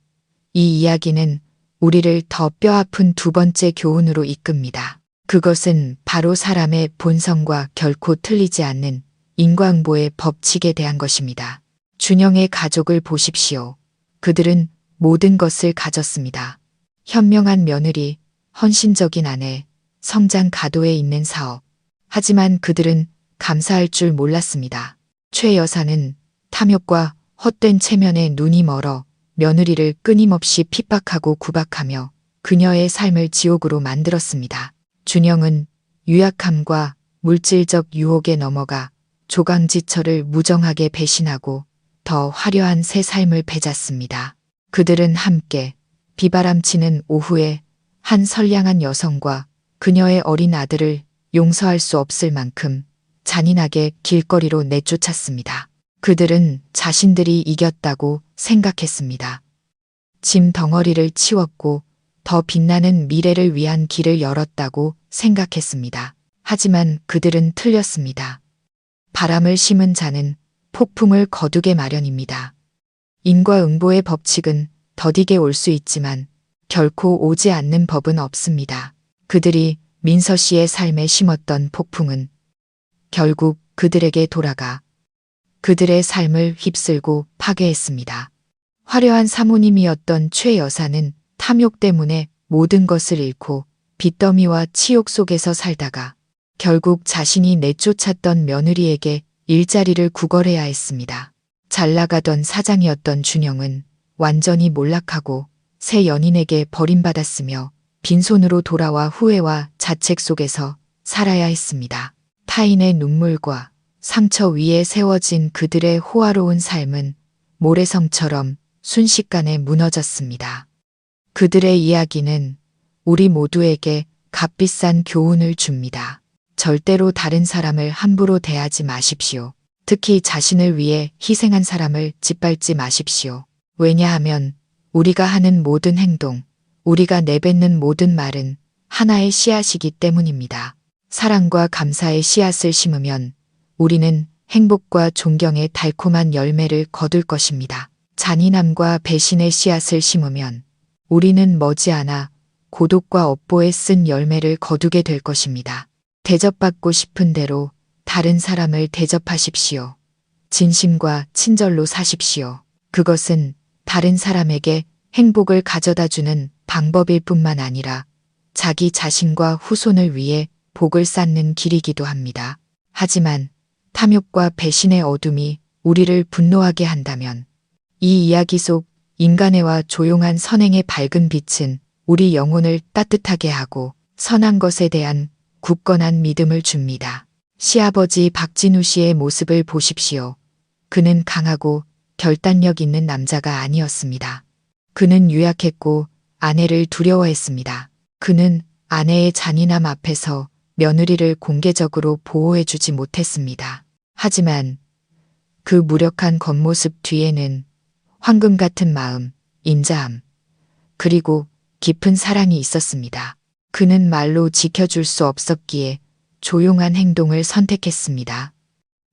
이 이야기는 우리를 더 뼈아픈 두 번째 교훈으로 이끕니다. 그것은 바로 사람의 본성과 결코 틀리지 않는 인과응보의 법칙에 대한 것입니다. 준영의 가족을 보십시오. 그들은 모든 것을 가졌습니다. 현명한 며느리, 헌신적인 아내, 성장 가도에 있는 사업. 하지만 그들은 감사할 줄 몰랐습니다. 최 여사는 탐욕과 헛된 체면에 눈이 멀어 며느리를 끊임없이 핍박하고 구박하며 그녀의 삶을 지옥으로 만들었습니다. 준영은 유약함과 물질적 유혹에 넘어가 조강지처를 무정하게 배신하고 더 화려한 새 삶을 맺었습니다. 그들은 함께 비바람치는 오후에 한 선량한 여성과 그녀의 어린 아들을 용서할 수 없을 만큼 잔인하게 길거리로 내쫓았습니다. 그들은 자신들이 이겼다고 생각했습니다. 짐 덩어리를 치웠고 더 빛나는 미래를 위한 길을 열었다고 생각했습니다. 하지만 그들은 틀렸습니다. 바람을 심은 자는 폭풍을 거두게 마련입니다. 인과응보의 법칙은 더디게 올 수 있지만 결코 오지 않는 법은 없습니다. 그들이 민서 씨의 삶에 심었던 폭풍은 결국 그들에게 돌아가 그들의 삶을 휩쓸고 파괴했습니다. 화려한 사모님이었던 최 여사는 탐욕 때문에 모든 것을 잃고 빚더미와 치욕 속에서 살다가 결국 자신이 내쫓았던 며느리에게 일자리를 구걸해야 했습니다. 잘 나가던 사장이었던 준영은 완전히 몰락하고 새 연인에게 버림받았으며 빈손으로 돌아와 후회와 자책 속에서 살아야 했습니다. 타인의 눈물과 상처 위에 세워진 그들의 호화로운 삶은 모래성처럼 순식간에 무너졌습니다. 그들의 이야기는 우리 모두에게 값비싼 교훈을 줍니다. 절대로 다른 사람을 함부로 대하지 마십시오. 특히 자신을 위해 희생한 사람을 짓밟지 마십시오. 왜냐하면 우리가 하는 모든 행동, 우리가 내뱉는 모든 말은 하나의 씨앗이기 때문입니다. 사랑과 감사의 씨앗을 심으면 우리는 행복과 존경의 달콤한 열매를 거둘 것입니다. 잔인함과 배신의 씨앗을 심으면 우리는 머지않아 고독과 업보에 쓴 열매를 거두게 될 것입니다. 대접받고 싶은 대로 다른 사람을 대접하십시오. 진심과 친절로 사십시오. 그것은 다른 사람에게 행복을 가져다 주는 방법일 뿐만 아니라 자기 자신과 후손을 위해 복을 쌓는 길이기도 합니다. 하지만 탐욕과 배신의 어둠이 우리를 분노하게 한다면 이 이야기 속 인간애와 조용한 선행의 밝은 빛은 우리 영혼을 따뜻하게 하고 선한 것에 대한 굳건한 믿음을 줍니다. 시아버지 박진우 씨의 모습을 보십시오. 그는 강하고 결단력 있는 남자가 아니었습니다. 그는 유약했고 아내를 두려워했습니다. 그는 아내의 잔인함 앞에서 며느리를 공개적으로 보호해주지 못했습니다. 하지만 그 무력한 겉모습 뒤에는 황금 같은 마음, 인자함, 그리고 깊은 사랑이 있었습니다. 그는 말로 지켜줄 수 없었기에 조용한 행동을 선택했습니다.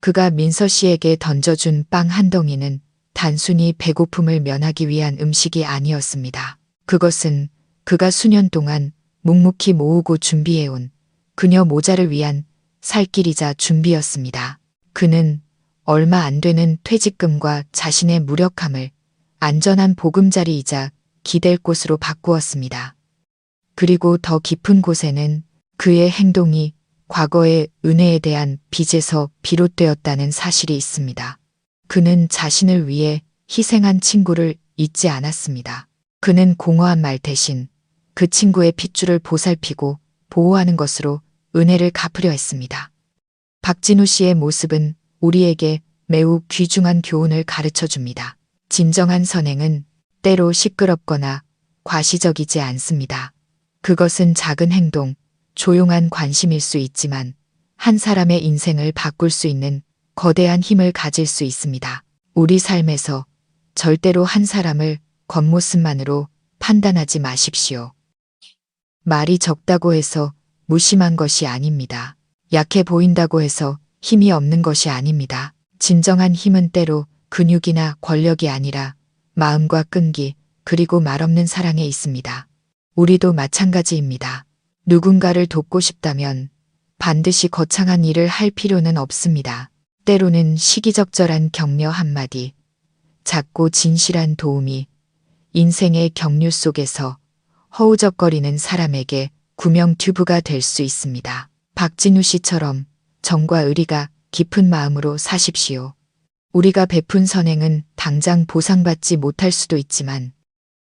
그가 민서 씨에게 던져준 빵 한 덩이는 단순히 배고픔을 면하기 위한 음식이 아니었습니다. 그것은 그가 수년 동안 묵묵히 모으고 준비해온 그녀 모자를 위한 살 길이자 준비였습니다. 그는 얼마 안 되는 퇴직금과 자신의 무력함을 안전한 보금자리이자 기댈 곳으로 바꾸었습니다. 그리고 더 깊은 곳에는 그의 행동이 과거의 은혜에 대한 빚에서 비롯되었다는 사실이 있습니다. 그는 자신을 위해 희생한 친구를 잊지 않았습니다. 그는 공허한 말 대신 그 친구의 핏줄을 보살피고 보호하는 것으로 은혜를 갚으려 했습니다. 박진우 씨의 모습은 우리에게 매우 귀중한 교훈을 가르쳐 줍니다. 진정한 선행은 때로 시끄럽거나 과시적이지 않습니다. 그것은 작은 행동, 조용한 관심일 수 있지만 한 사람의 인생을 바꿀 수 있는 거대한 힘을 가질 수 있습니다. 우리 삶에서 절대로 한 사람을 겉모습만으로 판단하지 마십시오. 말이 적다고 해서 무심한 것이 아닙니다. 약해 보인다고 해서 힘이 없는 것이 아닙니다. 진정한 힘은 때로 근육이나 권력이 아니라 마음과 끈기 그리고 말없는 사랑에 있습니다. 우리도 마찬가지입니다. 누군가를 돕고 싶다면 반드시 거창한 일을 할 필요는 없습니다. 때로는 시기적절한 격려 한마디, 작고 진실한 도움이 인생의 경류 속에서 허우적거리는 사람에게 구명 튜브가 될 수 있습니다. 박진우 씨처럼 정과 의리가 깊은 마음으로 사십시오. 우리가 베푼 선행은 당장 보상받지 못할 수도 있지만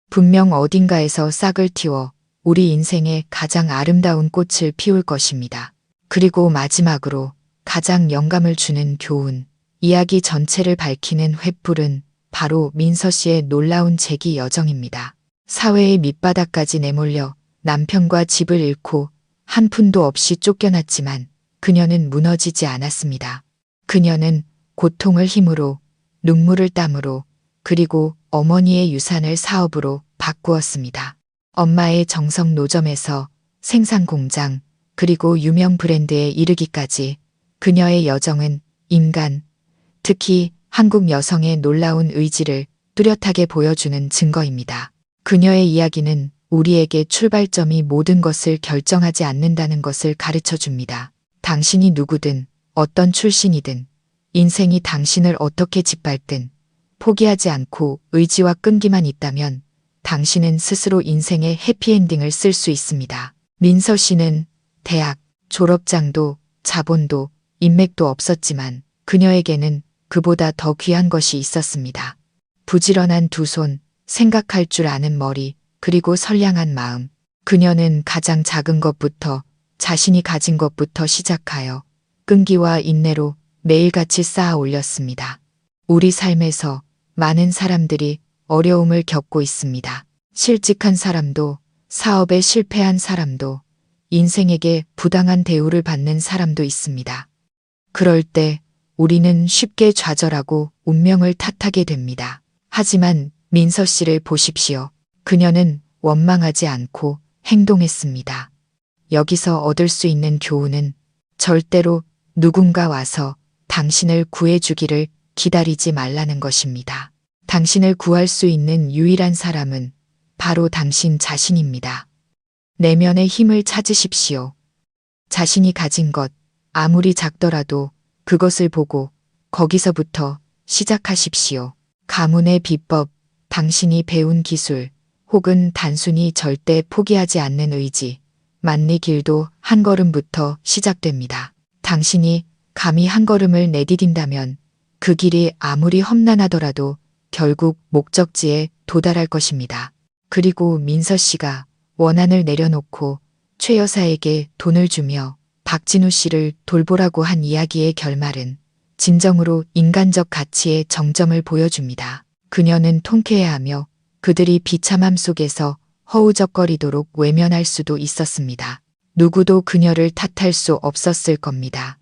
분명 어딘가에서 싹을 틔워 우리 인생의 가장 아름다운 꽃을 피울 것입니다. 그리고 마지막으로 가장 영감을 주는 교훈, 이야기 전체를 밝히는 횃불은 바로 민서 씨의 놀라운 재기 여정입니다. 사회의 밑바닥까지 내몰려 남편과 집을 잃고 한 푼도 없이 쫓겨났지만 그녀는 무너지지 않았습니다. 그녀는 고통을 힘으로, 눈물을 땀으로, 그리고 어머니의 유산을 사업으로 바꾸었습니다. 엄마의 정성 노점에서 생산 공장, 그리고 유명 브랜드에 이르기까지 그녀의 여정은 인간, 특히 한국 여성의 놀라운 의지를 뚜렷하게 보여주는 증거입니다. 그녀의 이야기는 우리에게 출발점이 모든 것을 결정하지 않는다는 것을 가르쳐 줍니다. 당신이 누구든 어떤 출신이든 인생이 당신을 어떻게 짓밟든 포기하지 않고 의지와 끈기만 있다면 당신은 스스로 인생의 해피엔딩을 쓸 수 있습니다. 민서 씨는 대학, 졸업장도, 자본도, 인맥도 없었지만 그녀에게는 그보다 더 귀한 것이 있었습니다. 부지런한 두 손, 생각할 줄 아는 머리, 그리고 선량한 마음. 그녀는 가장 작은 것부터, 자신이 가진 것부터 시작하여 끈기와 인내로 매일같이 쌓아 올렸습니다. 우리 삶에서 많은 사람들이 어려움을 겪고 있습니다. 실직한 사람도, 사업에 실패한 사람도, 인생에게 부당한 대우를 받는 사람도 있습니다. 그럴 때 우리는 쉽게 좌절하고 운명을 탓하게 됩니다. 하지만 민서 씨를 보십시오. 그녀는 원망하지 않고 행동했습니다. 여기서 얻을 수 있는 교훈은 절대로 누군가 와서 당신을 구해주기를 기다리지 말라는 것입니다. 당신을 구할 수 있는 유일한 사람은 바로 당신 자신입니다. 내면의 힘을 찾으십시오. 자신이 가진 것, 아무리 작더라도 그것을 보고 거기서부터 시작하십시오. 가문의 비법, 당신이 배운 기술, 혹은 단순히 절대 포기하지 않는 의지, 만리 길도 한 걸음부터 시작됩니다. 당신이 감히 한 걸음을 내디딘다면 그 길이 아무리 험난하더라도 결국 목적지에 도달할 것입니다. 그리고 민서 씨가 원한을 내려놓고 최 여사에게 돈을 주며 박진우 씨를 돌보라고 한 이야기의 결말은 진정으로 인간적 가치의 정점을 보여줍니다. 그녀는 통쾌해하며 그들이 비참함 속에서 허우적거리도록 외면할 수도 있었습니다. 누구도 그녀를 탓할 수 없었을 겁니다.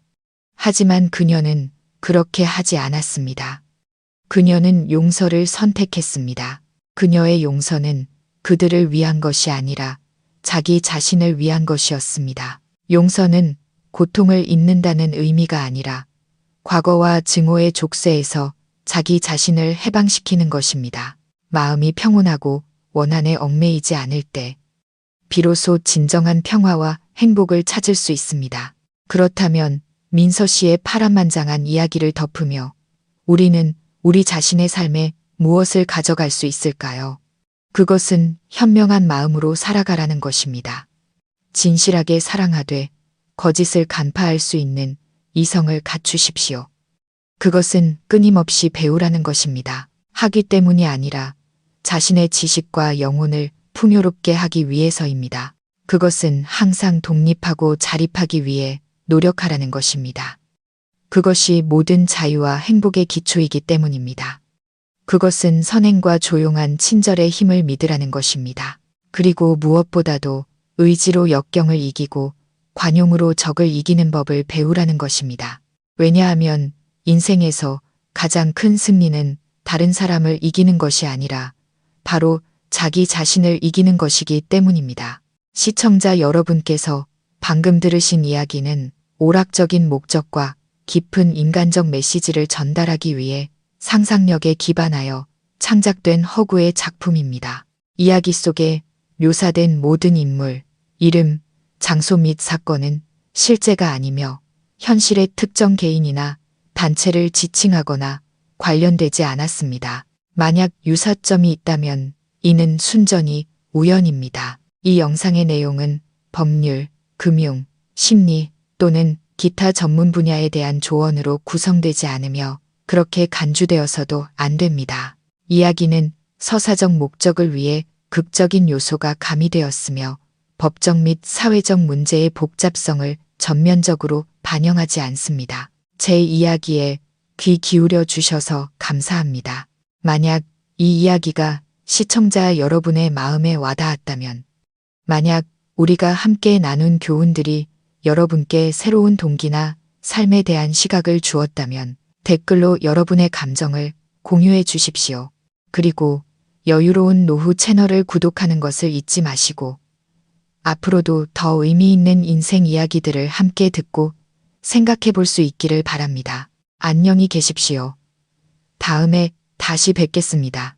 하지만 그녀는 그렇게 하지 않았습니다. 그녀는 용서를 선택했습니다. 그녀의 용서는 그들을 위한 것이 아니라 자기 자신을 위한 것이었습니다. 용서는 고통을 잊는다는 의미가 아니라 과거와 증오의 족쇄에서 자기 자신을 해방시키는 것입니다. 마음이 평온하고 원한에 얽매이지 않을 때 비로소 진정한 평화와 행복을 찾을 수 있습니다. 그렇다면 민서 씨의 파란만장한 이야기를 덮으며 우리는 우리 자신의 삶에 무엇을 가져갈 수 있을까요? 그것은 현명한 마음으로 살아가라는 것입니다. 진실하게 사랑하되 거짓을 간파할 수 있는 이성을 갖추십시오. 그것은 끊임없이 배우라는 것입니다. 하기 때문이 아니라 자신의 지식과 영혼을 풍요롭게 하기 위해서입니다. 그것은 항상 독립하고 자립하기 위해 노력하라는 것입니다. 그것이 모든 자유와 행복의 기초이기 때문입니다. 그것은 선행과 조용한 친절의 힘을 믿으라는 것입니다. 그리고 무엇보다도 의지로 역경을 이기고 관용으로 적을 이기는 법을 배우라는 것입니다. 왜냐하면 인생에서 가장 큰 승리는 다른 사람을 이기는 것이 아니라 바로 자기 자신을 이기는 것이기 때문입니다. 시청자 여러분께서 방금 들으신 이야기는 오락적인 목적과 깊은 인간적 메시지를 전달하기 위해 상상력에 기반하여 창작된 허구의 작품입니다. 이야기 속에 묘사된 모든 인물, 이름, 장소 및 사건은 실제가 아니며 현실의 특정 개인이나 단체를 지칭하거나 관련되지 않았습니다. 만약 유사점이 있다면 이는 순전히 우연입니다. 이 영상의 내용은 법률, 금융, 심리 또는 기타 전문 분야에 대한 조언으로 구성되지 않으며 그렇게 간주되어서도 안 됩니다. 이야기는 서사적 목적을 위해 극적인 요소가 가미되었으며 법적 및 사회적 문제의 복잡성을 전면적으로 반영하지 않습니다. 제 이야기에 귀 기울여 주셔서 감사합니다. 만약 이 이야기가 시청자 여러분의 마음에 와닿았다면, 만약 우리가 함께 나눈 교훈들이 여러분께 새로운 동기나 삶에 대한 시각을 주었다면 댓글로 여러분의 감정을 공유해 주십시오. 그리고 여유로운 노후 채널을 구독하는 것을 잊지 마시고 앞으로도 더 의미 있는 인생 이야기들을 함께 듣고 생각해 볼 수 있기를 바랍니다. 안녕히 계십시오. 다음에 다시 뵙겠습니다.